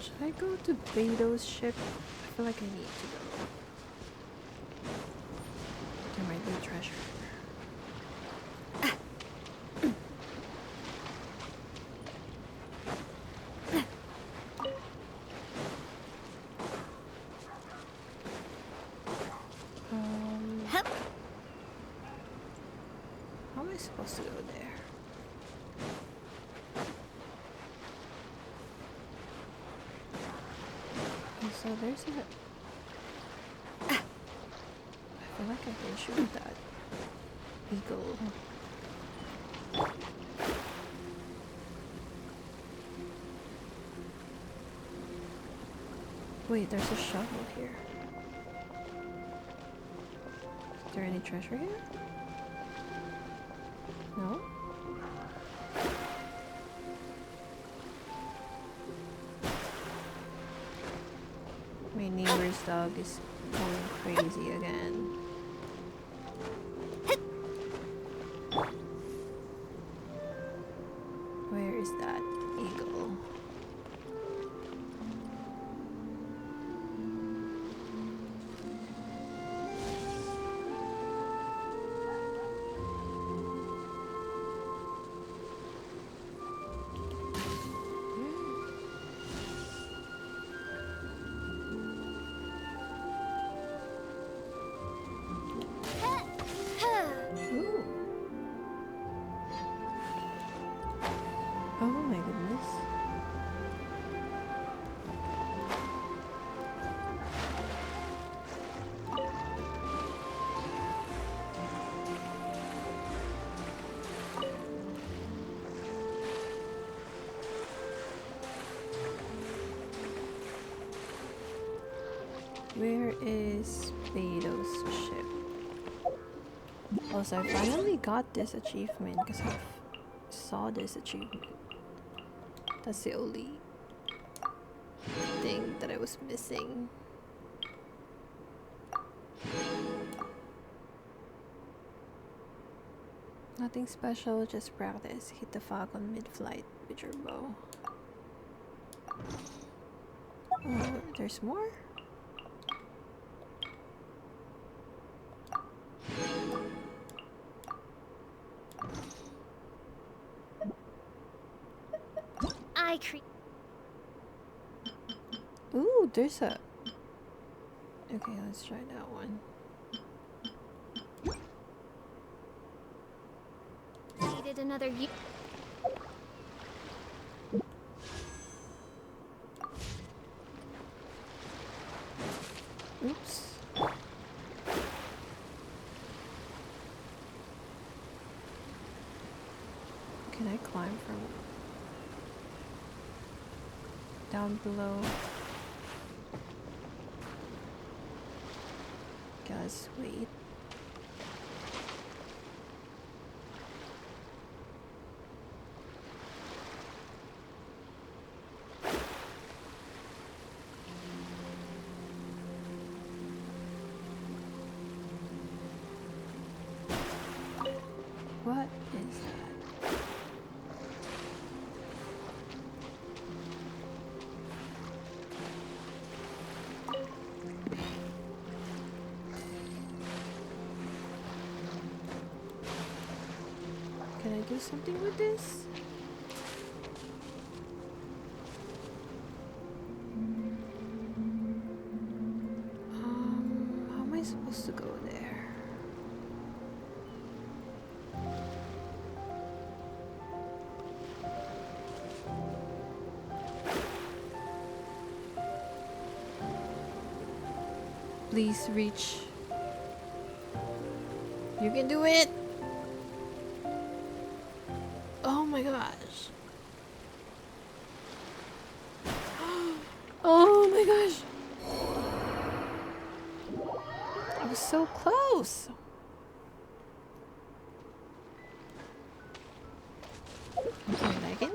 Should I go to Beto's ship? I feel like I need to go. There might be treasure. How am I supposed to go there? Oh, so there's a... I feel like I can shoot that eagle. Wait, there's a shovel here. Is there any treasure here? No? My neighbor's dog is going crazy again. Where is that eagle? Ooh. Oh my goodness. Where is Beto's ship? Also, I finally got this achievement because I saw this achievement. That's the only thing that I was missing. Nothing special, just practice. Hit the fog on mid-flight with your bow. Oh, there's more? Ooh, there's a... Okay, let's try that one. Needed another Oops. Can I climb from down below? Guys, wait. What is that? Can I do something with this? How am I supposed to go there? Please reach. You can do it! Oh my gosh. Oh my gosh. I was so close. Okay,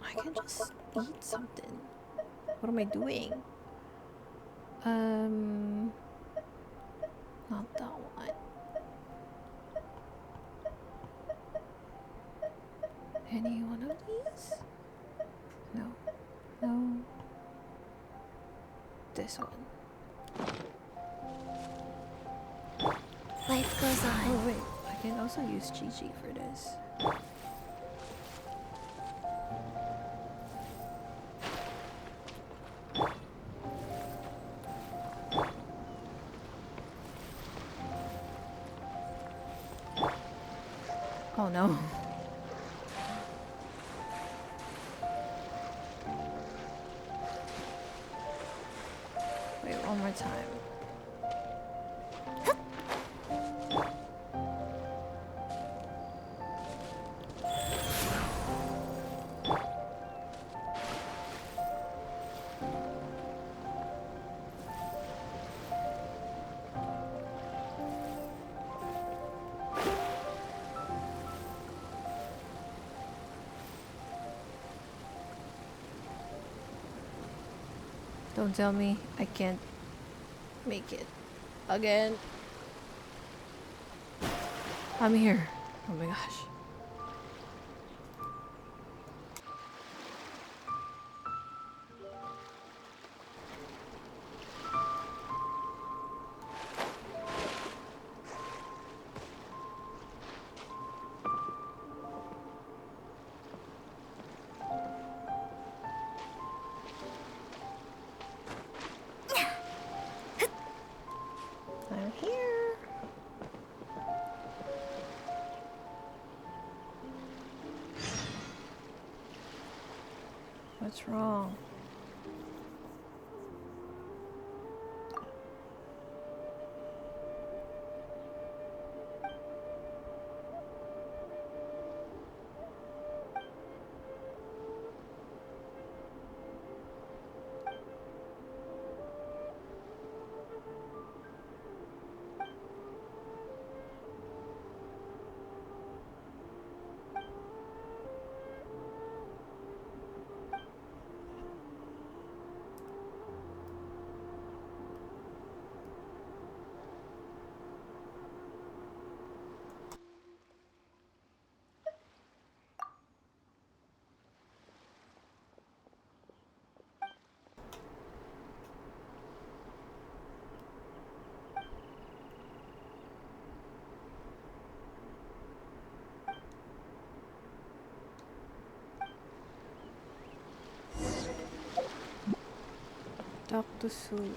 I can just eat something. What am I doing? Not that one. Any one of these? No. No. this one. Life goes on. Oh wait, I can also use Gigi for this. Oh no. Wait, one more time. Don't tell me I can't make it again. I'm here. Oh my gosh. I'm here. What's wrong? Dr. Suling.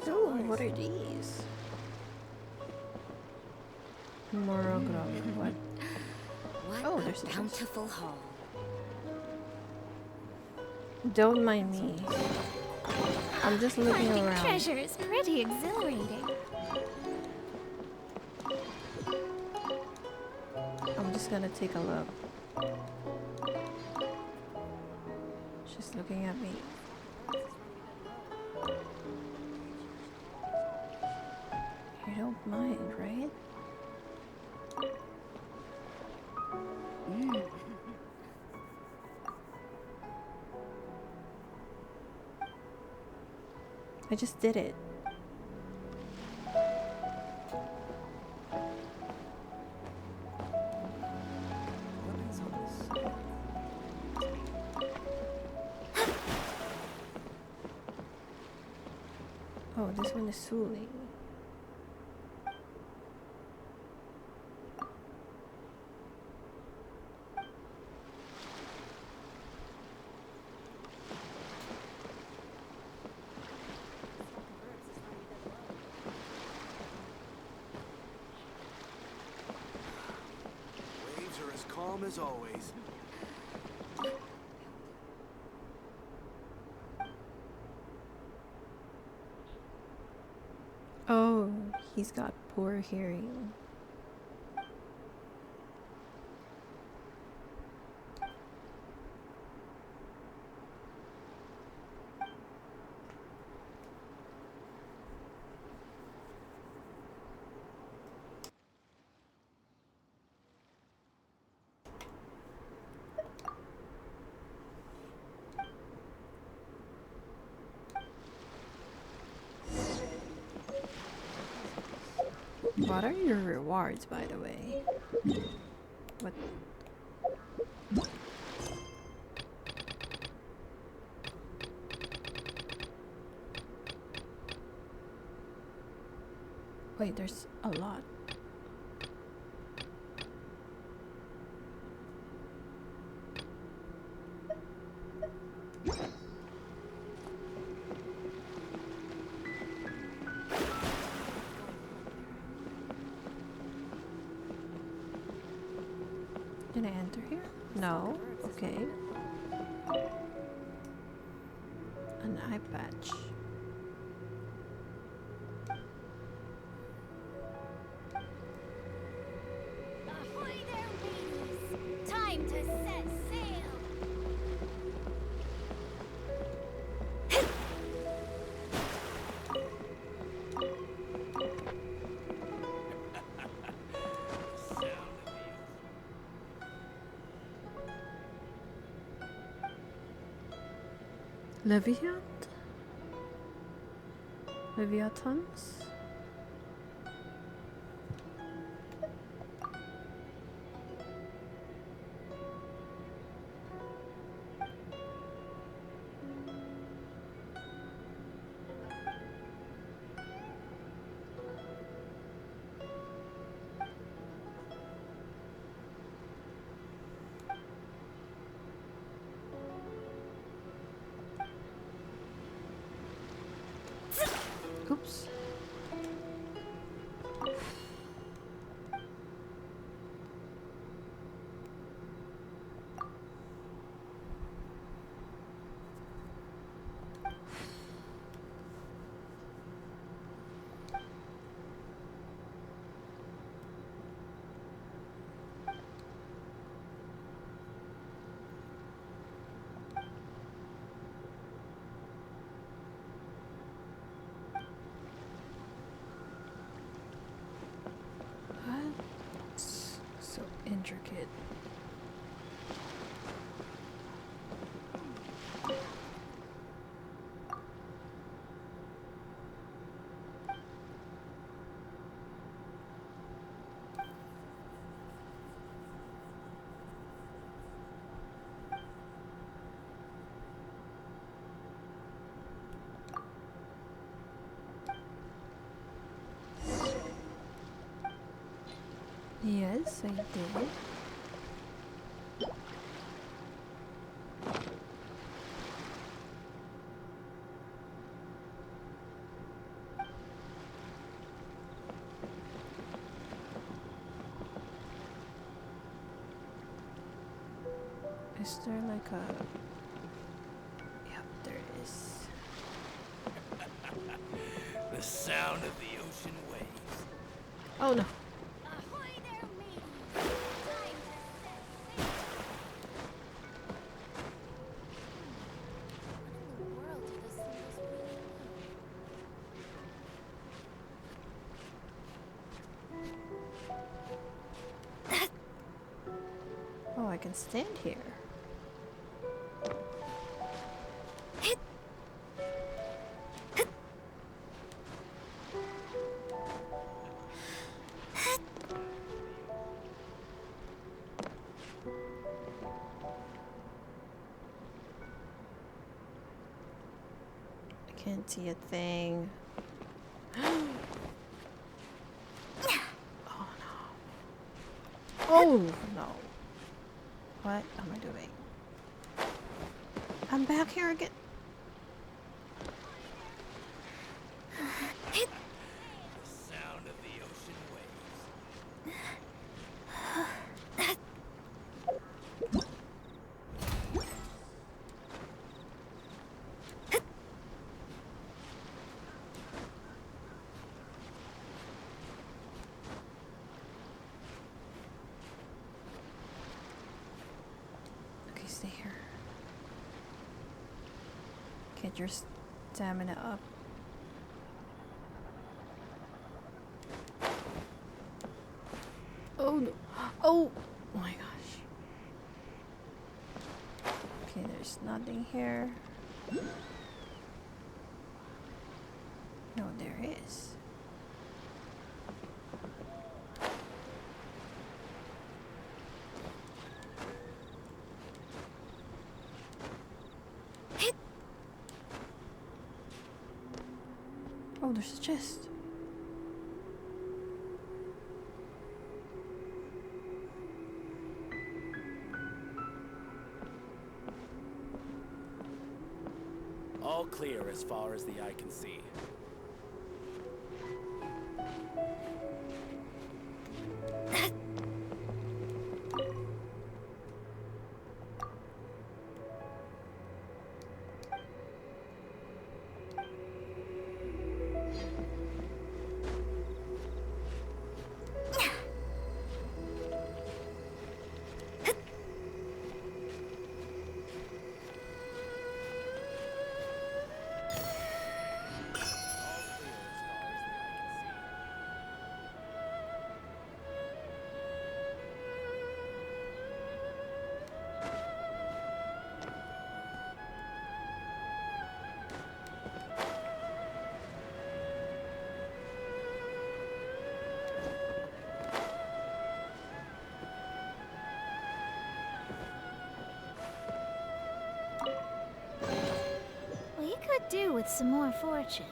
Ooh, what are these? Monogram. What? Oh, there's a bountiful haul. Don't mind me. I'm just looking Finding around. treasure is pretty exhilarating. I'm just gonna take a look. She's looking at me. You don't mind, right? I just did it. Oh, this one is Suling. calm as always. Oh, he's got poor hearing. What are your rewards, by the way? What? Wait, there's a lot. Can I enter here? No. Okay. An eye patch. Ahoy there, mateys! Time to set sail! Leviathans? Oops. So intricate. Yes, I did. Is there like a... Yep, there is. The sound of the ocean waves. Oh no. Ahoy there, mateys! Time to set sail! What in the world do those symbols really mean? Oh, I can stand here. I can't see a thing. Oh no. Oh no. What am I doing? I'm back here again. The sound of the ocean waves. get your stamina up. Oh no. Oh my gosh. Okay, there's nothing here. No, there is. Oh, there's a chest. All clear as far as the eye can see. We could do with some more fortune.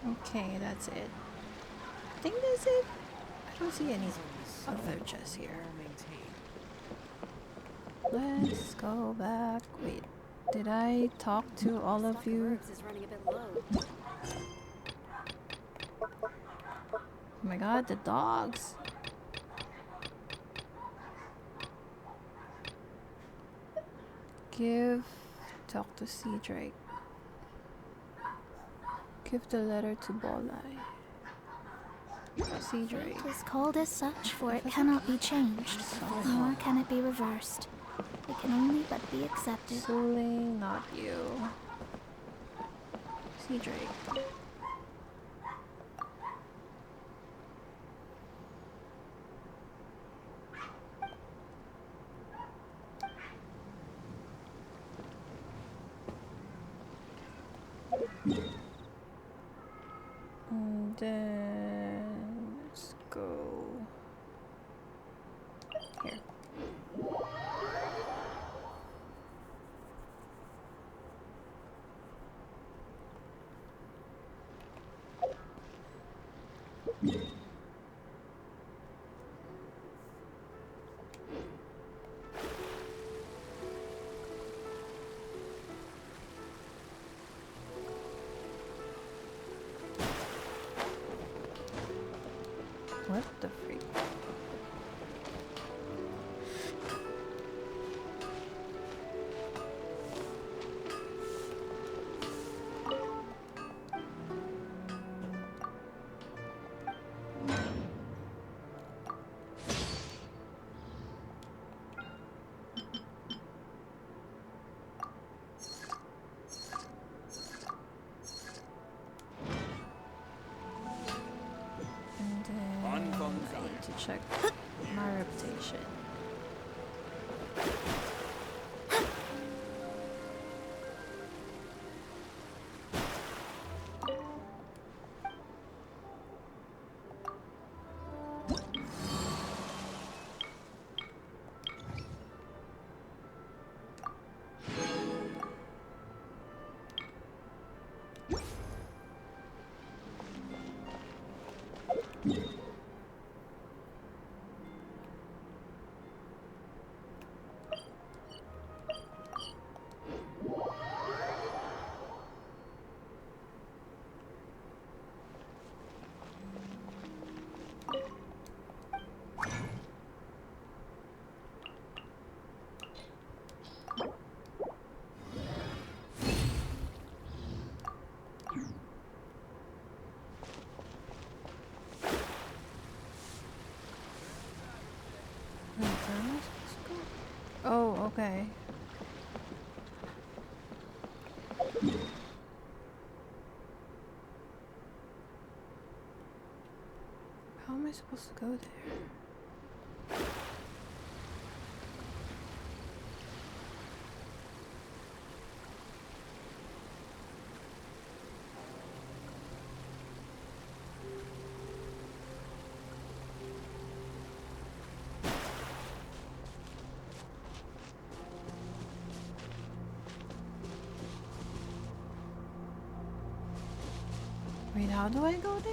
Okay, that's it. I think that's it. I don't see any other chests here. Let's go back. Wait, did I talk to all of you? Oh my god, the dogs. Talk to Sea Drake. Give the letter to Bolai. Sea Drake. It is called as such, for it cannot be changed, nor can it be reversed. It can only but be accepted. Suling, not you. Sea Drake. And then let's go here. What the freak? I need to check my reputation. Okay. How am I supposed to go there? Wait, how do I go there?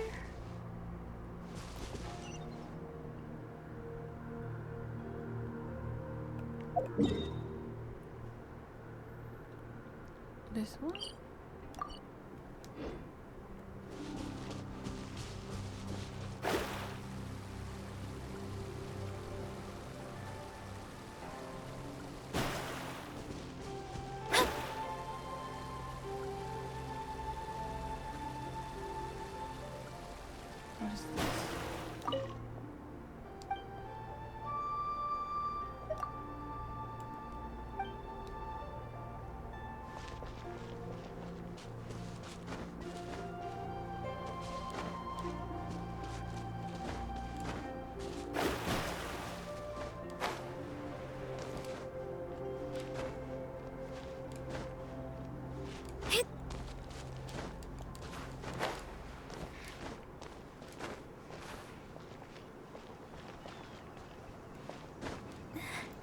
This one? What is this?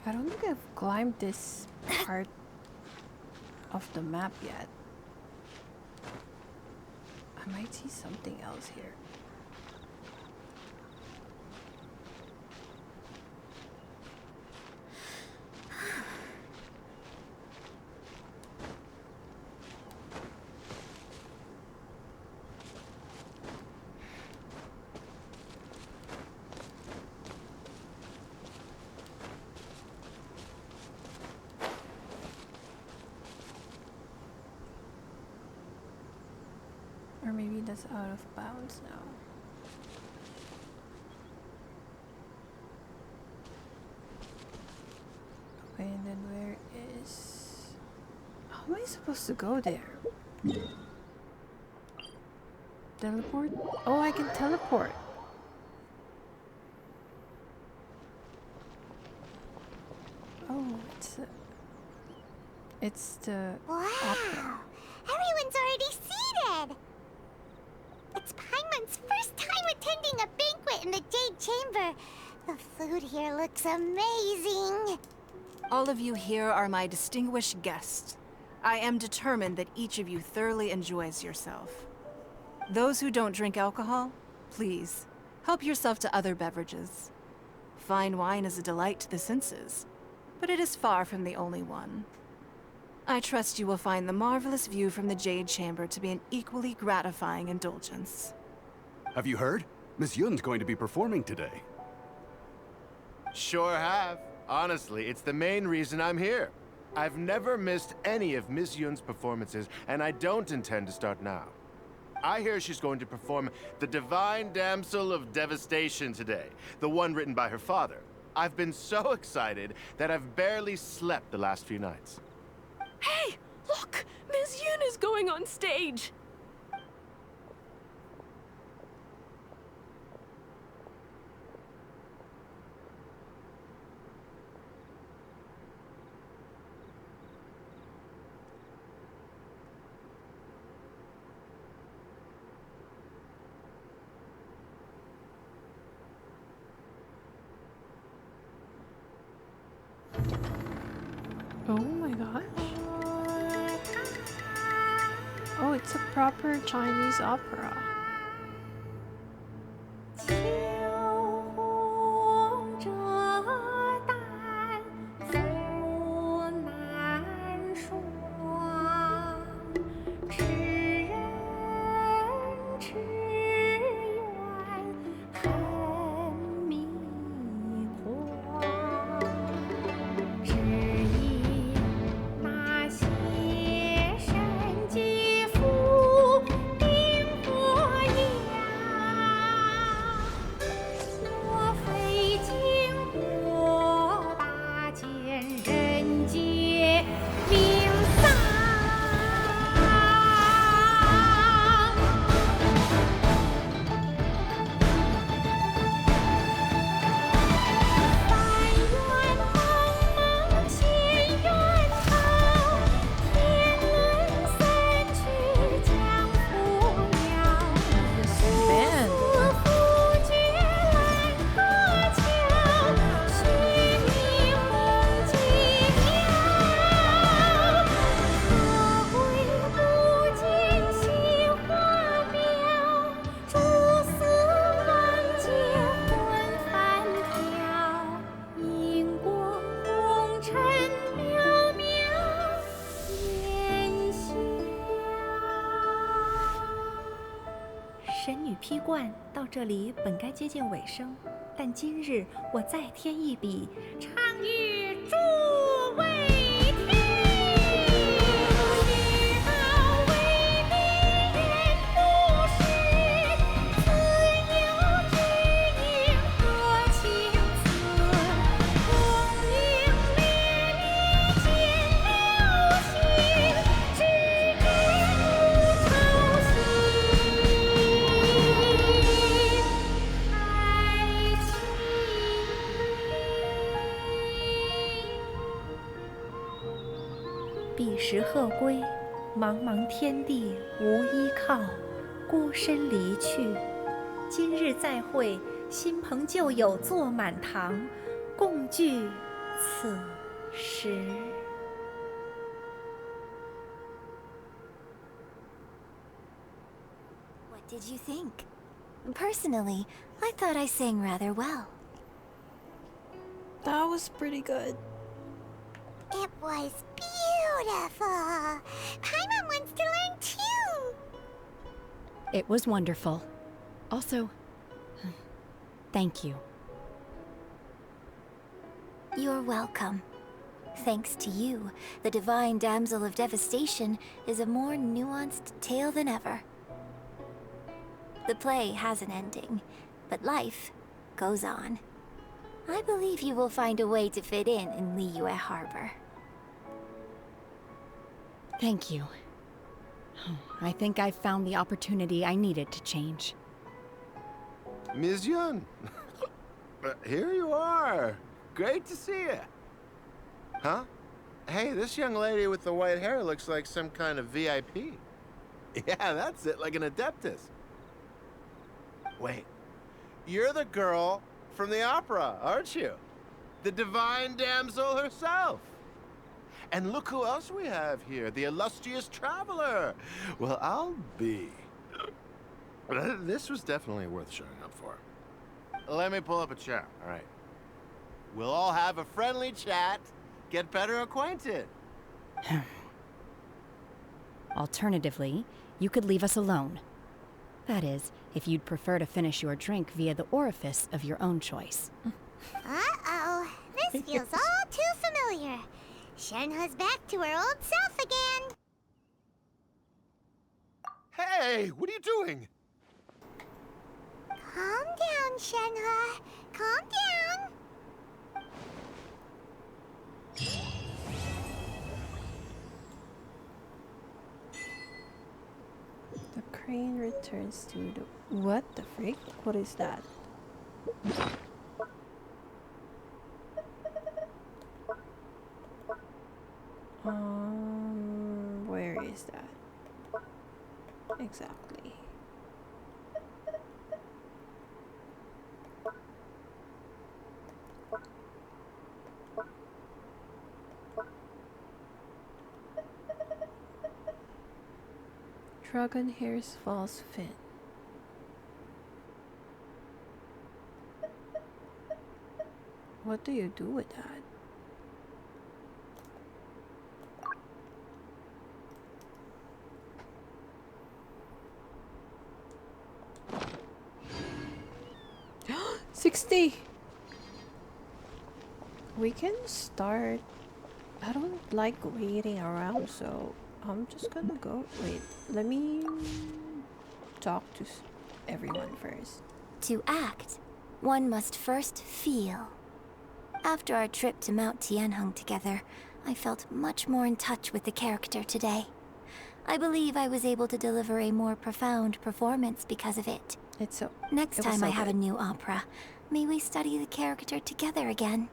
I don't think I've climbed this part of the map yet. I might see something else here. Or maybe that's out of bounds now. Okay, and then where is... How am I supposed to go there? Teleport? Oh, I can teleport. Oh, it's the Wow! Everyone's already seated! It's Paimon's first time attending a banquet in the Jade Chamber. The food here looks amazing. All of you here are my distinguished guests. I am determined that each of you thoroughly enjoys yourself. Those who don't drink alcohol, please, help yourself to other beverages. Fine wine is a delight to the senses, but it is far from the only one. I trust you will find the marvelous view from the Jade Chamber to be an equally gratifying indulgence. Have you heard? Miss Yun's going to be performing today. Sure have. Honestly, it's the main reason I'm here. I've never missed any of Miss Yun's performances, and I don't intend to start now. I hear she's going to perform The Divine Damsel of Devastation today, the one written by her father. I've been so excited that I've barely slept the last few nights. Hey, look! Miss Yun is going on stage! Oh my gosh. Oh, it's a proper Chinese opera. 神女劈冠到这里本该接近尾声，但今日我再添一笔，唱与诸位听。彼时鹤归，茫茫天地无依靠，孤身离去。今日再会，新朋旧友坐满堂，共聚此时。What did you think? Personally, I thought I sang rather well. That was pretty good. It was beautiful. Paimon wants to learn too. It was wonderful. Also, thank you. You're welcome. Thanks to you, the Divine Damsel of Devastation is a more nuanced tale than ever. The play has an ending, but life goes on. I believe you will find a way to fit in Liyue Harbor. Thank you. I think I've found the opportunity I needed to change. Ms. Yun, here you are. Great to see you. Huh? Hey, this young lady with the white hair looks like some kind of VIP. Yeah, that's it, like an Adeptus. Wait, you're the girl from the opera, aren't you? The Divine Damsel herself. And look who else we have here, the illustrious traveler. Well, I'll be. This was definitely worth showing up for. Let me pull up a chair, all right? We'll all have a friendly chat, get better acquainted. Alternatively, you could leave us alone. That is, if you'd prefer to finish your drink via the orifice of your own choice. Uh-oh. This feels all too familiar. Shenhe's back to her old self again. Hey, what are you doing? Calm down, Shenhe. Calm down. The crane returns to the... What the freak? What is that? Where is that? Exactly. Dragon Hair's false fin. What do you do with that? $60. We can start. I don't like waiting around, so I'm just gonna go. Wait, let me talk to everyone first. To act, one must first feel. After our trip to Mount Tianheng together, I felt much more in touch with the character today. I believe I was able to deliver a more profound performance because of it. Next time I have a new opera, may we study the character together again.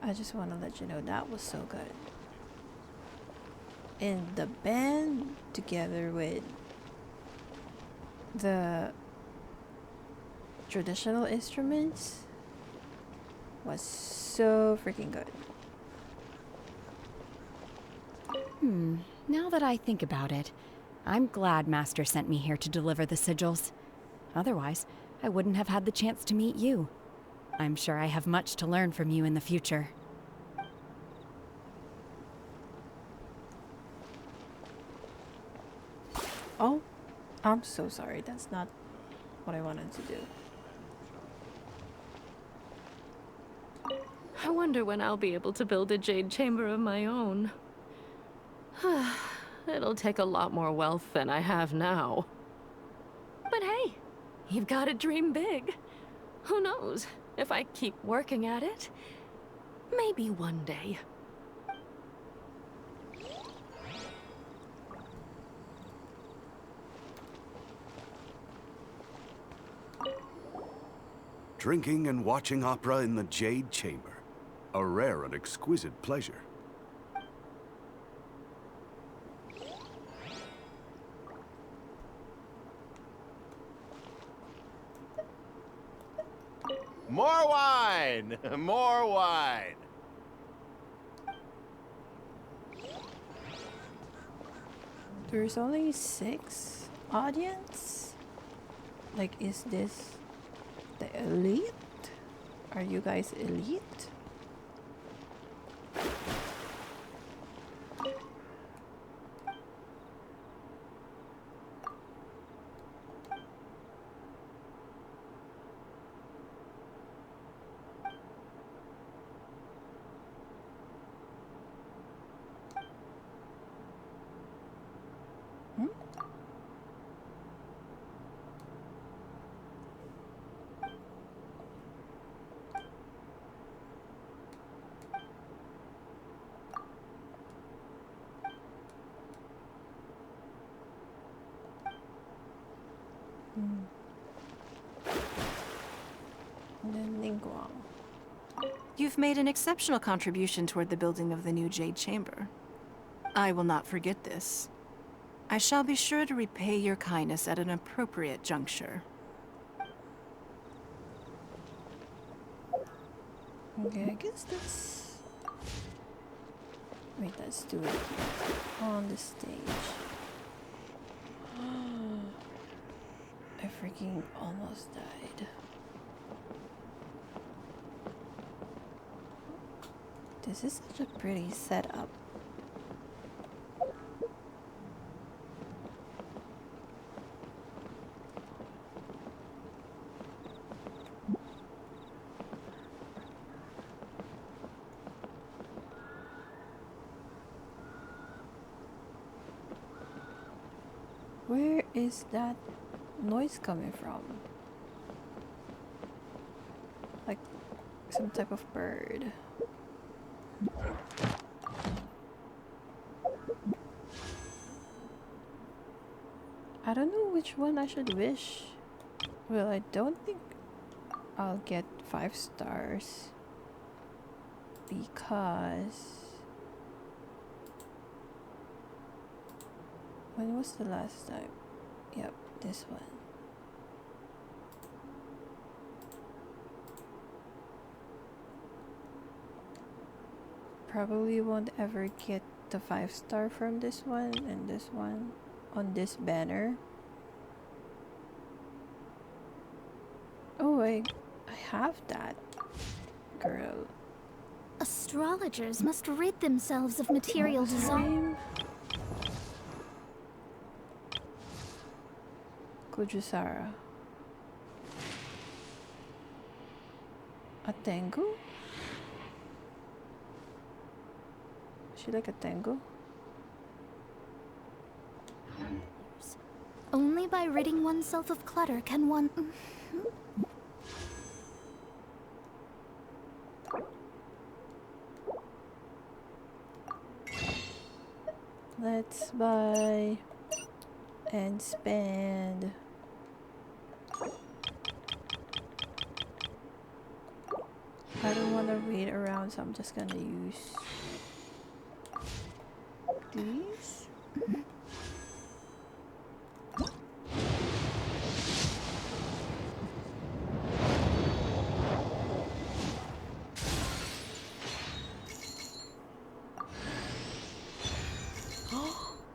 I just want to let you know that was so good. And the band together with the traditional instruments was so freaking good. Now that I think about it, I'm glad Master sent me here to deliver the sigils. Otherwise, I wouldn't have had the chance to meet you. I'm sure I have much to learn from you in the future. Oh, I'm so sorry, that's not what I wanted to do. I wonder when I'll be able to build a jade chamber of my own. It'll take a lot more wealth than I have now. But hey, you've got to dream big. Who knows? If I keep working at it, maybe one day. Drinking and watching opera in the Jade Chamber. A rare and exquisite pleasure. More wine! More wine! There's only 6 audience? Like, is this the elite? Are you guys elite? You've made an exceptional contribution toward the building of the new Jade Chamber. I will not forget this. I shall be sure to repay your kindness at an appropriate juncture. Okay, I guess that's... Wait, let's do it on the stage. I freaking almost died. This is such a pretty setup. Where is that noise coming from? Like some type of bird. I don't know which one I should wish. Well, I don't think I'll get 5 stars because when was the last time? Yep, this one. Probably won't ever get the 5 star from this one and this one on this banner. Oh, I have that. Girl. Astrologers must rid themselves of material design. Kujusara. A Tengu? Is she like a Tengu? Only by ridding oneself of clutter can one... Let's buy and spend. I don't want to wait around, so I'm just gonna use these.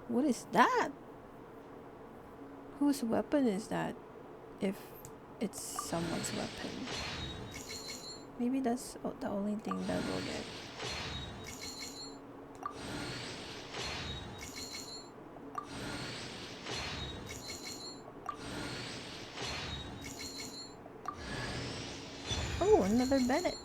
What is that? Whose weapon is that? If it's someone's weapon. Maybe that's the only thing that we'll get. another Bennett.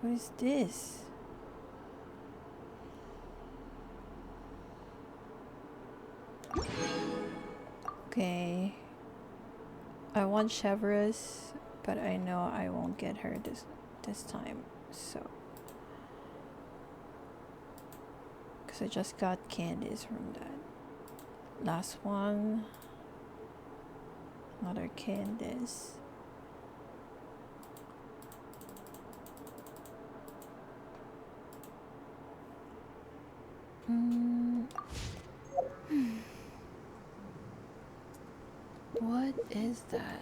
What is this? Okay. I want Chevrolet, but I know I won't get her this time, so. Because I just got candies from that. Last one. Another candies. What is that?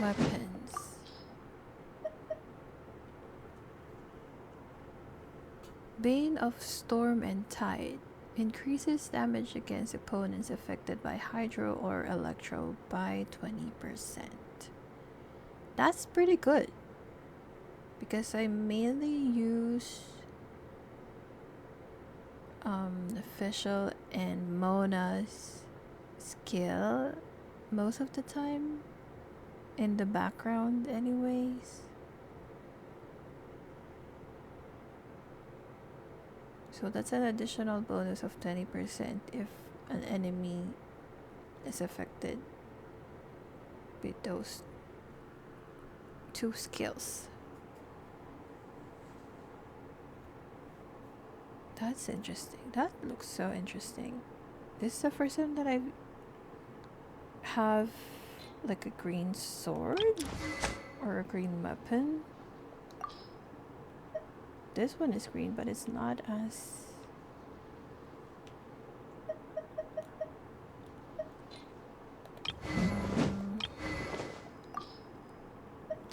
Weapons. Bane of Storm and Tide increases damage against opponents affected by Hydro or Electro by 20%. That's pretty good, because I mainly use Official and Mona's skill most of the time in the background anyways. So that's an additional bonus of 20% if an enemy is affected with those two skills. That's interesting. That looks so interesting. This is the first time that I have like a green sword or a green weapon. This one is green, but it's not as...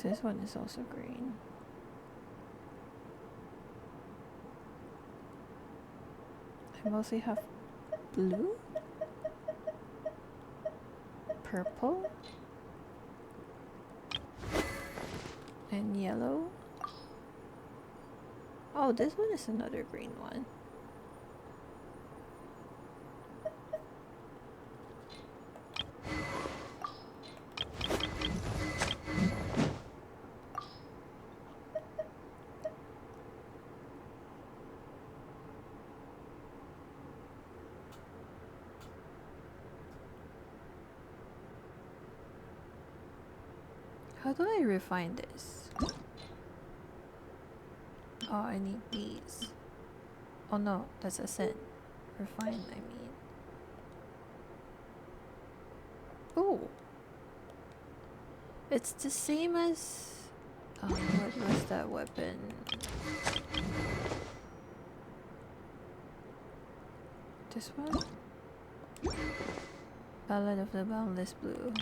This one is also green. I mostly have blue, purple, and yellow. Oh, this one is another green one. How do I refine this? Oh, I need these. Oh no, that's a set. Refine, I mean. Oh! It's the same as... what was that weapon? This one? Ballad of the Boundless Blue.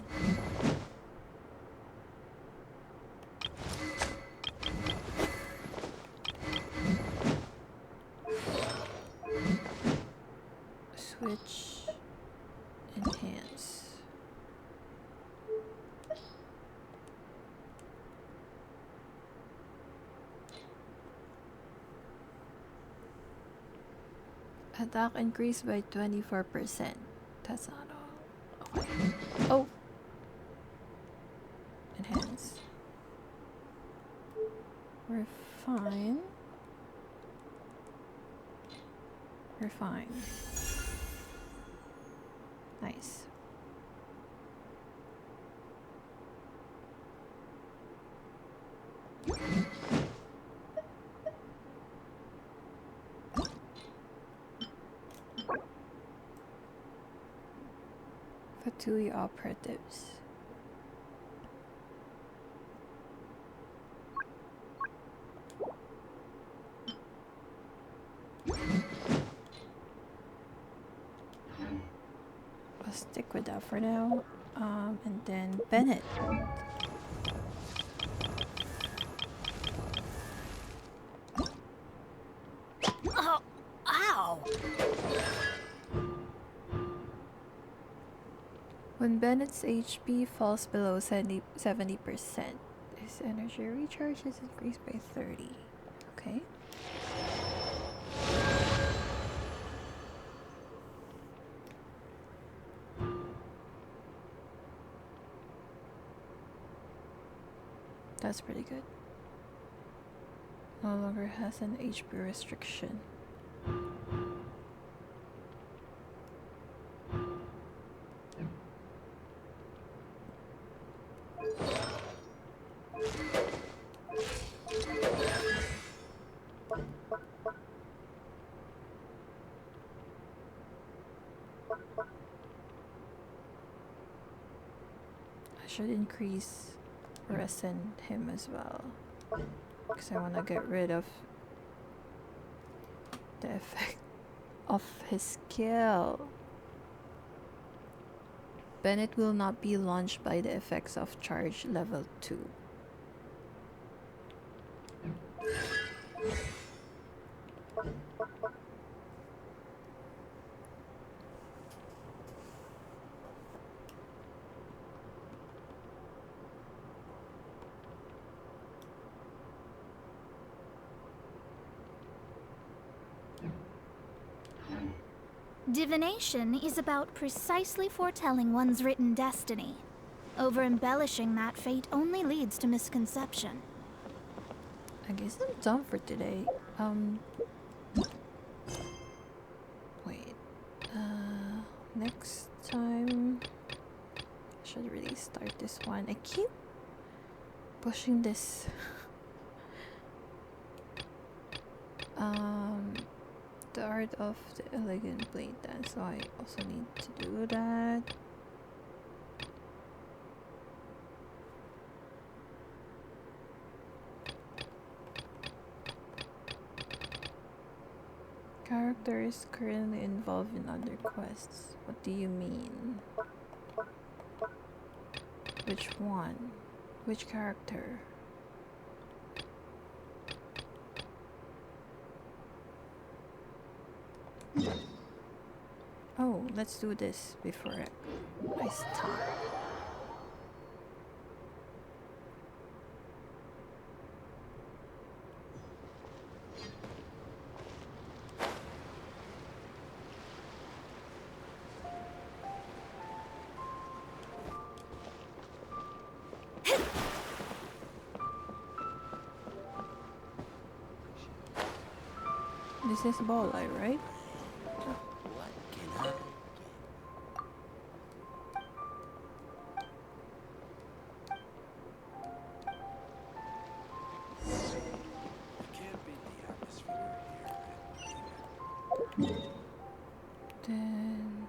Switch, enhance. Attack increased by 24%. That's not all. Okay. Oh! Enhance. Refine. Refine. Nice. Fatui operatives. I'll stick with that for now. And then Bennett. Oh, ow! When Bennett's HP falls below 70%, his energy recharge is increased by 30. Okay. That's pretty good. No longer has an HP restriction. I should increase rest in him as well, because I want to get rid of the effect of his skill. Bennett will not be launched by the effects of charge level 2. Divination is about precisely foretelling one's written destiny. Over-embellishing that fate only leads to misconception. I guess I'm done for today. Wait. Next time I should really start this one. I keep pushing this. The art of the elegant blade dance, so I also need to do that. Character is currently involved in other quests. What do you mean? Which one? Which character? Oh, let's do this before I stop. This is ball light, right? Then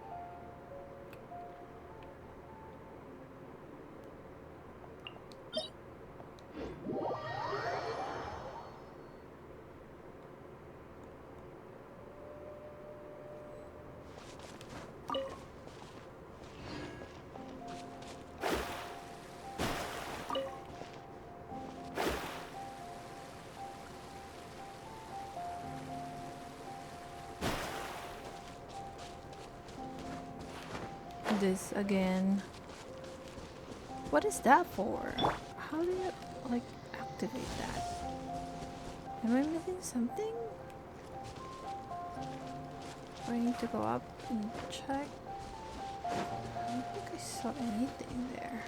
this again. What is that for? How do you like activate that? Am I missing something? Do I need to go up and check? I don't think I saw anything there.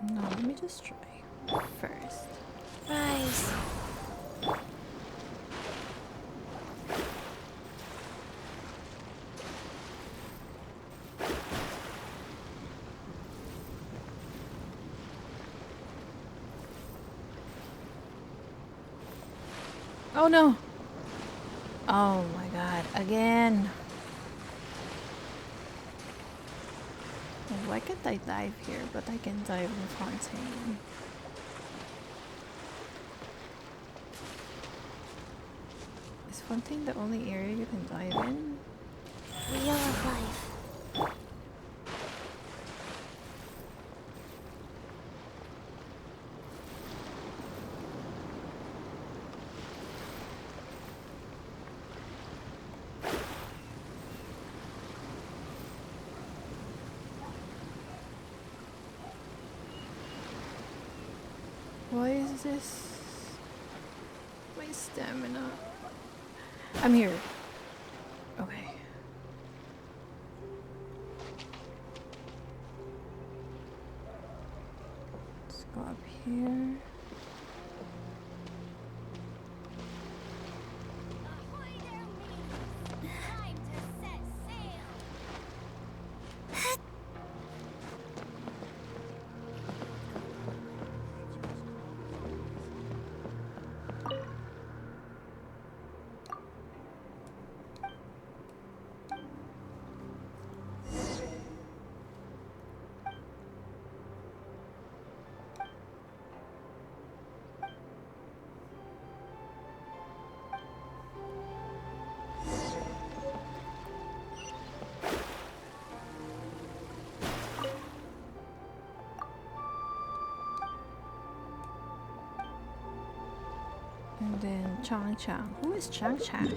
No, let me just try first. Rise. Oh no! Oh my god, again! Why can't I dive here, but I can dive in Fontaine? Is Fontaine the only area you can dive in? Wheel of life. Why is this? My stamina. I'm here. Okay. Let's go up here. And then Chang Chang. Who is Chang Chang?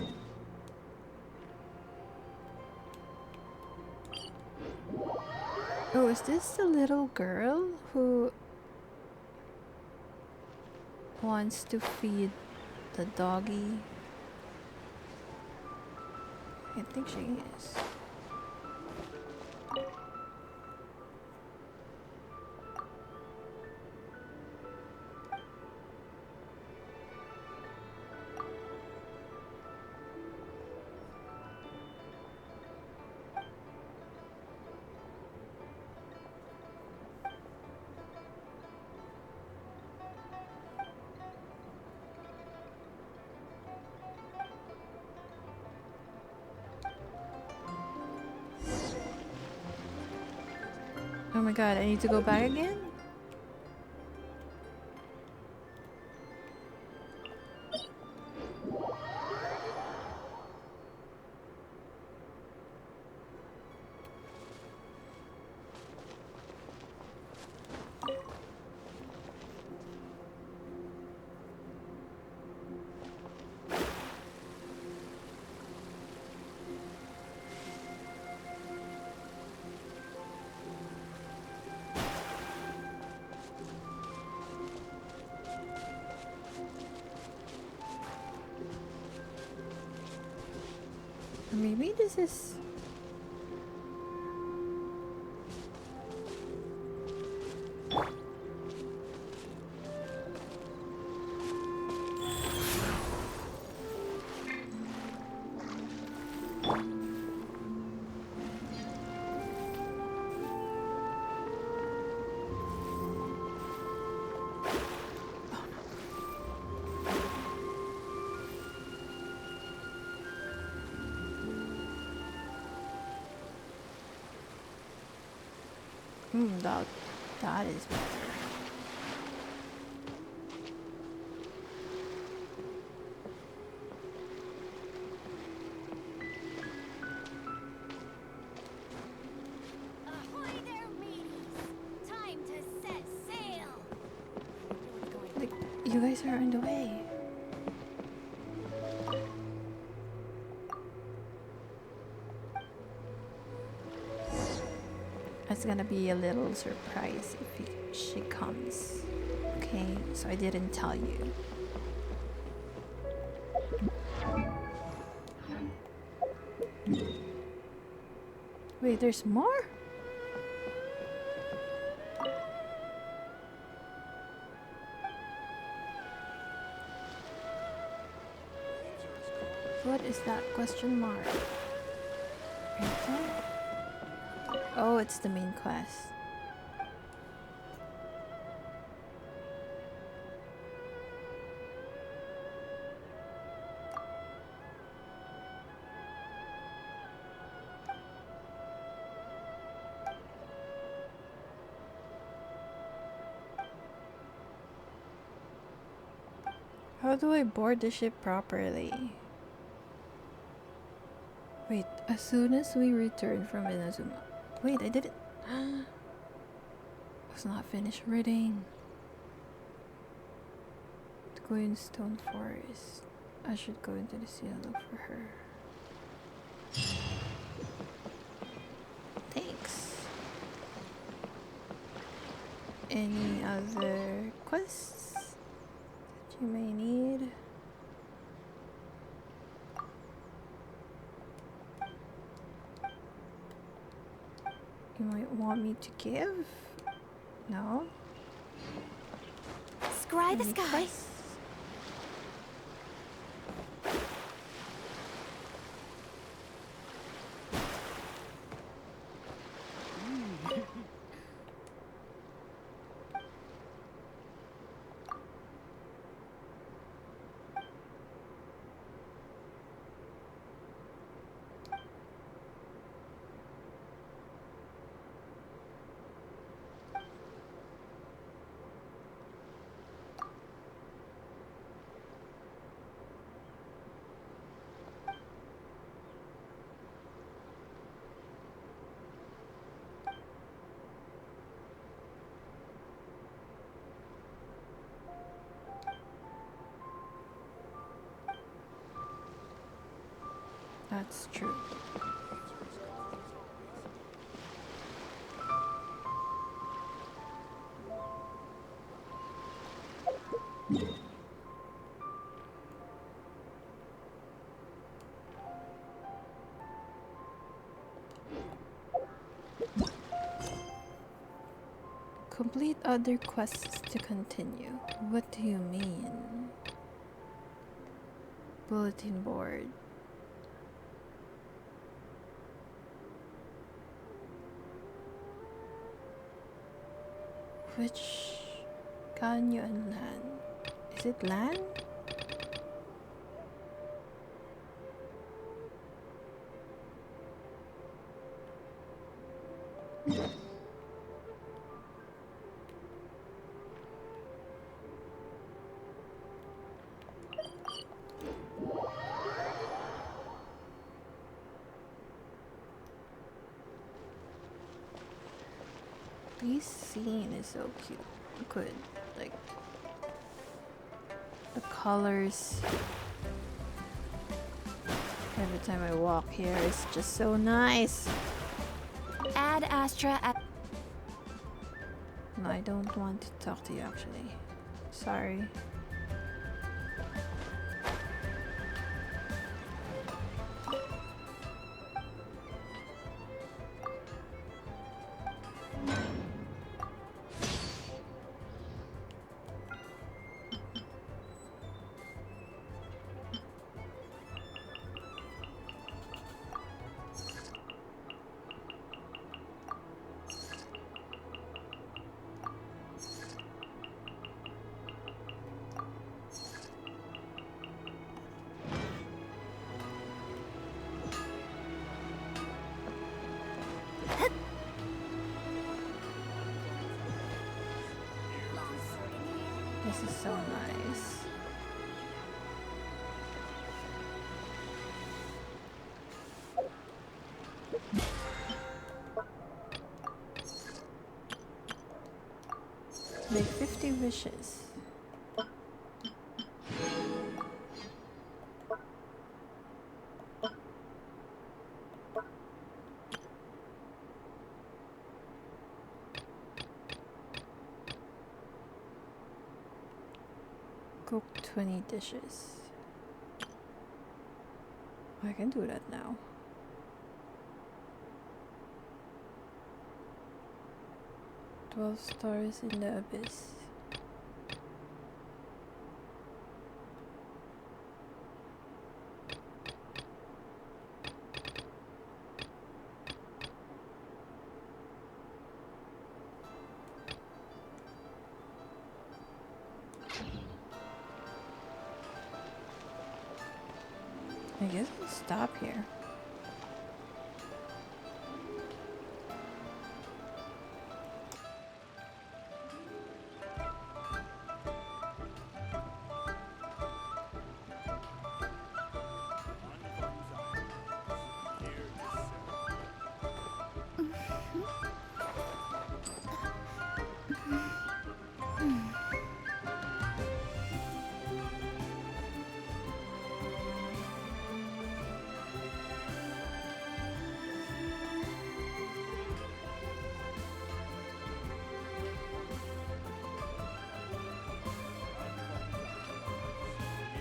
Oh, is this the little girl who wants to feed the doggy? I think she is. Oh my god, I need to go back again? Maybe this is... that is better. Ahoy there, mateys! Time to set sail! Like, you guys are on the way. It's gonna be a little surprise if she comes. Okay, so I didn't tell you. Wait, there's more? What is that question mark? Right there? Oh, it's the main quest. How do I board the ship properly? Wait, as soon as we return from Inazuma. Wait, I did it. I was not finished reading. To go in Stone Forest. I should go into the sea and look for her. Thanks. Any other quests that you may need? You might want me to give? No? Scry the sky. That's true. Complete other quests to continue. What do you mean? Bulletin board. Which Ganyu and Lan? Is it Lan? This scene is so cute. Good. Like the colors. Every time I walk here, it's just so nice. Add Astra at. No, I don't want to talk to you actually. Sorry. This is so nice. Make 50 wishes. Cook 20 dishes. I can do that now. "12 stars in the abyss." I guess I'll stop here.